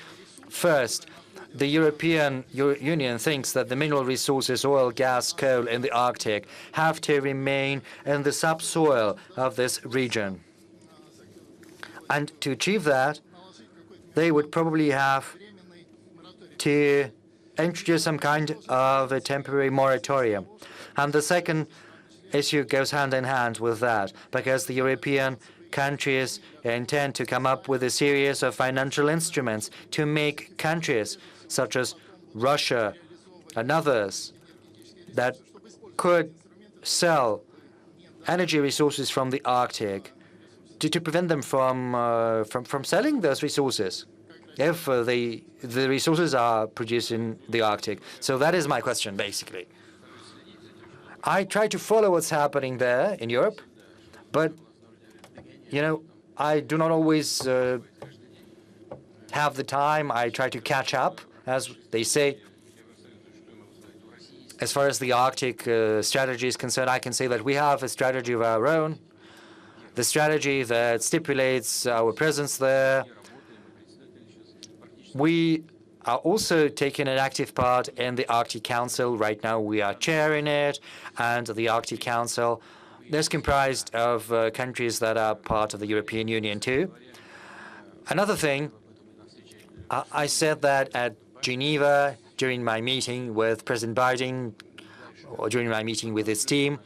First, the European Union thinks that the mineral resources, oil, gas, coal in the Arctic, have to remain in the subsoil of this region. And to achieve that, they would probably have to introduce some kind of a temporary moratorium. And the second issue goes hand in hand with that, because the European countries intend to come up with a series of financial instruments to make countries such as Russia and others that could sell energy resources from the Arctic to prevent them from selling those resources if the resources are produced in the Arctic. So that is my question, basically. I try to follow what's happening there in Europe, but, you know, I do not always have the time. I try to catch up, as they say. As far as the Arctic strategy is concerned, I can say that we have a strategy of our own, the strategy that stipulates our presence there. We are also taking an active part in the Arctic Council. Right now we are chairing it, and the Arctic Council is comprised of countries that are part of the European Union too. Another thing, I said that at Geneva during my meeting with President Biden during my meeting with his team.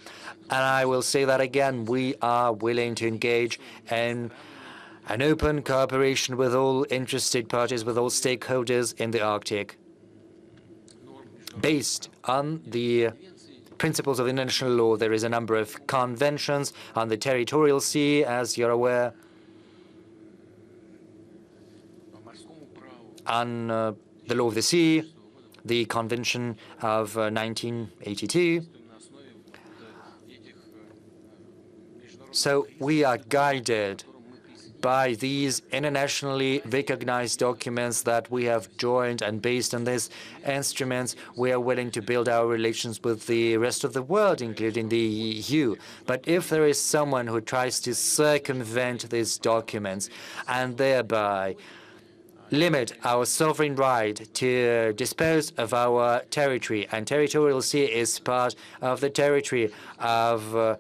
And I will say that again, we are willing to engage in an open cooperation with all interested parties, with all stakeholders in the Arctic, based on the principles of international law. There is a number of conventions on the territorial sea, as you're aware, on the law of the sea, the Convention of 1982. So we are guided by these internationally recognized documents that we have joined, and based on these instruments, we are willing to build our relations with the rest of the world, including the EU. But if there is someone who tries to circumvent these documents and thereby limit our sovereign right to dispose of our territory, and territorial sea is part of the territory of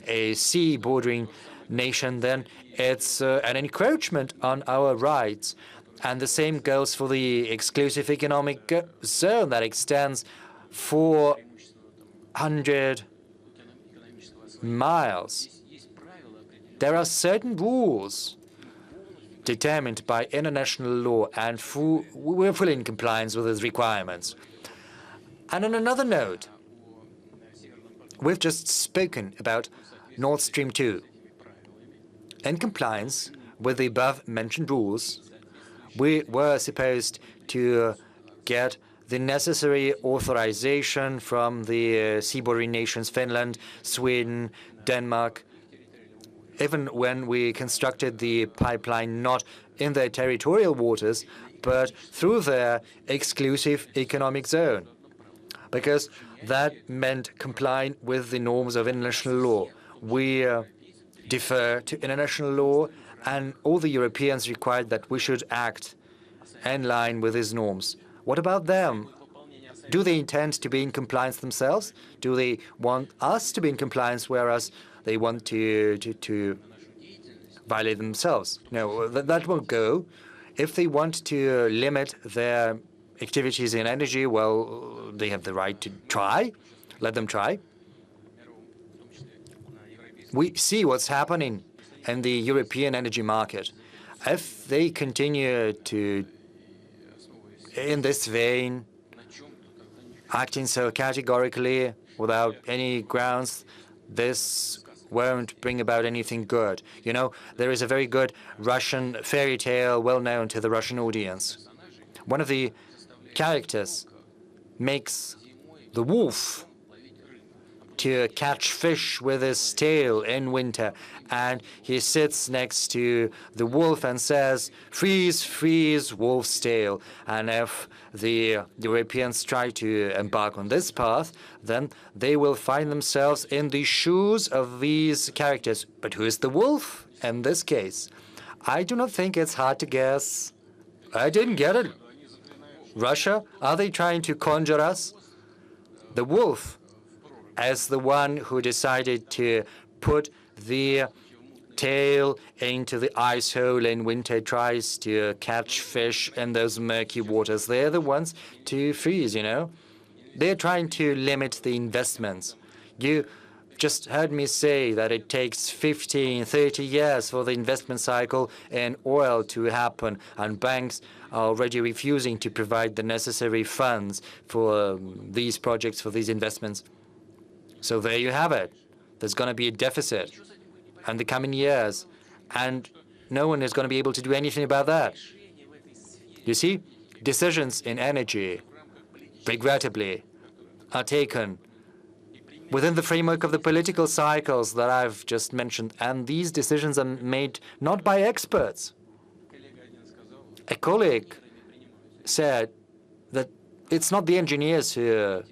a sea bordering nation, then it's an encroachment on our rights. And the same goes for the exclusive economic zone that extends 400 miles. There are certain rules determined by international law, and we're fully in compliance with those requirements. And on another note, we've just spoken about Nord Stream 2. In compliance with the above-mentioned rules, we were supposed to get the necessary authorization from the sea-bordering nations, Finland, Sweden, Denmark, even when we constructed the pipeline not in their territorial waters, but through their exclusive economic zone, because that meant complying with the norms of international law. We defer to international law, and all the Europeans required that we should act in line with these norms. What about them? Do they intend to be in compliance themselves? Do they want us to be in compliance, whereas they want to violate themselves? No, that won't go. If they want to limit their activities in energy, well, they have the right to try. Let them try. We see what's happening in the European energy market. If they continue to, in this vein, acting so categorically without any grounds, this won't bring about anything good. You know, there is a very good Russian fairy tale well known to the Russian audience. One of the characters makes the wolf to catch fish with his tail in winter, and he sits next to the wolf and says, "Freeze, freeze, wolf's tail." And if the Europeans try to embark on this path, then they will find themselves in the shoes of these characters. But who is the wolf in this case? I do not think it's hard to guess. I didn't get it. Russia? Are they trying to conjure us? The wolf, as the one who decided to put the tail into the ice hole in winter, tries to catch fish in those murky waters. They're the ones to freeze, you know. They're trying to limit the investments. You just heard me say that it takes 15, 30 years for the investment cycle in oil to happen, and banks are already refusing to provide the necessary funds for these projects, for these investments. So there you have it. There's going to be a deficit in the coming years, and no one is going to be able to do anything about that. You see, decisions in energy, regrettably, are taken within the framework of the political cycles that I've just mentioned, and these decisions are made not by experts. A colleague said that it's not the engineers who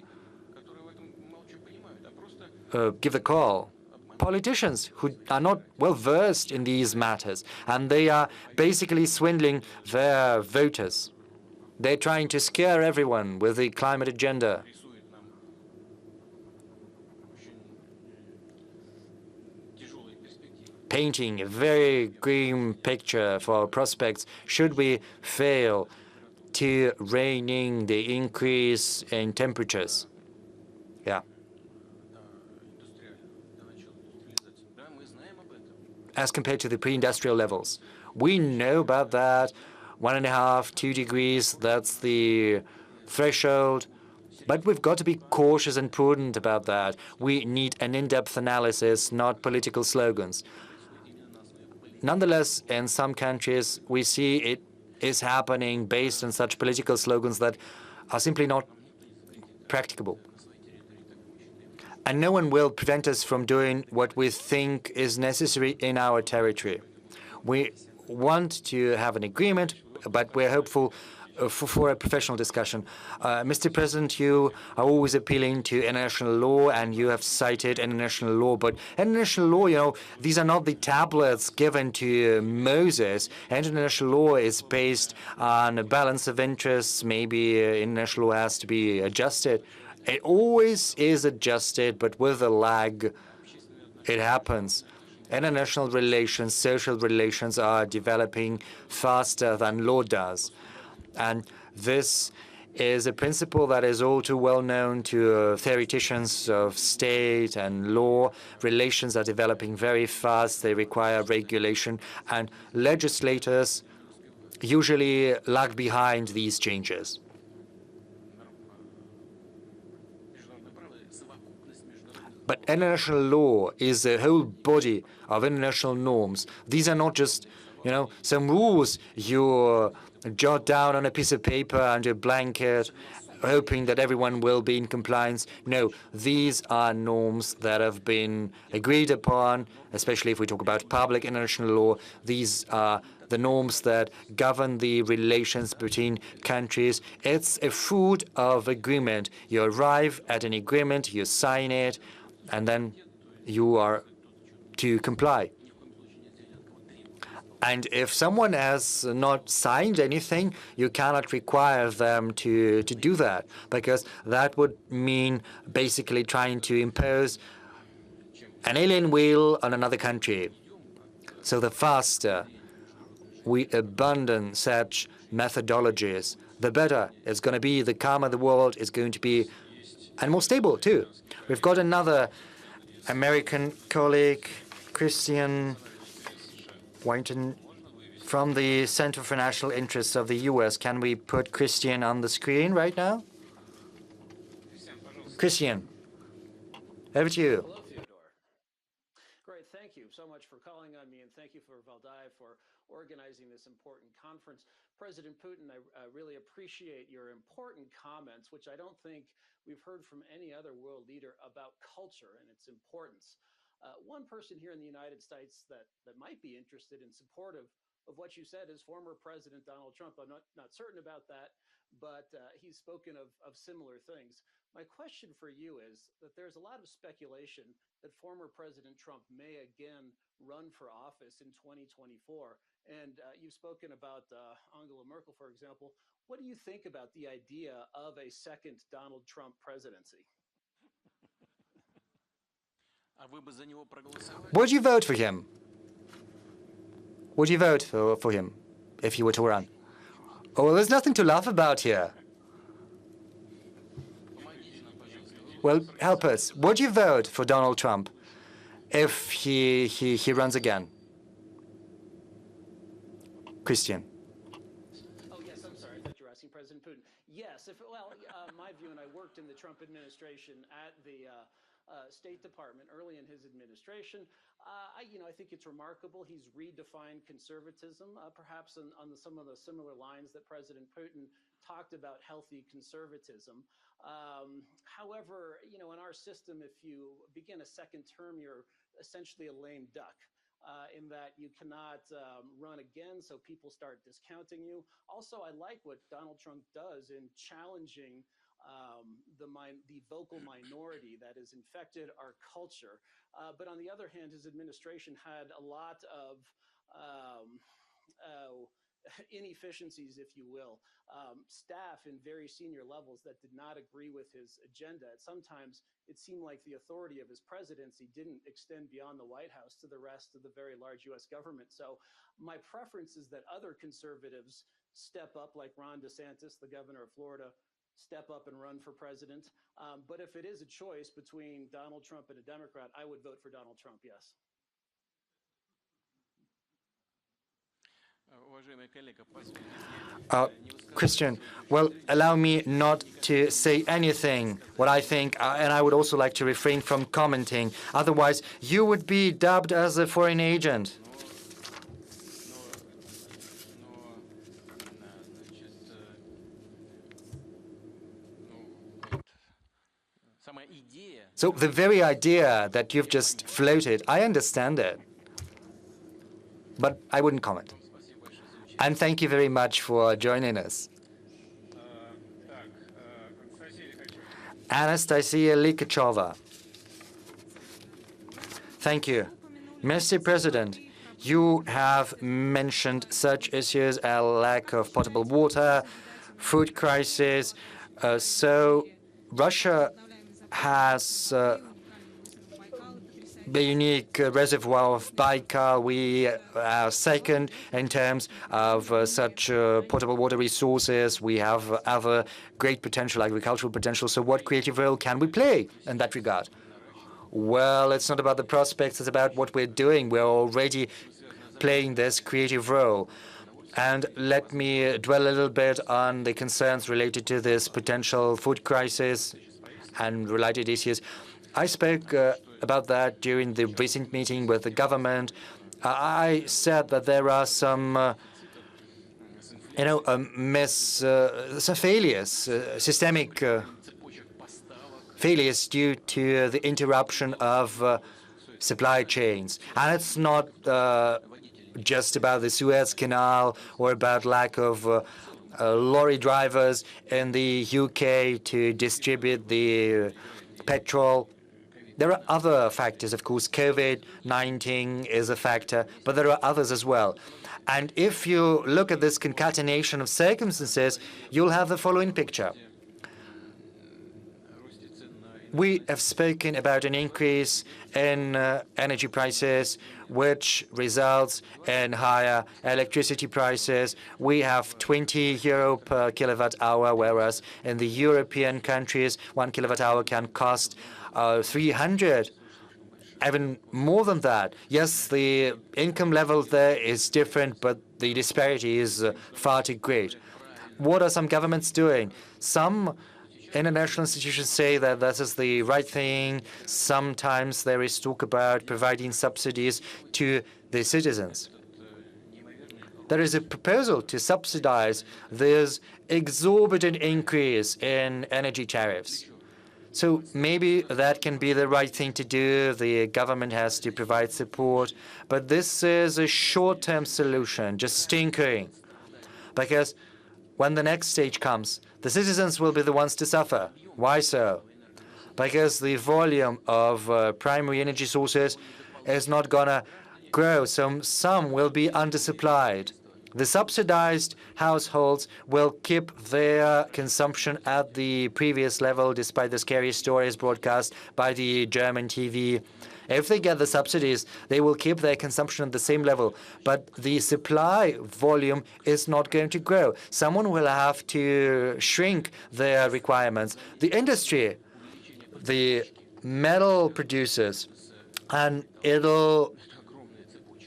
give the call. Politicians who are not well versed in these matters, and they are basically swindling their voters. They're trying to scare everyone with the climate agenda. Painting a very grim picture for our prospects should we fail to rein in the increase in temperatures. Yeah. as compared to the pre-industrial levels. We know about that. 1.5, 2 degrees, that's the threshold. But we've got to be cautious and prudent about that. We need an in-depth analysis, not political slogans. Nonetheless, in some countries, we see it is happening based on such political slogans that are simply not practicable. And no one will prevent us from doing what we think is necessary in our territory. We want to have an agreement, but we're hopeful for a professional discussion. Mr. President, you are always appealing to international law, and you have cited international law. But international law, you know, these are not the tablets given to Moses. International law is based on a balance of interests. Maybe international law has to be adjusted. It always is adjusted, but with a lag, it happens. International relations, social relations are developing faster than law does. And this is a principle that is all too well known to theoreticians of state and law. Relations are developing very fast. They require regulation. And legislators usually lag behind these changes. But international law is a whole body of international norms. These are not just, you know, some rules you jot down on a piece of paper under a blanket, hoping that everyone will be in compliance. No, these are norms that have been agreed upon, especially if we talk about public international law. These are the norms that govern the relations between countries. It's a fruit of agreement. You arrive at an agreement, you sign it, and then you are to comply. And if someone has not signed anything, you cannot require them to do that, because that would mean basically trying to impose an alien will on another country. So the faster we abandon such methodologies, the better it's going to be, the calmer the world is going to be, and more stable too. We've got another American colleague, Christian Wynton, from the Center for National Interests of the U.S. Can we put Christian on the screen right now? Christian, over to you. Hello, Fyodor. Great, thank you so much for calling on me, and thank you for Valdai for organizing this important conference. President Putin, I really appreciate your important comments, which I don't think we've heard from any other world leader about culture and its importance. One person here in the United States that might be interested and supportive of what you said is former President Donald Trump. I'm not certain about that, but he's spoken of similar things. My question for you is that there's a lot of speculation that former President Trump may again run for office in 2024. And you've spoken about Angela Merkel, for example. What do you think about the idea of a second Donald Trump presidency? Would you vote for him? Would you vote for him if he were to run? Oh, well, there's nothing to laugh about here. Well, help us. Would you vote for Donald Trump if he runs again? Christian. Oh, yes, I'm sorry. I thought you were asking President Putin. Yes, my view, and I worked in the Trump administration at the State Department early in his administration. I think it's remarkable. He's redefined conservatism, perhaps on some of the similar lines that President Putin talked about healthy conservatism. However, in our system, if you begin a second term, you're essentially a lame duck. In that you cannot run again, so people start discounting you. Also, I like what Donald Trump does in challenging the vocal minority that has infected our culture. But on the other hand, his administration had a lot of inefficiencies, if you will, staff in very senior levels that did not agree with his agenda. Sometimes it seemed like the authority of his presidency didn't extend beyond the White House to the rest of the very large U.S. government. So my preference is that other conservatives step up, like Ron DeSantis, the governor of Florida, step up and run for president. But if it is a choice between Donald Trump and a Democrat, I would vote for Donald Trump, yes. Christian, well, allow me not to say anything what I think, and I would also like to refrain from commenting. Otherwise, you would be dubbed as a foreign agent. So the very idea that you've just floated, I understand it, but I wouldn't comment. And thank you very much for joining us. Anastasia Likachova. Thank you. Mr. President, you have mentioned such issues as lack of potable water, food crisis. So Russia has the unique reservoir of Baikal. We are second in terms of such potable water resources. We have other great potential, agricultural potential. So what creative role can we play in that regard? Well, it's not about the prospects. It's about what we're doing. We're already playing this creative role. And let me dwell a little bit on the concerns related to this potential food crisis and related issues. I spoke about that during the recent meeting with the government. I said that there are some, some failures, systemic failures due to the interruption of supply chains. And it's not just about the Suez Canal or about lack of lorry drivers in the UK to distribute the petrol. There are other factors, of course. COVID-19 is a factor, but there are others as well. And if you look at this concatenation of circumstances, you'll have the following picture. We have spoken about an increase in energy prices, which results in higher electricity prices. We have 20 euro per kilowatt hour, whereas in the European countries, 1 kilowatt hour can cost 300, even more than that. Yes, the income level there is different, but the disparity is far too great. What are some governments doing? Some international institutions say that this is the right thing. Sometimes there is talk about providing subsidies to the citizens. There is a proposal to subsidize this exorbitant increase in energy tariffs. So maybe that can be the right thing to do. The government has to provide support. But this is a short-term solution, just tinkering. Because when the next stage comes, the citizens will be the ones to suffer. Why so? Because the volume of primary energy sources is not going to grow, so some will be undersupplied. The subsidized households will keep their consumption at the previous level, despite the scary stories broadcast by the German TV. If they get the subsidies, they will keep their consumption at the same level, but the supply volume is not going to grow. Someone will have to shrink their requirements. The industry, the metal producers, and it'll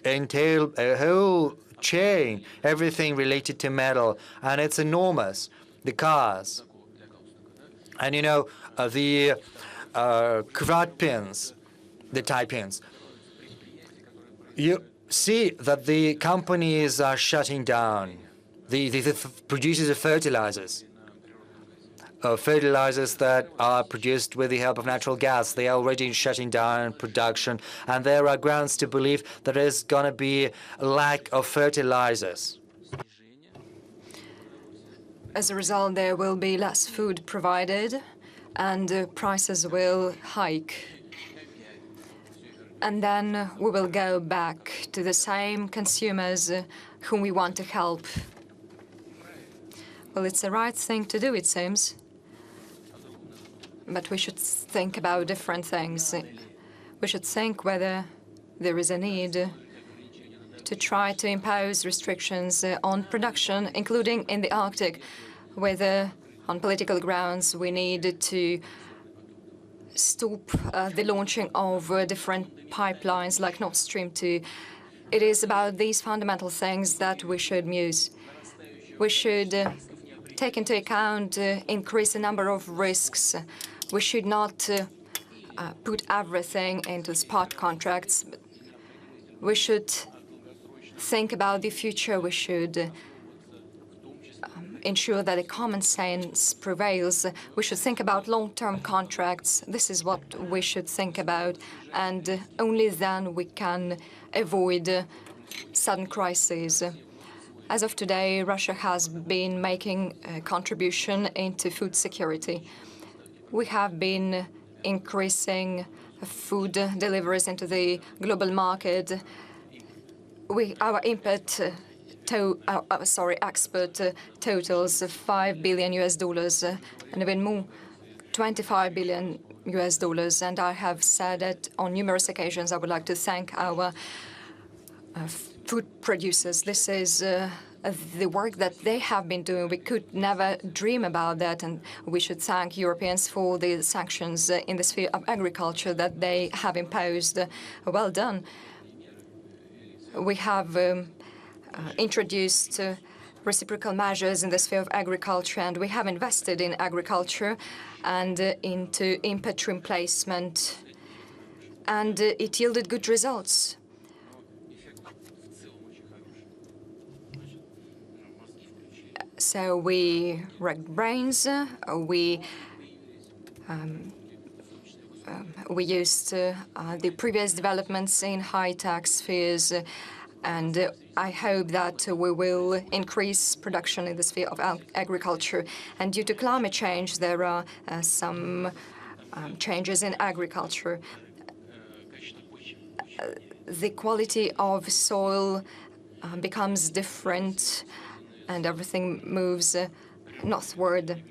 entail a whole chain, everything related to metal, and it's enormous. The cars, and the cravat pins, the tie pins. You see that the companies are shutting down. The producers of fertilizers. Fertilizers that are produced with the help of natural gas. They are already shutting down production, and there are grounds to believe that there's going to be a lack of fertilizers. As a result, there will be less food provided, and prices will hike. And then we will go back to the same consumers whom we want to help. Well, it's the right thing to do, it seems. But we should think about different things. We should think whether there is a need to try to impose restrictions on production, including in the Arctic, whether on political grounds we need to stop the launching of different pipelines like Nord Stream to it is about these fundamental things that we should muse. We should take into account increase the number of risks. We should not put everything into spot contracts. We should think about the future. We should ensure that the common sense prevails. We should think about long-term contracts. This is what we should think about, and only then we can avoid sudden crises. As of today, Russia has been making a contribution into food security. We have been increasing food deliveries into the global market. Our export totals $5 billion and even more, $25 billion. And I have said it on numerous occasions. I would like to thank our food producers. This is the work that they have been doing. We could never dream about that, and we should thank Europeans for the sanctions in the sphere of agriculture that they have imposed. Well done. We have introduced reciprocal measures in the sphere of agriculture, and we have invested in agriculture and into input replacement, and it yielded good results. So we racked brains, we used the previous developments in high-tech spheres, and I hope that we will increase production in the sphere of agriculture. And due to climate change, there are some changes in agriculture. The quality of soil becomes different, and everything moves northward.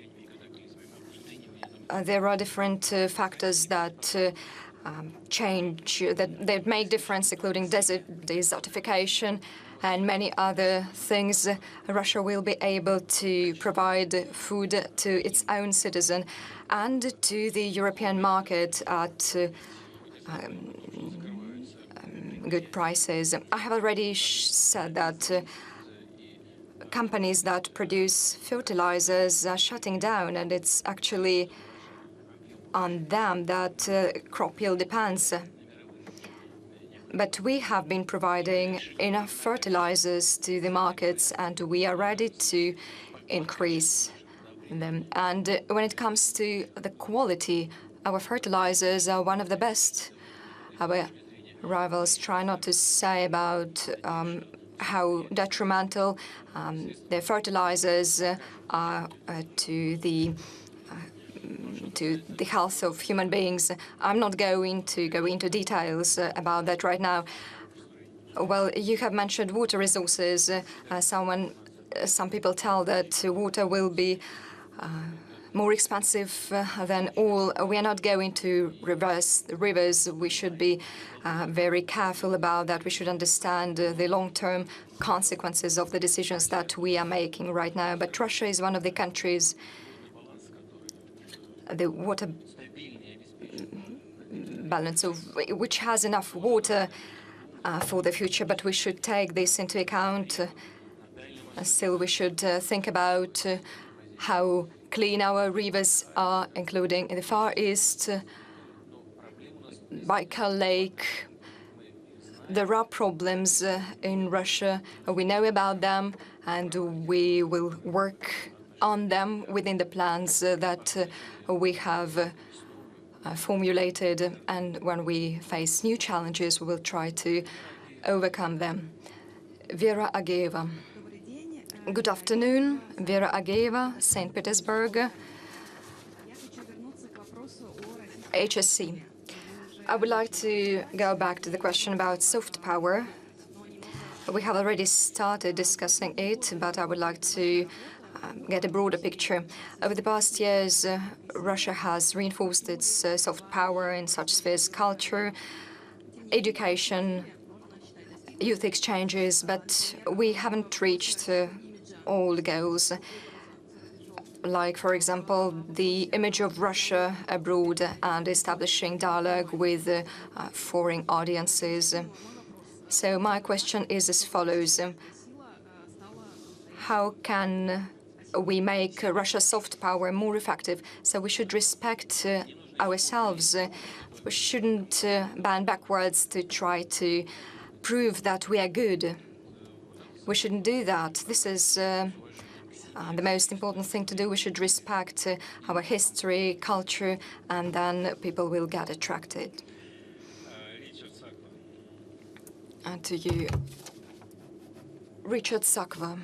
There are different factors that change, that make difference, including desertification and many other things. Russia will be able to provide food to its own citizen and to the European market at good prices. I have already said that companies that produce fertilizers are shutting down, and it's actually on them that crop yield depends. But we have been providing enough fertilizers to the markets, and we are ready to increase them. And when it comes to the quality, our fertilizers are one of the best. Our rivals try not to say about how detrimental their fertilizers are to the health of human beings. I'm not going to go into details about that right now. Well, you have mentioned water resources. Some people tell that water will be more expensive than oil. We are not going to reverse the rivers. We should be very careful about that. We should understand the long-term consequences of the decisions that we are making right now. But Russia is one of the countries, the water balance of which has enough water for the future, but we should take this into account. Still, we should think about how clean our rivers are, including in the Far East, Baikal Lake. There are problems in Russia. We know about them, and we will work on them within the plans that we have formulated. And when we face new challenges, we will try to overcome them. Vera Ageva. Good afternoon. Vera Ageva, St. Petersburg, HSC. I would like to go back to the question about soft power. We have already started discussing it, but I would like to get a broader picture. Over the past years, Russia has reinforced its soft power in such spheres: culture, education, youth exchanges, but we haven't reached all the goals. Like, for example, the image of Russia abroad and establishing dialogue with foreign audiences. So my question is as follows. How can we make Russia's soft power more effective? So we should respect ourselves. We shouldn't bend backwards to try to prove that we are good. We shouldn't do that. This is the most important thing to do. We should respect our history, culture, and then people will get attracted. And to you, Richard Sakwa.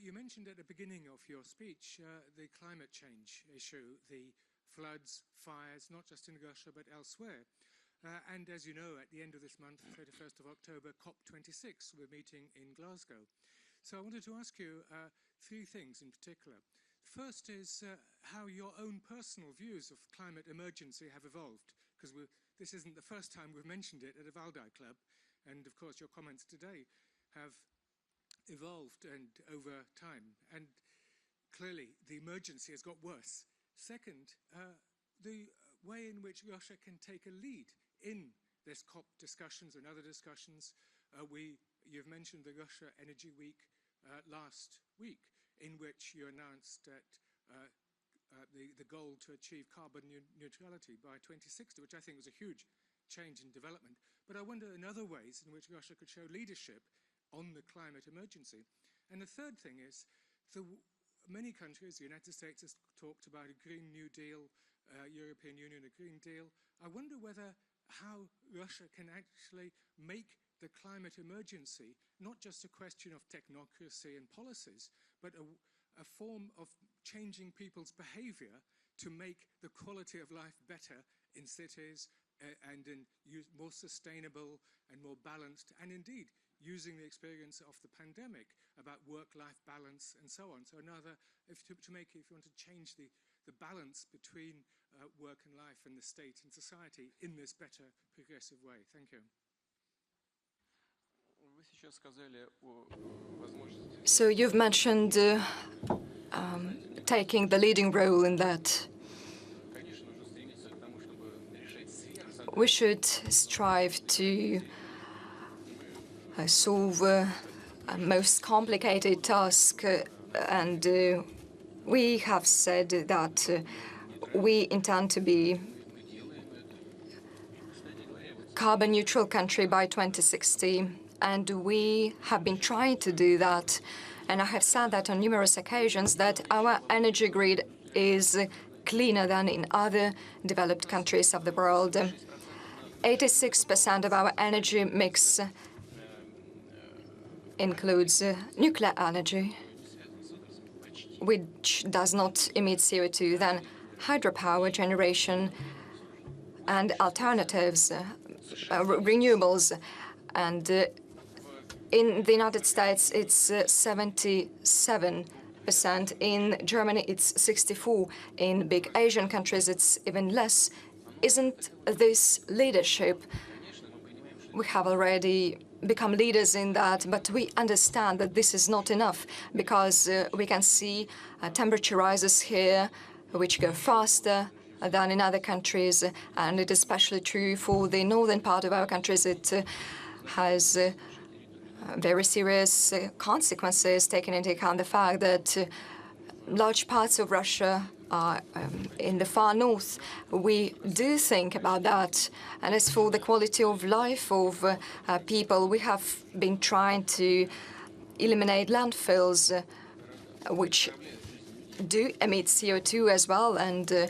You mentioned at the beginning of your speech the climate change issue, the floods, fires, not just in Russia but elsewhere. And as you know, at the end of this month, 31st of October, COP26, we're meeting in Glasgow. So I wanted to ask you three things in particular. First is how your own personal views of climate emergency have evolved, because this isn't the first time we've mentioned it at the Valdai Club. And of course, your comments today have evolved and over time. And clearly, the emergency has got worse. Second, the way in which Russia can take a lead in this COP discussions and other discussions. You've mentioned the Russia Energy Week last week, in which you announced that the goal to achieve carbon neutrality by 2060, which I think was a huge change in development. But I wonder in other ways in which Russia could show leadership on the climate emergency. And the third thing is, many countries, the United States has talked about a Green New Deal, European Union, a Green Deal. I wonder how Russia can actually make the climate emergency not just a question of technocracy and policies, but a form of changing people's behavior to make the quality of life better in cities and more sustainable and more balanced, and indeed using the experience of the pandemic about work-life balance and so on. So if you want to change the balance between work and life and the state and society in this better progressive way. Thank you. So you've mentioned taking the leading role in that. We should strive to solve a most complicated task, and we have said that we intend to be carbon neutral country by 2060, and we have been trying to do that. And I have said that on numerous occasions, that our energy grid is cleaner than in other developed countries of the world. 86% of our energy mix includes nuclear energy, which does not emit CO2, then hydropower generation and alternatives, renewables. And in the United States, it's 77%. In Germany, it's 64%. In big Asian countries, it's even less. Isn't this leadership? We have already become leaders in that, but we understand that this is not enough, because we can see temperature rises here, which go faster than in other countries, and it is especially true for the northern part of our countries. It has very serious consequences, taking into account the fact that large parts of Russia are in the far north. We do think about that. And as for the quality of life of people, we have been trying to eliminate landfills, which do emit CO2 as well and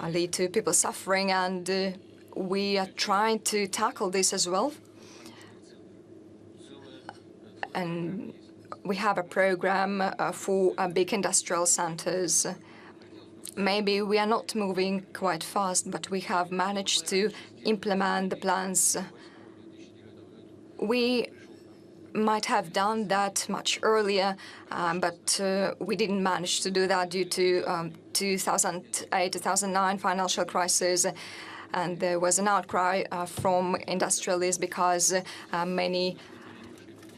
lead to people suffering. And we are trying to tackle this as well. And we have a program for big industrial centers. Maybe we are not moving quite fast, but we have managed to implement the plans. We might have done that much earlier, but we didn't manage to do that due to 2008-2009 financial crisis. And there was an outcry from industrialists because many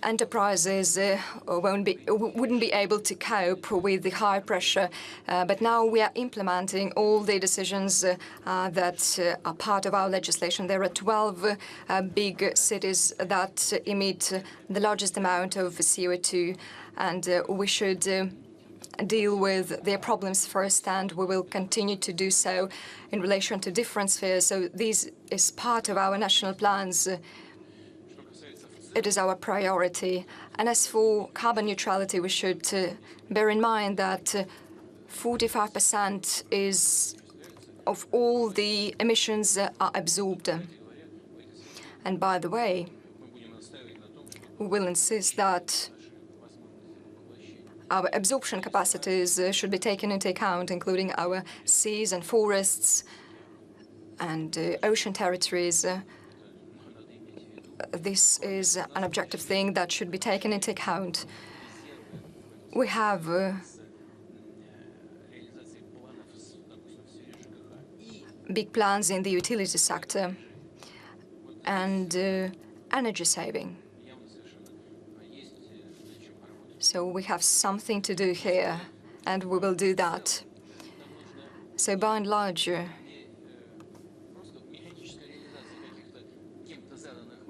enterprises wouldn't be able to cope with the high pressure. But now we are implementing all the decisions that are part of our legislation. There are 12 big cities that emit the largest amount of CO2, and we should deal with their problems first, and we will continue to do so in relation to different spheres. So this is part of our national plans. It is our priority. And as for carbon neutrality, we should bear in mind that 45% is of all the emissions are absorbed. And by the way, we will insist that our absorption capacities should be taken into account, including our seas and forests and ocean territories. This is an objective thing that should be taken into account. We have big plans in the utility sector and energy saving. So we have something to do here, and we will do that. So by and large,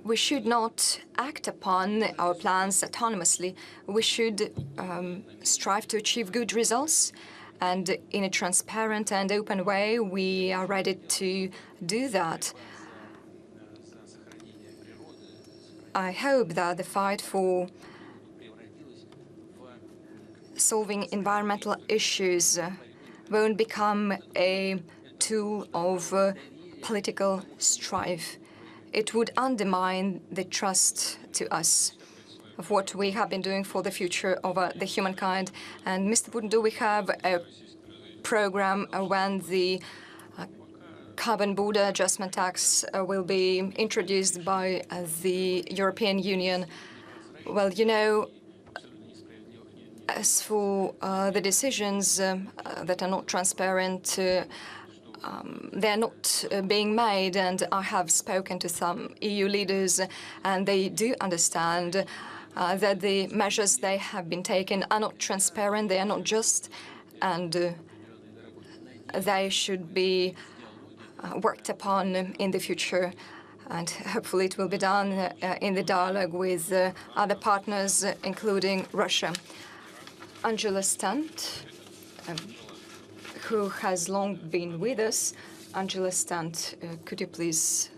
we should not act upon our plans autonomously. We should strive to achieve good results, and in a transparent and open way, we are ready to do that. I hope that the fight for solving environmental issues won't become a tool of political strife. It would undermine the trust to us of what we have been doing for the future of the humankind. And Mr. Putin, do we have a program when the carbon border adjustment tax will be introduced by the European Union? Well, you know, as for the decisions that are not transparent, they're not being made, and I have spoken to some EU leaders, and they do understand that the measures they have been taken are not transparent, they are not just, and they should be worked upon in the future. And hopefully it will be done in the dialogue with other partners, including Russia. Angela Stant, who has long been with us. Angela Stant, could you please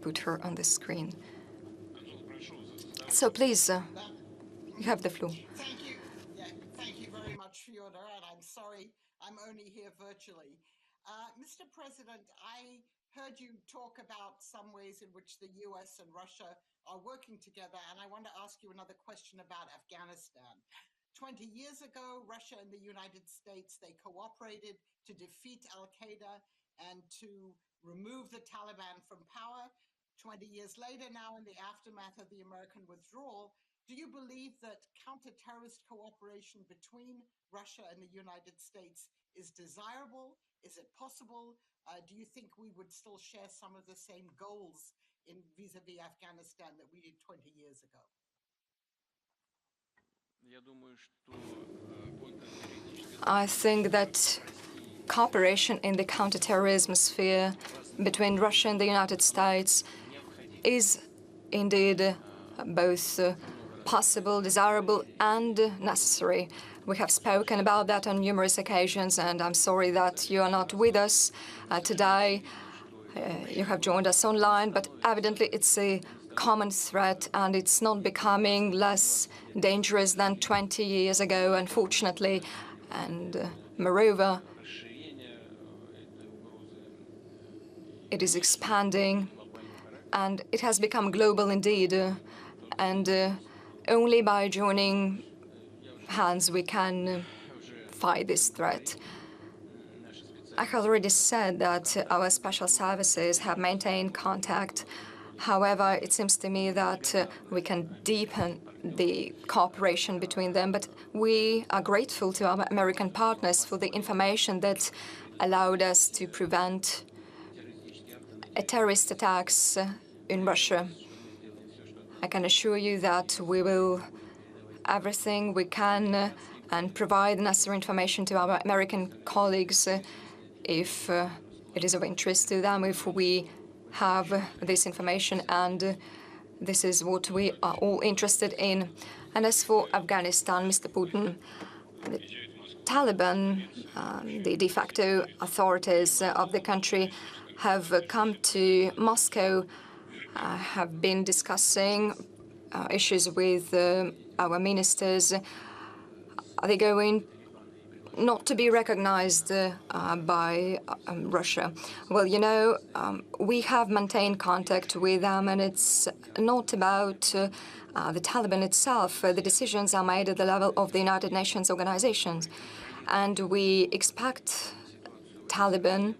put her on the screen? So please, you have the floor. Thank you. Yeah, thank you very much, Fyodor, and I'm sorry I'm only here virtually. Mr. President, I heard you talk about some ways in which the US and Russia are working together, and I want to ask you another question about Afghanistan. 20 years ago, Russia and the United States, they cooperated to defeat al-Qaeda and to remove the Taliban from power. 20 years later now, in the aftermath of the American withdrawal, do you believe that counter-terrorist cooperation between Russia and the United States is desirable? Is it possible? Do you think we would still share some of the same goals in vis-a-vis Afghanistan that we did 20 years ago? I think that cooperation in the counterterrorism sphere between Russia and the United States is indeed both possible, desirable, and necessary. We have spoken about that on numerous occasions, and I'm sorry that you are not with us today. You have joined us online, but evidently it's a common threat, and it's not becoming less dangerous than 20 years ago, unfortunately. And moreover, it is expanding, and it has become global indeed. And only by joining hands we can fight this threat. I have already said that our special services have maintained contact. However, it seems to me that we can deepen the cooperation between them, but we are grateful to our American partners for the information that allowed us to prevent terrorist attacks in Russia. I can assure you that we will everything we can and provide the necessary information to our American colleagues if it is of interest to them, if we have this information, and this is what we are all interested in. And as for Afghanistan, Mr. Putin, the Taliban, the de facto authorities of the country, have come to Moscow, have been discussing issues with our ministers. Are they going not to be recognized by Russia? Well, you know, we have maintained contact with them, and it's not about the Taliban itself. The decisions are made at the level of the United Nations organizations, and we expect Taliban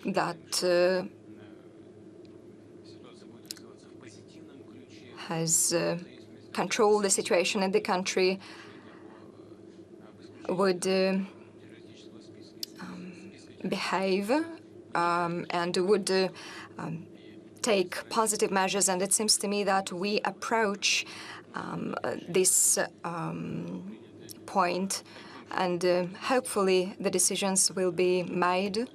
that has controlled the situation in the country would behave and would take positive measures. And it seems to me that we approach this point, and hopefully the decisions will be made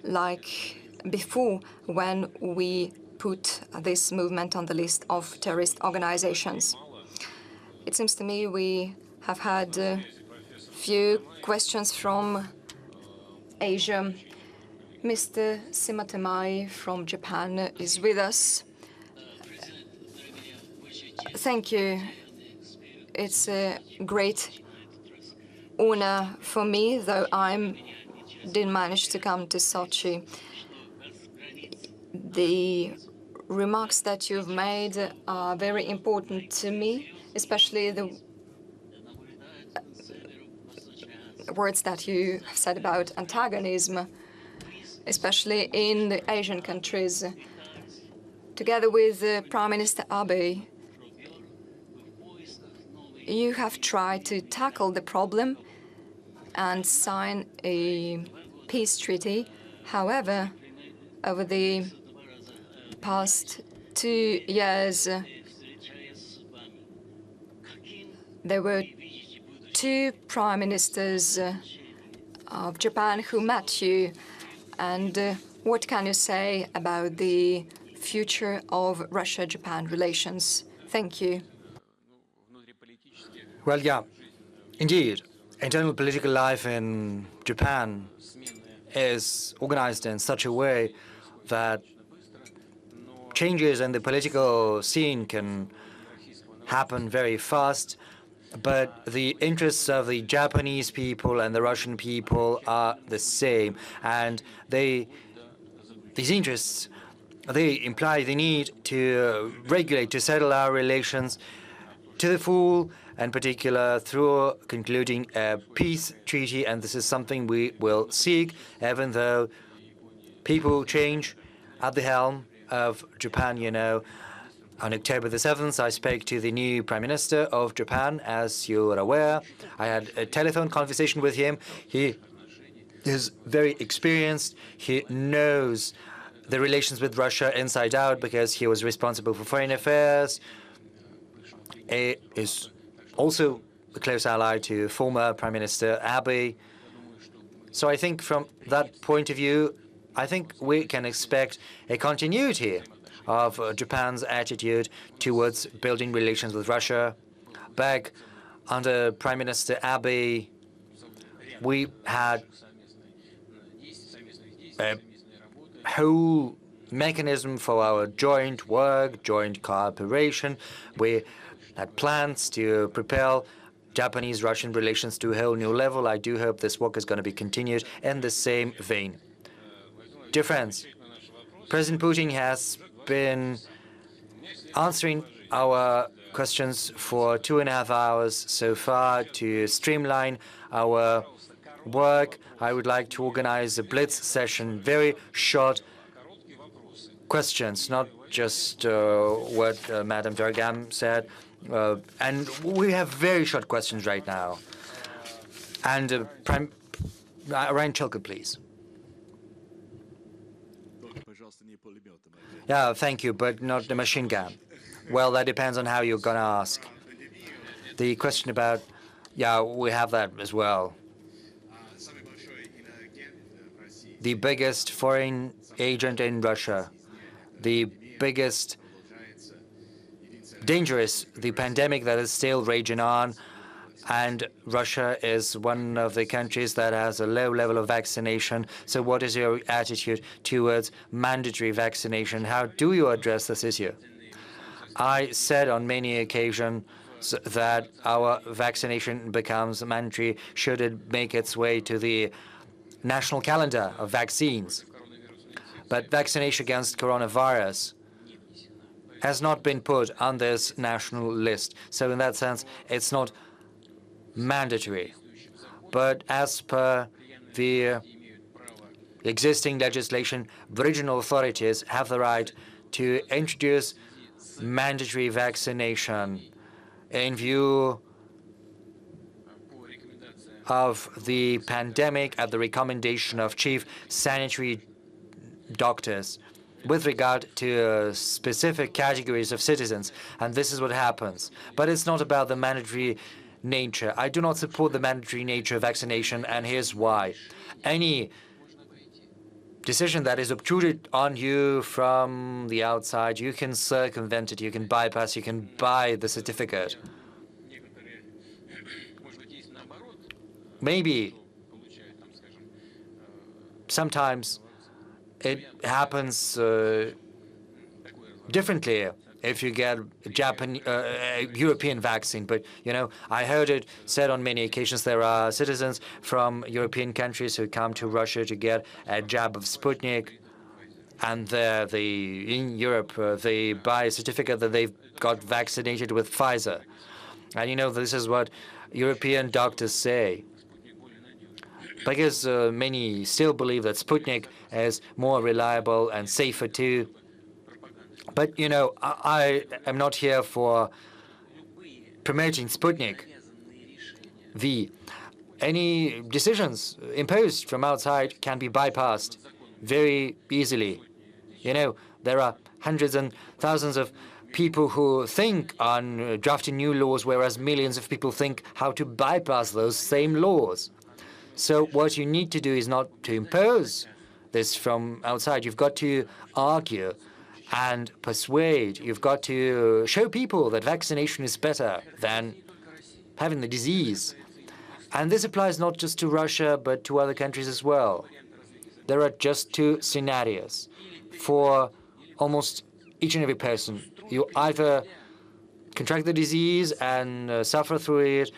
like before, when we put this movement on the list of terrorist organizations. It seems to me we have had few questions from Asia. Mr. Simatemai from Japan is with us. Thank you. It's a great honor for me, though I didn't manage to come to Sochi. The remarks that you've made are very important to me, especially the words that you have said about antagonism, especially in the Asian countries. Together with Prime Minister Abe, you have tried to tackle the problem and sign a peace treaty. However, over the past 2 years, there were 2 prime ministers of Japan who met you. And what can you say about the future of Russia-Japan relations? Thank you. Well, yeah, indeed. Internal political life in Japan is organized in such a way that changes in the political scene can happen very fast, but the interests of the Japanese people and the Russian people are the same, and these interests, they imply the need to regulate, to settle our relations to the full, in particular through concluding a peace treaty, and this is something we will seek, even though people change at the helm of Japan. You know, on October the 7th, I spoke to the new Prime Minister of Japan, as you are aware. I had a telephone conversation with him. He is very experienced. He knows the relations with Russia inside out because he was responsible for foreign affairs. He is also a close ally to former Prime Minister Abe. So I think from that point of view, I think we can expect a continuity of Japan's attitude towards building relations with Russia. Back under Prime Minister Abe, we had a whole mechanism for our joint work, joint cooperation. We had plans to propel Japanese-Russian relations to a whole new level. I do hope this work is going to be continued in the same vein. Dear friends, President Putin has been answering our questions for 2.5 hours so far to streamline our work. I would like to organize a blitz session, very short questions, not just what Madam Vergam said. And we have very short questions right now. And Ryan Chilka, please. Yeah, thank you, but not the machine gun. Well, that depends on how you're going to ask. The question about, yeah, we have that as well. The biggest foreign agent in Russia, the biggest danger is the pandemic that is still raging on, and Russia is one of the countries that has a low level of vaccination. So what is your attitude towards mandatory vaccination? How do you address this issue? I said on many occasions that our vaccination becomes mandatory should it make its way to the national calendar of vaccines. But vaccination against coronavirus has not been put on this national list. So in that sense, it's not mandatory. But as per the existing legislation, regional authorities have the right to introduce mandatory vaccination in view of the pandemic at the recommendation of chief sanitary doctors with regard to specific categories of citizens. And this is what happens. But it's not about the mandatory nature. I do not support the mandatory nature of vaccination, and here's why. Any decision that is obtruded on you from the outside, you can circumvent it, you can bypass, you can buy the certificate. Maybe sometimes it happens differently if you get a European vaccine. But, you know, I heard it said on many occasions there are citizens from European countries who come to Russia to get a jab of Sputnik, and in Europe they buy a certificate that they've got vaccinated with Pfizer. And, you know, this is what European doctors say, because many still believe that Sputnik is more reliable and safer too. But, you know, I am not here for promoting Sputnik V. Any decisions imposed from outside can be bypassed very easily. You know, there are hundreds and thousands of people who think on drafting new laws, whereas millions of people think how to bypass those same laws. So what you need to do is not to impose this from outside. You've got to argue and persuade. You've got to show people that vaccination is better than having the disease. And this applies not just to Russia, but to other countries as well. There are just two scenarios for almost each and every person. You either contract the disease and suffer through it,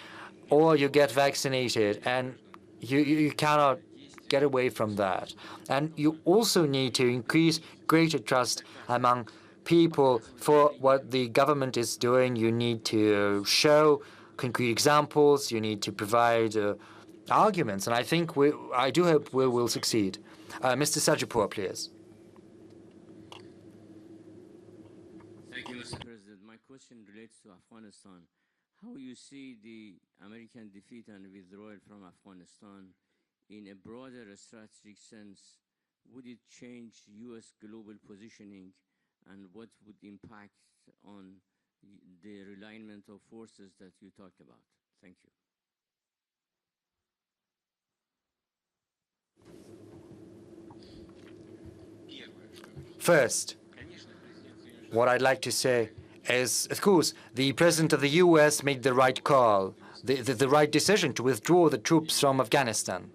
or you get vaccinated, and you cannot get away from that. And you also need to increase greater trust among people for what the government is doing. You need to show concrete examples. You need to provide arguments. And I think I do hope we will succeed. Mr. Sajapur, please. Thank you, Mr. President. My question relates to Afghanistan. How you see the American defeat and withdrawal from Afghanistan in a broader strategic sense? Would it change U.S. global positioning, and what would impact on the realignment of forces that you talked about? Thank you. First, what I'd like to say is, of course, the President of the U.S. made the right call, the right decision to withdraw the troops from Afghanistan.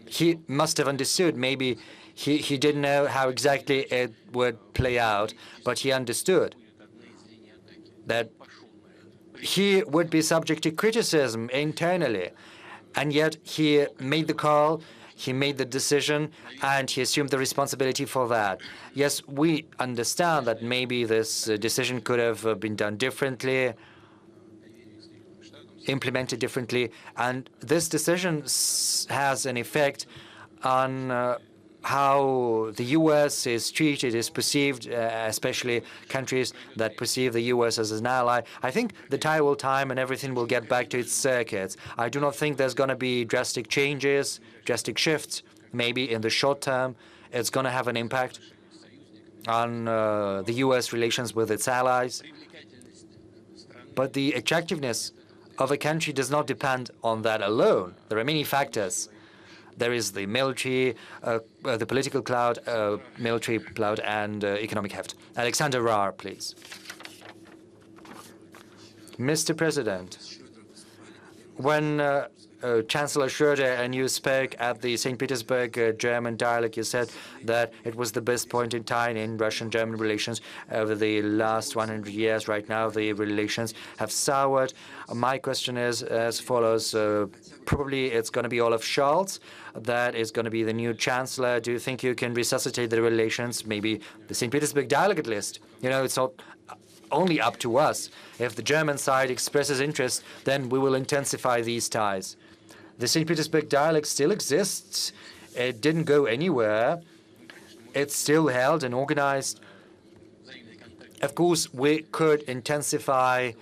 He must have understood, maybe he didn't know how exactly it would play out, but he understood that he would be subject to criticism internally. And yet he made the call, he made the decision, and he assumed the responsibility for that. Yes, we understand that maybe this decision could have been done differently, implemented differently, and this decision has an effect on how the U.S. is treated, is perceived, especially countries that perceive the U.S. as an ally. I think the tide will time and everything will get back to its circuits. I do not think there's going to be drastic changes, drastic shifts. Maybe in the short term, it's going to have an impact. on the U.S. relations with its allies. But the attractiveness of a country does not depend on that alone. There are many factors. There is the military, the political cloud, military cloud, and economic heft. Alexander Rahr, please. Mr. President, when Chancellor Schröder and you spoke at the St. Petersburg German dialogue, you said that it was the best point in time in Russian-German relations over the last 100 years. Right now, the relations have soured. My question is as follows. Probably it's going to be Olaf Scholz that is going to be the new chancellor. Do you think you can resuscitate the relations? Maybe the St. Petersburg delegate list. You know, it's not only up to us. If the German side expresses interest, then we will intensify these ties. The St. Petersburg dialogue still exists. It didn't go anywhere. It's still held and organized. Of course, we could intensify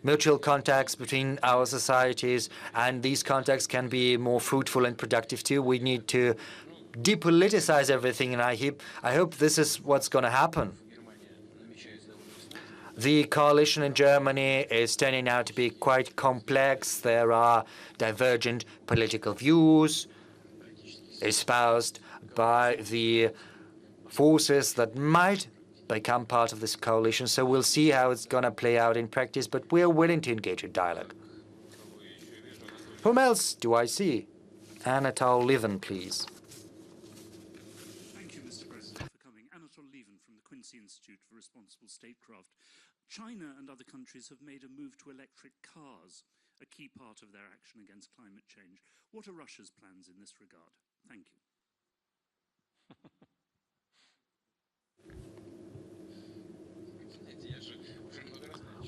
mutual contacts between our societies, and these contacts can be more fruitful and productive too. We need to depoliticize everything, and I hope this is what's going to happen. The coalition in Germany is turning out to be quite complex. There are divergent political views espoused by the forces that might become part of this coalition. So we'll see how it's going to play out in practice, but we're willing to engage in dialogue. Whom else do I see? Anatol Livin, please. Thank you, Mr. President, for coming. Anatol Livin from the Quincy Institute for Responsible Statecraft. China and other countries have made a move to electric cars, a key part of their action against climate change. What are Russia's plans in this regard? Thank you.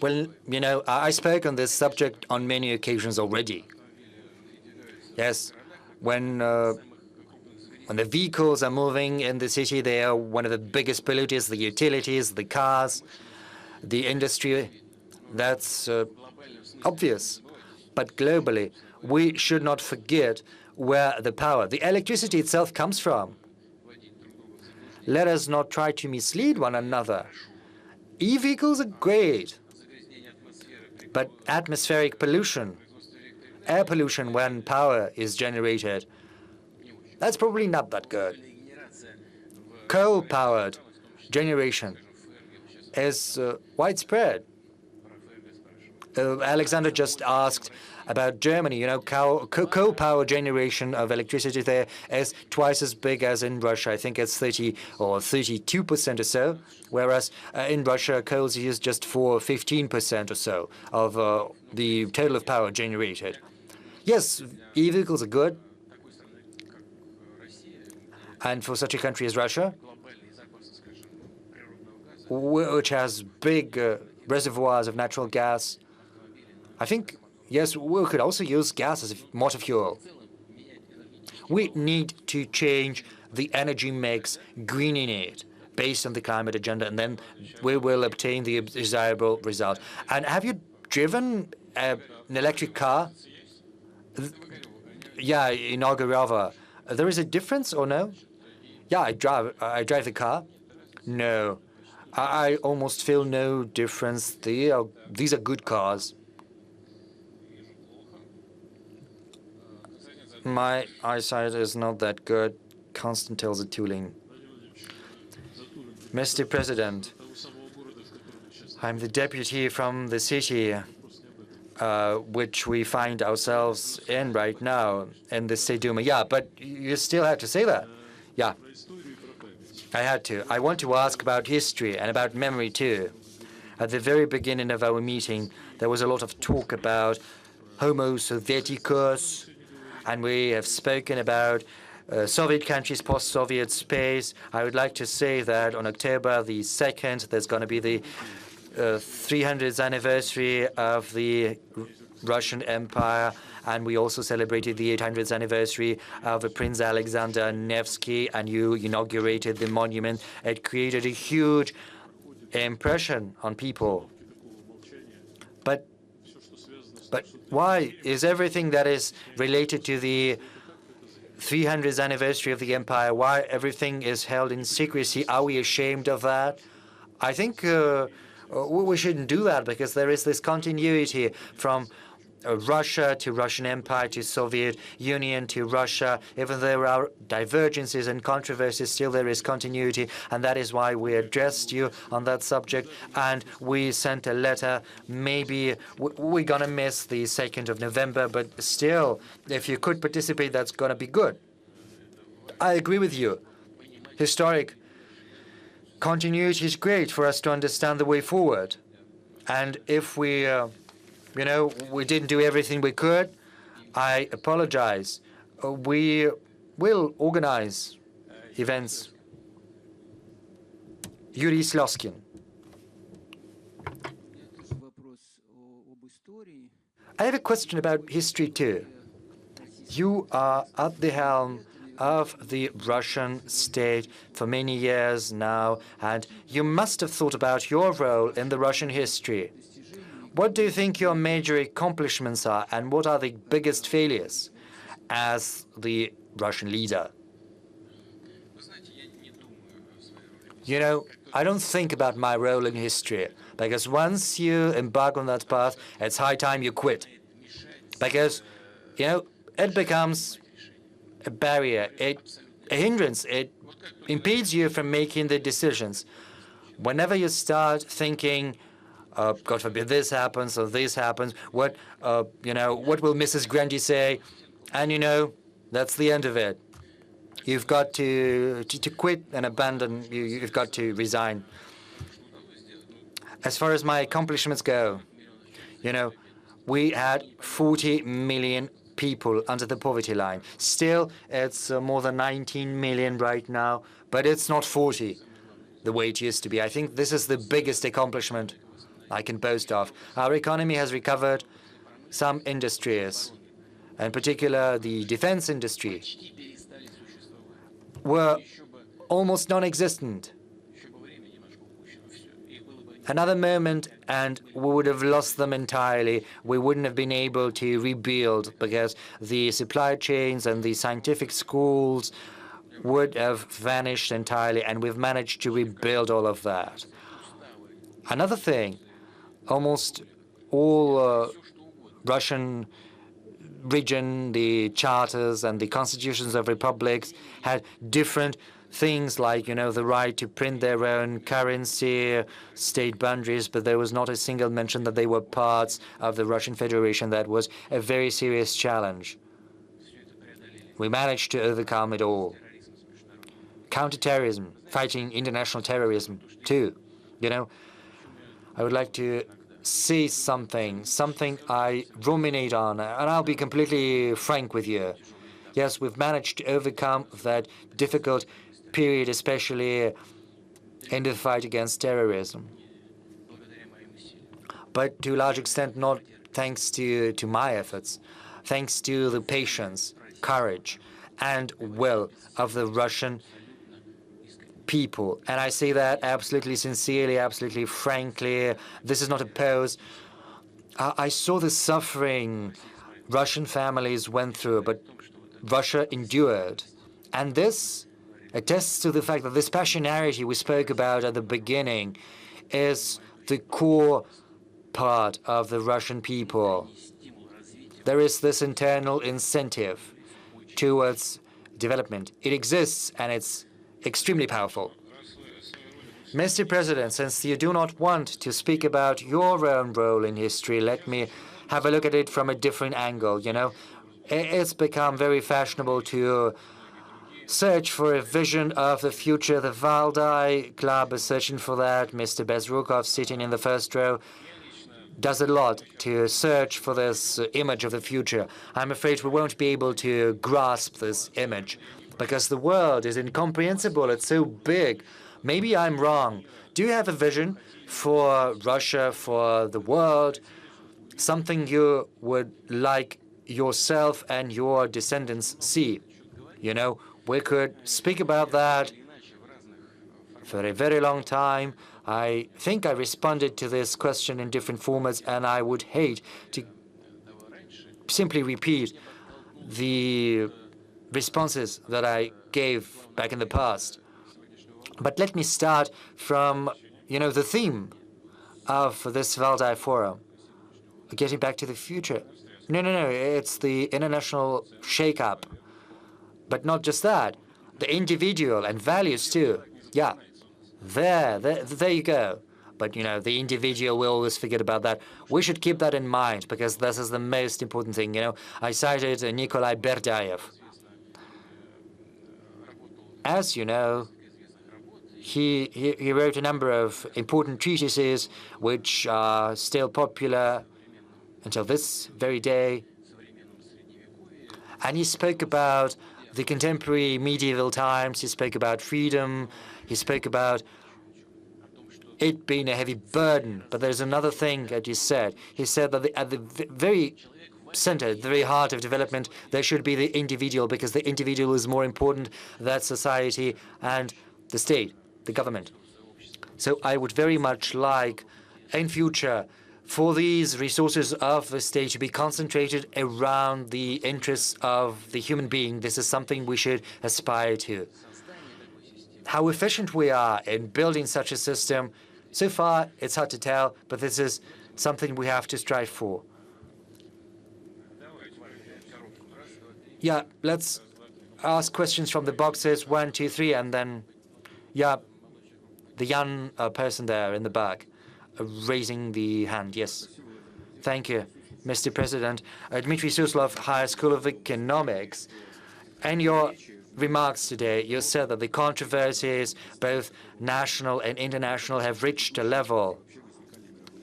Well, you know, I spoke on this subject on many occasions already. Yes, when the vehicles are moving in the city, they are one of the biggest polluters, the utilities, the cars, the industry. That's obvious. But globally, we should not forget where the power, the electricity itself comes from. Let us not try to mislead one another. E-vehicles are great, but atmospheric pollution, air pollution when power is generated, that's probably not that good. Coal-powered generation is widespread. Alexander just asked about Germany. You know, coal power generation of electricity there is twice as big as in Russia. I think it's 30 or 32% or so, whereas in Russia, coal is used just for 15% or so of the total of power generated. Yes, e-vehicles are good. And for such a country as Russia, which has big reservoirs of natural gas, I think, yes, we could also use gas as a motor fuel. We need to change the energy mix, greening it, based on the climate agenda, and then we will obtain the desirable result. And have you driven an electric car? Yeah, in Novgorod. There is a difference or no? Yeah, I drive the car. No, I almost feel no difference. These are good cars. My eyesight is not that good. Constant tells it tooling. Mr. President, I'm the deputy from the city which we find ourselves in right now, in the State Duma. Yeah, but you still have to say that. Yeah, I had to. I want to ask about history and about memory too. At the very beginning of our meeting, there was a lot of talk about Homo Sovieticus, and we have spoken about Soviet countries, post-Soviet space. I would like to say that on October the 2nd, there's going to be the 300th anniversary of the Russian Empire, and we also celebrated the 800th anniversary of Prince Alexander Nevsky, and you inaugurated the monument. It created a huge impression on people. But why is everything that is related to the 300th anniversary of the empire, why everything is held in secrecy. Are we ashamed of that? I think we shouldn't do that, because there is this continuity from Russia to Russian Empire to Soviet Union to Russia. Even though there are divergences and controversies, still there is continuity, and that is why we addressed you on that subject, and we sent a letter. Maybe we're going to miss the 2nd of November, but still, if you could participate, that's going to be good. I agree with you. Historic continuity is great for us to understand the way forward. And if we we didn't do everything we could, I apologize. We will organize events. Yuri Sloskin. I have a question about history too. You are at the helm of the Russian state for many years now, and you must have thought about your role in the Russian history. What do you think your major accomplishments are, and what are the biggest failures as the Russian leader? I don't think about my role in history, because once you embark on that path, it's high time you quit. Because, it becomes a barrier, a hindrance. It impedes you from making the decisions. Whenever you start thinking, God forbid this happens or this happens, what will Mrs. Grundy say? And that's the end of it. You've got to quit and abandon. You've got to resign. As far as my accomplishments go, we had 40 million people under the poverty line. Still, it's more than 19 million right now, but it's not 40 the way it used to be. I think this is the biggest accomplishment I can boast of. Our economy has recovered. Some industries, in particular the defense industry, were almost non-existent. Another moment, and we would have lost them entirely. We wouldn't have been able to rebuild, because the supply chains and the scientific schools would have vanished entirely, and we've managed to rebuild all of that. Another thing, almost all Russian region, the charters and the constitutions of republics had different things like, the right to print their own currency, state boundaries, but there was not a single mention that they were parts of the Russian Federation. That was a very serious challenge. We managed to overcome it all. Counterterrorism, fighting international terrorism, too. I would like to say something I ruminate on, and I'll be completely frank with you. Yes, we've managed to overcome that difficult period, especially in the fight against terrorism. But to a large extent, not thanks to my efforts, thanks to the patience, courage, and will of the Russian people. And I say that absolutely sincerely, absolutely frankly. This is not a pose. I saw the suffering Russian families went through, but Russia endured. And this attests to the fact that this passionality we spoke about at the beginning is the core part of the Russian people. There is this internal incentive towards development. It exists, and it's extremely powerful. Mr. President, since you do not want to speak about your own role in history, let me have a look at it from a different angle. It's become very fashionable to search for a vision of the future. The Valdai Club is searching for that. Mr. Bezrukov, sitting in the first row, does a lot to search for this image of the future. I'm afraid we won't be able to grasp this image, because the world is incomprehensible. It's so big. Maybe I'm wrong. Do you have a vision for Russia, for the world, something you would like yourself and your descendants see? We could speak about that for a very long time. I think I responded to this question in different formats, and I would hate to simply repeat the responses that I gave back in the past. But let me start from, the theme of this Valdai Forum, getting back to the future. No, it's the international shake-up. But not just that, the individual and values too. Yeah, there you go. But, the individual, we always forget about that. We should keep that in mind, because this is the most important thing. I cited Nikolai Berdayev. As you know, he wrote a number of important treatises which are still popular until this very day. And he spoke about the contemporary medieval times. He spoke about freedom. He spoke about it being a heavy burden. But there's another thing that he said. He said that at the very center, the very heart of development, there should be the individual, because the individual is more important than society and the state, the government. So I would very much like, in future, for these resources of the state to be concentrated around the interests of the human being. This is something we should aspire to. How efficient we are in building such a system, so far it's hard to tell, but this is something we have to strive for. Yeah, let's ask questions from the boxes 1, 2, 3, and then, the young person there in the back, raising the hand. Yes. Thank you, Mr. President. Dmitry Suslov, Higher School of Economics. In your remarks today, you said that the controversies, both national and international, have reached a level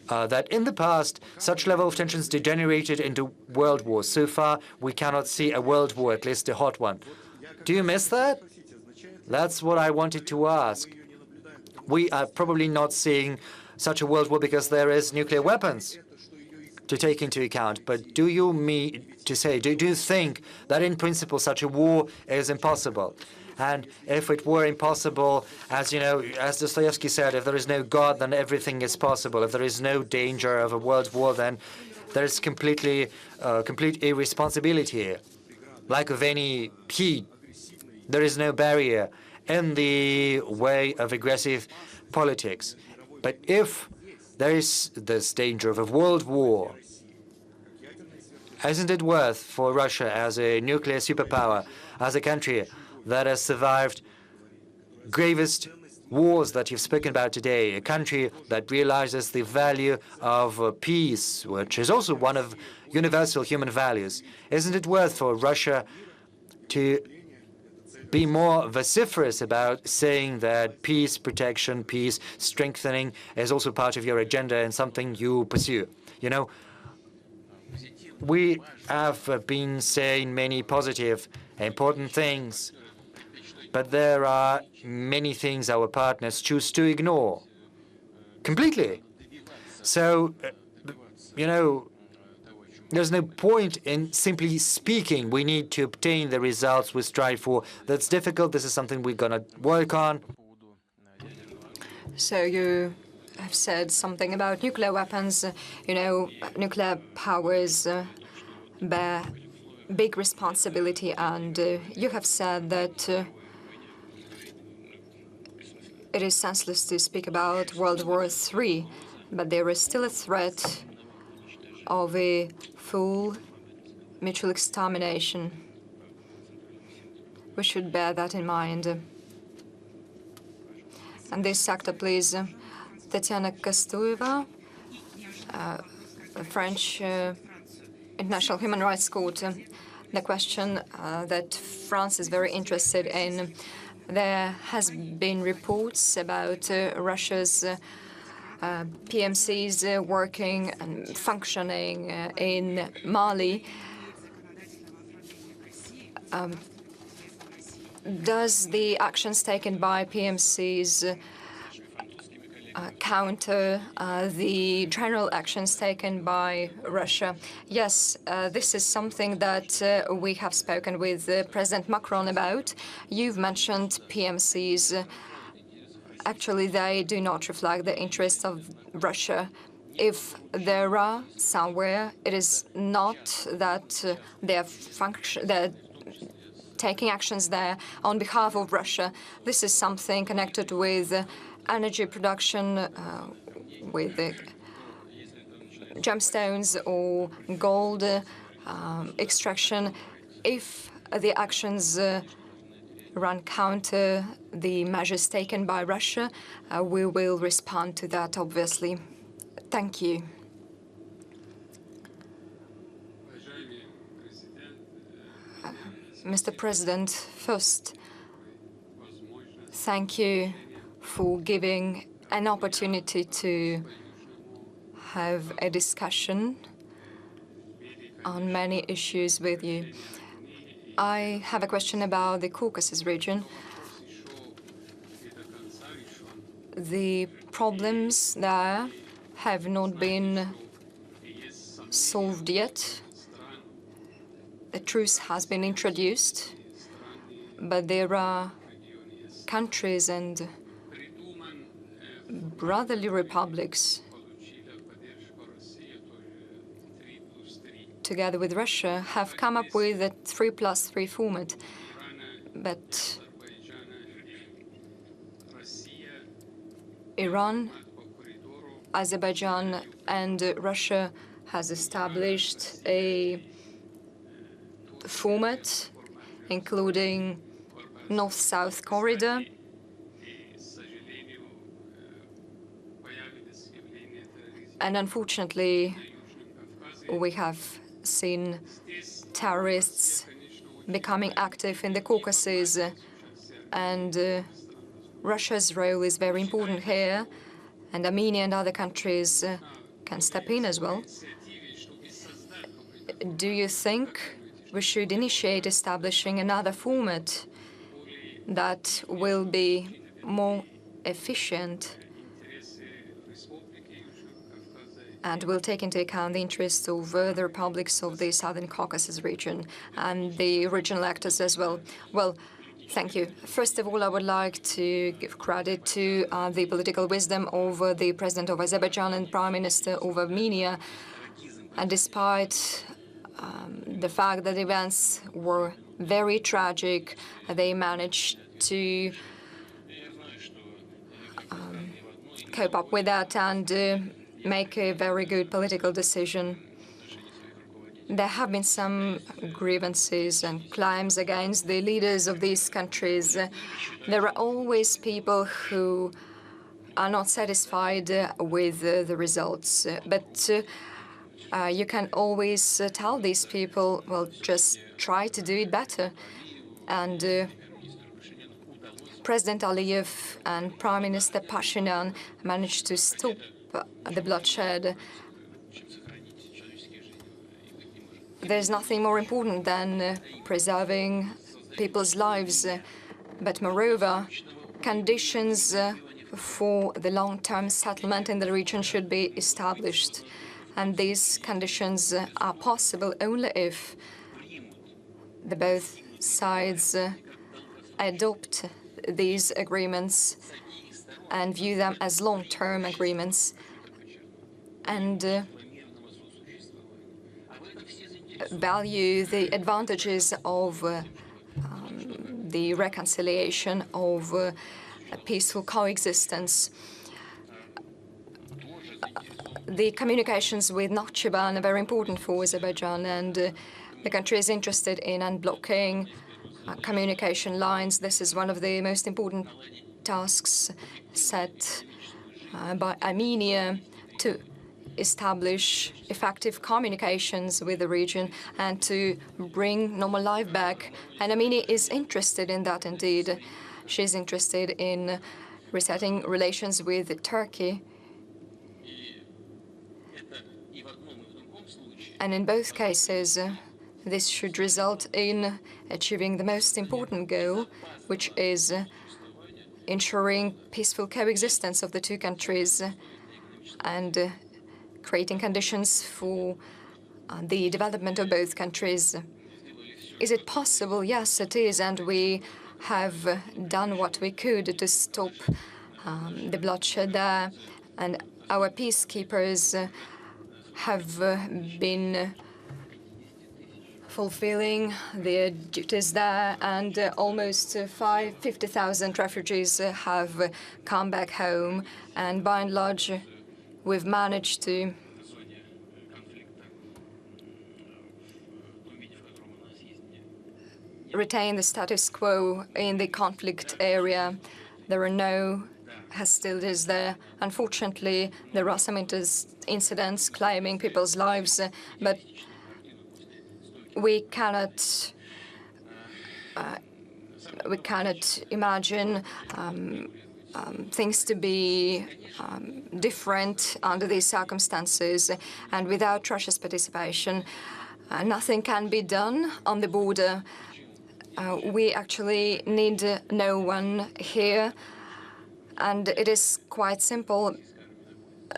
that in the past, such level of tensions degenerated into world wars. So far, we cannot see a world war, at least a hot one. Do you miss that? That's what I wanted to ask. We are probably not seeing such a world war because there is nuclear weapons to take into account. But do you mean to say, do you think that in principle such a war is impossible? And if it were impossible, as as Dostoevsky said, if there is no God, then everything is possible. If there is no danger of a world war, then there is complete irresponsibility. Like with any heat, there is no barrier in the way of aggressive politics. But if there is this danger of a world war, isn't it worth for Russia as a nuclear superpower, as a country that has survived gravest wars that you've spoken about today, a country that realizes the value of peace, which is also one of universal human values, isn't it worth for Russia to be more vociferous about saying that peace protection, peace strengthening is also part of your agenda and something you pursue? We have been saying many positive, important things, but there are many things our partners choose to ignore completely. So, there's no point in simply speaking. We need to obtain the results we strive for. That's difficult. This is something we're going to work on. So you have said something about nuclear weapons. Nuclear powers bear big responsibility, and you have said that it is senseless to speak about World War III, but there is still a threat of a full mutual extermination. We should bear that in mind. And this sector, please. Tatiana Kostoeva, French International Human Rights Court. The question that France is very interested in. There has been reports about Russia's PMCs working and functioning in Mali. Does the actions taken by PMCs counter the general actions taken by Russia? Yes, this is something that we have spoken with President Macron about. You've mentioned PMCs. Actually, they do not reflect the interests of Russia. If there are somewhere, it is not that taking actions there on behalf of Russia. This is something connected with energy production, with gemstones or gold extraction. If the actions run counter the measures taken by Russia, we will respond to that, obviously. Thank you. Mr. President, first, thank you for giving an opportunity to have a discussion on many issues with you. I have a question about the Caucasus region. The problems there have not been solved yet. A truce has been introduced, but there are countries and brotherly republics together with Russia have come up with a 3+3 format. But Iran, Azerbaijan and Russia has established a format, including North-South corridor. And unfortunately, we have seen terrorists becoming active in the Caucasus, and Russia's role is very important here, and Armenia and other countries can step in as well. Do you think we should initiate establishing another format that will be more efficient and will take into account the interests of the republics of the Southern Caucasus region and the regional actors as well? Well, thank you. First of all, I would like to give credit to the political wisdom of the President of Azerbaijan and Prime Minister of Armenia. And despite the fact that events were very tragic, they managed to cope up with that and make a very good political decision. There have been some grievances and claims against the leaders of these countries. There are always people who are not satisfied with the results. But you can always tell these people, well, just try to do it better. And President Aliyev and Prime Minister Pashinyan managed to stop the bloodshed. There's nothing more important than preserving people's lives. But moreover, conditions for the long-term settlement in the region should be established. And these conditions are possible only if the both sides adopt these agreements and view them as long-term agreements and value the advantages of the reconciliation of a peaceful coexistence. The communications with Nakhchivan are very important for Azerbaijan, and the country is interested in unblocking communication lines. This is one of the most important tasks set by Armenia to establish effective communications with the region and to bring normal life back. And Armenia is interested in that indeed. She's interested in resetting relations with Turkey. And in both cases, this should result in achieving the most important goal, which is ensuring peaceful coexistence of the two countries and creating conditions for the development of both countries. Is it possible? Yes, it is, and we have done what we could to stop the bloodshed there, and our peacekeepers have been fulfilling their duties there, and almost 50,000 refugees have come back home, and by and large we've managed to retain the status quo in the conflict area. There are no hostilities there. Unfortunately, there are some incidents claiming people's lives, but we cannot imagine things to be different under these circumstances, and without Russia's participation, nothing can be done on the border. We actually need no one here, and it is quite simple.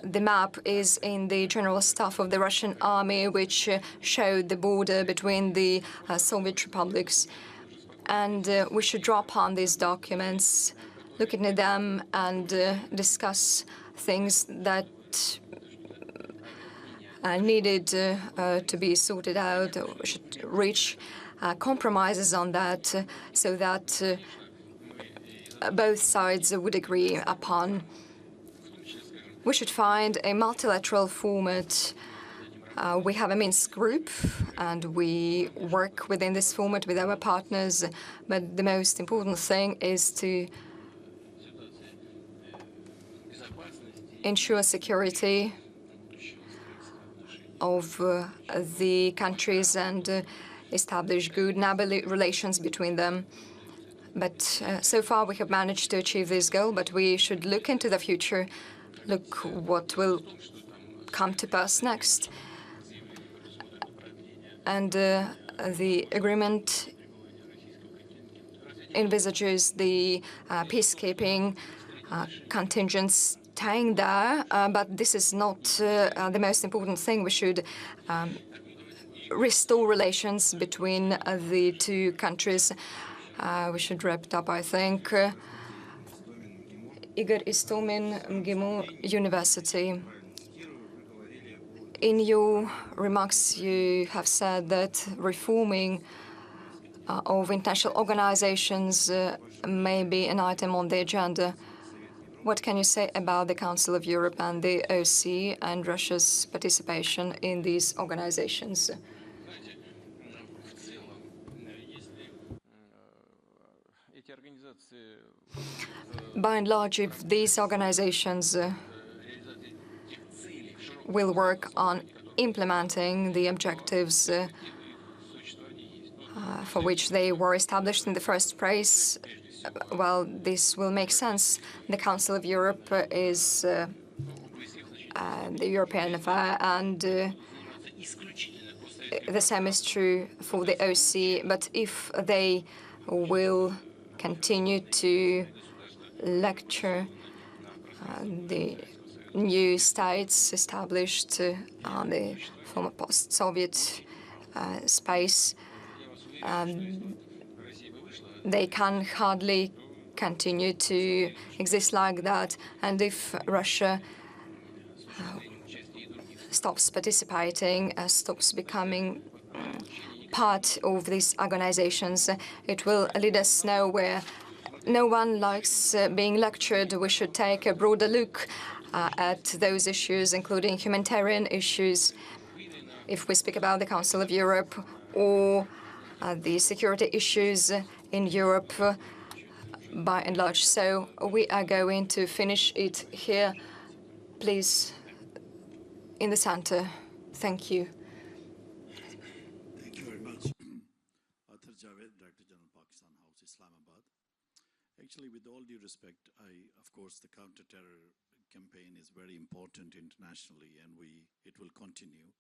The map is in the General Staff of the Russian Army, which showed the border between the Soviet republics. And we should draw upon these documents, look into them, and discuss things that needed to be sorted out. We should reach compromises on that so that both sides would agree upon. We should find a multilateral format. We have a Minsk group, and we work within this format with our partners. But the most important thing is to ensure security of the countries and establish good neighborly relations between them. But so far we have managed to achieve this goal, but we should look into the future, look what will come to pass next. And the agreement envisages the peacekeeping contingents staying there, but this is not the most important thing. We should restore relations between the two countries. We should wrap it up, I think. Igor Istomin, MGIMO University. In your remarks, you have said that reforming of international organizations may be an item on the agenda. What can you say about the Council of Europe and the OSCE and Russia's participation in these organizations? By and large, if these organizations will work on implementing the objectives for which they were established in the first place, well, this will make sense. The Council of Europe is the European affair, and the same is true for the OSCE. But if they will continue to lecture the new states established on the former post-Soviet space, they can hardly continue to exist like that. And if Russia stops participating, stops becoming part of these organizations, it will lead us nowhere. No one likes being lectured. We should take a broader look at those issues, including humanitarian issues, if we speak about the Council of Europe, or the security issues in Europe by and large. So we are going to finish it here. Please, in the center. Thank you. Thank you very much. Arthur Javed, Director General, Pakistan House, Islamabad. Actually, with all due respect, of course, the counter-terror campaign is very important internationally, and it will continue.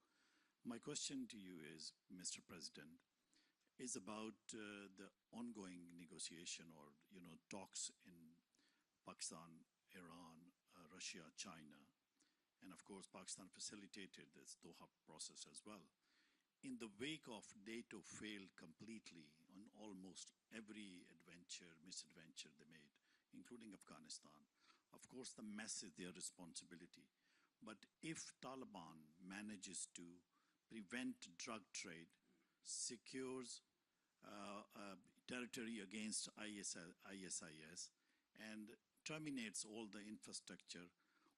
My question to you is, Mr. President, is about the ongoing negotiation or talks in Pakistan, Iran, Russia, China, and of course Pakistan facilitated this Doha process as well. In the wake of NATO failed completely on almost every misadventure they made, including Afghanistan, of course the mess is their responsibility. But if Taliban manages to prevent drug trade, secures territory against ISIS and terminates all the infrastructure,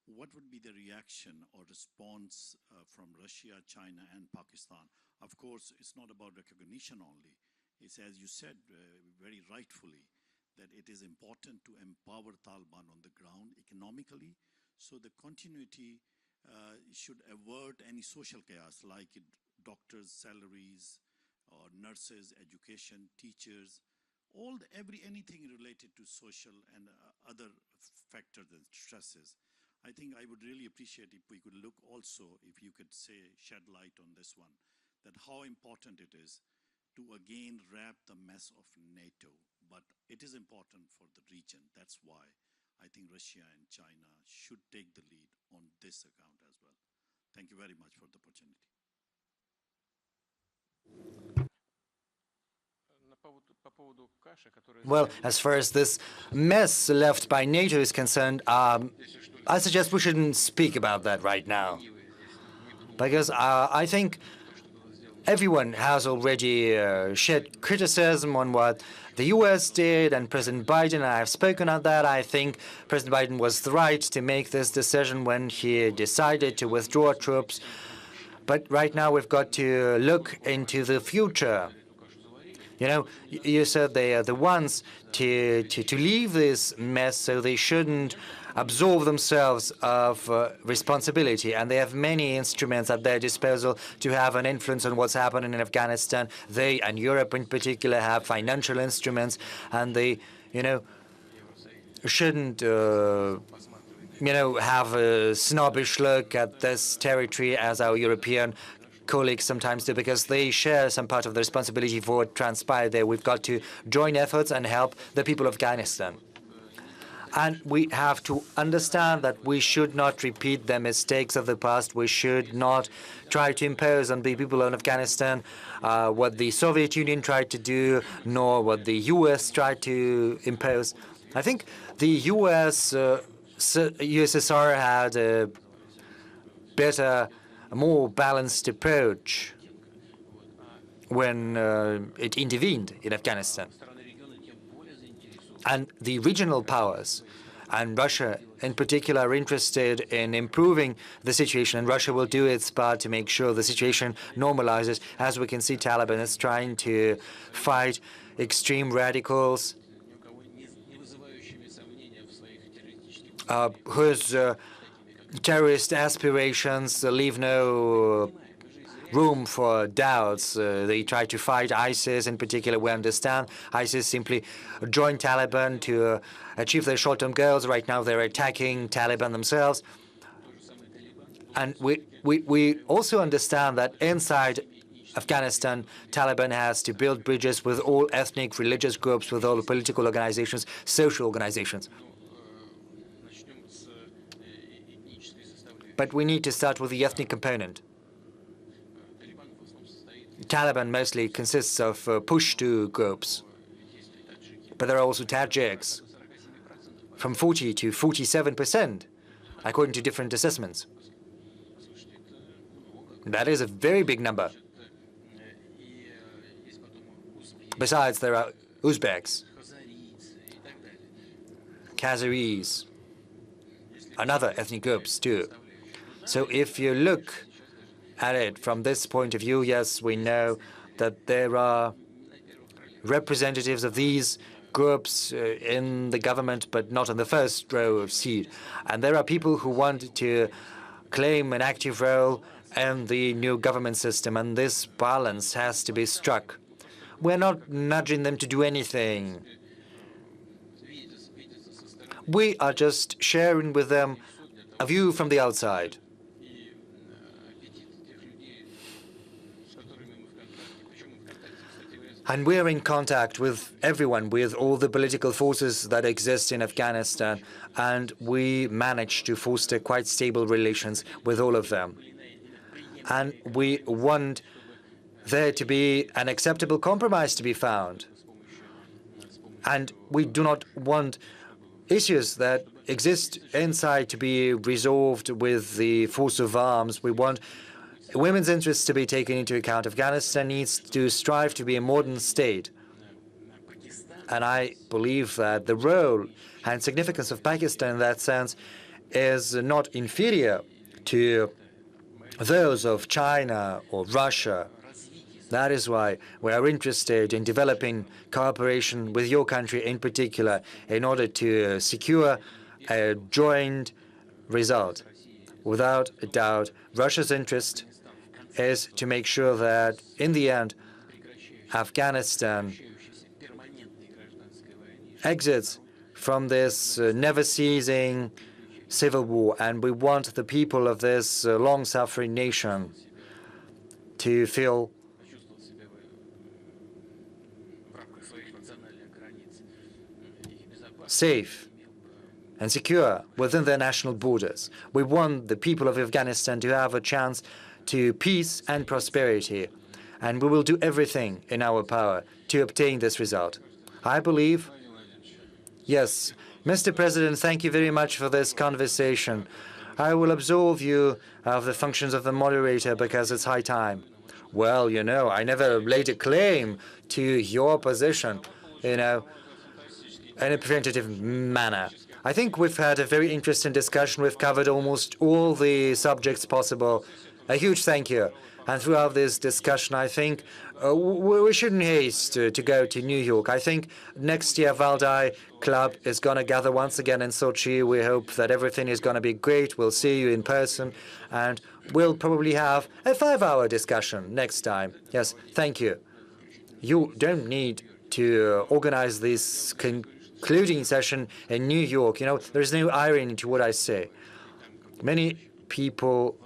what would be the reaction or response from Russia, China, and Pakistan? Of course, it's not about recognition only. It's, as you said very rightfully, that it is important to empower Taliban on the ground economically, so the continuity should avert any social chaos like doctors' salaries or nurses, education, teachers, anything related to social and other factors and stresses. I think I would really appreciate if we could look also, if you could shed light on this one, that how important it is to again wrap the mess of NATO. But it is important for the region. That's why I think Russia and China should take the lead on this account as well. Thank you very much for the opportunity. Well, as far as this mess left by NATO is concerned, I suggest we shouldn't speak about that right now. Because I think everyone has already shed criticism on what the U.S. did, and President Biden, and I have spoken on that. I think President Biden was right to make this decision when he decided to withdraw troops. But right now we've got to look into the future. You know, you said they are the ones to leave this mess, so they shouldn't absolve themselves of responsibility. And they have many instruments at their disposal to have an influence on what's happening in Afghanistan. They, and Europe in particular, have financial instruments, and they, shouldn't, have a snobbish look at this territory as our European colleagues sometimes do, because they share some part of the responsibility for what transpired there. We've got to join efforts and help the people of Afghanistan. And we have to understand that we should not repeat the mistakes of the past. We should not try to impose on the people of Afghanistan what the Soviet Union tried to do, nor what the U.S. tried to impose. I think the USSR had a better, a more balanced approach when it intervened in Afghanistan. And the regional powers, and Russia in particular, are interested in improving the situation, and Russia will do its part to make sure the situation normalizes. As we can see, Taliban is trying to fight extreme radicals whose terrorist aspirations leave no room for doubts. They try to fight ISIS in particular. We understand ISIS simply joined Taliban to achieve their short-term goals. Right now they're attacking Taliban themselves. And we also understand that inside Afghanistan, Taliban has to build bridges with all ethnic, religious groups, with all political organizations, social organizations. But we need to start with the ethnic component. Taliban mostly consists of Pashto groups, but there are also Tajiks, from 40 to 47%, according to different assessments. That is a very big number. Besides, there are Uzbeks, Kazaris, and other ethnic groups too. So if you look at it from this point of view, yes, we know that there are representatives of these groups in the government, but not in the first row of seat. And there are people who want to claim an active role in the new government system, and this balance has to be struck. We're not nudging them to do anything. We are just sharing with them a view from the outside. And we're in contact with everyone, with all the political forces that exist in Afghanistan, and we manage to foster quite stable relations with all of them. And we want there to be an acceptable compromise to be found. And we do not want issues that exist inside to be resolved with the force of arms. We want women's interests to be taken into account. Afghanistan needs to strive to be a modern state. And I believe that the role and significance of Pakistan in that sense is not inferior to those of China or Russia. That is why we are interested in developing cooperation with your country in particular in order to secure a joint result. Without a doubt, Russia's interest is to make sure that, in the end, Afghanistan exits from this never-ceasing civil war, and we want the people of this long-suffering nation to feel safe and secure within their national borders. We want the people of Afghanistan to have a chance to peace and prosperity, and we will do everything in our power to obtain this result. I believe, yes, Mr. President, thank you very much for this conversation. I will absolve you of the functions of the moderator because it's high time. Well, you know, I never laid a claim to your position, you know, in a preventative manner. I think we've had a very interesting discussion. We've covered almost all the subjects possible. A huge thank you. And throughout this discussion, I think we shouldn't haste to go to New York. I think next year Valdai Club is going to gather once again in Sochi. We hope that everything is going to be great. We'll see you in person, and we'll probably have a 5-hour discussion next time. Yes, thank you. You don't need to organize this concluding session in New York. You know, there's no irony to what I say. Many people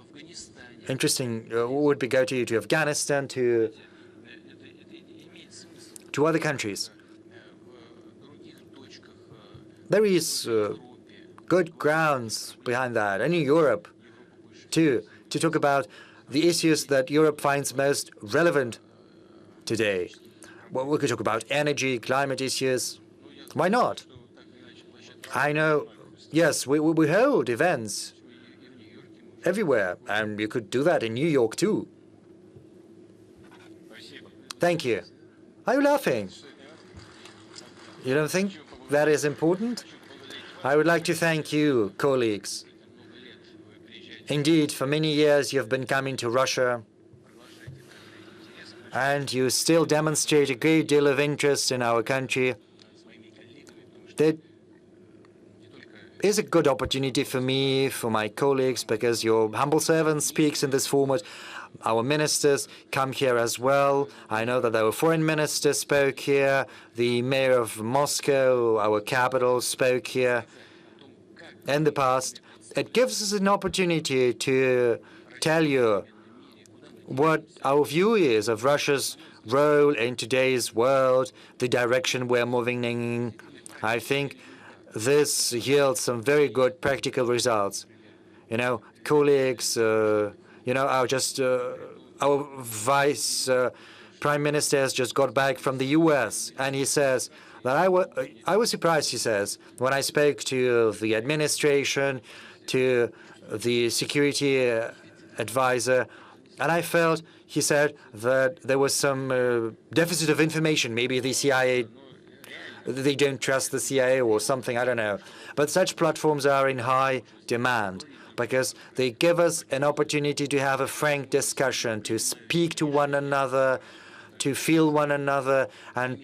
interesting would be go to Afghanistan, to other countries. There is good grounds behind that, and in Europe too, to talk about the issues that Europe finds most relevant today. Well, we could talk about energy, climate issues. Why not? I know, yes, we hold events everywhere, and you could do that in New York too. Thank you. Are you laughing? You don't think that is important? I would like to thank you, colleagues. Indeed, for many years you've been coming to Russia, and you still demonstrate a great deal of interest in our country. That is a good opportunity for me, for my colleagues, because your humble servant speaks in this format. Our ministers come here as well. I know that our foreign minister spoke here. The mayor of Moscow, our capital, spoke here in the past. It gives us an opportunity to tell you what our view is of Russia's role in today's world, the direction we're moving in. I think this yields some very good practical results. You know, colleagues, you know, our vice prime minister has just got back from the U.S. and he says that I was surprised, he says, when I spoke to the administration, to the security advisor, and I felt, he said, that there was some deficit of information. Maybe the CIA, they don't trust the CIA or something, I don't know. But such platforms are in high demand because they give us an opportunity to have a frank discussion, to speak to one another, to feel one another, and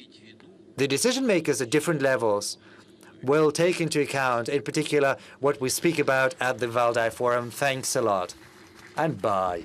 the decision makers at different levels will take into account, in particular, what we speak about at the Valdai Forum. Thanks a lot, and bye.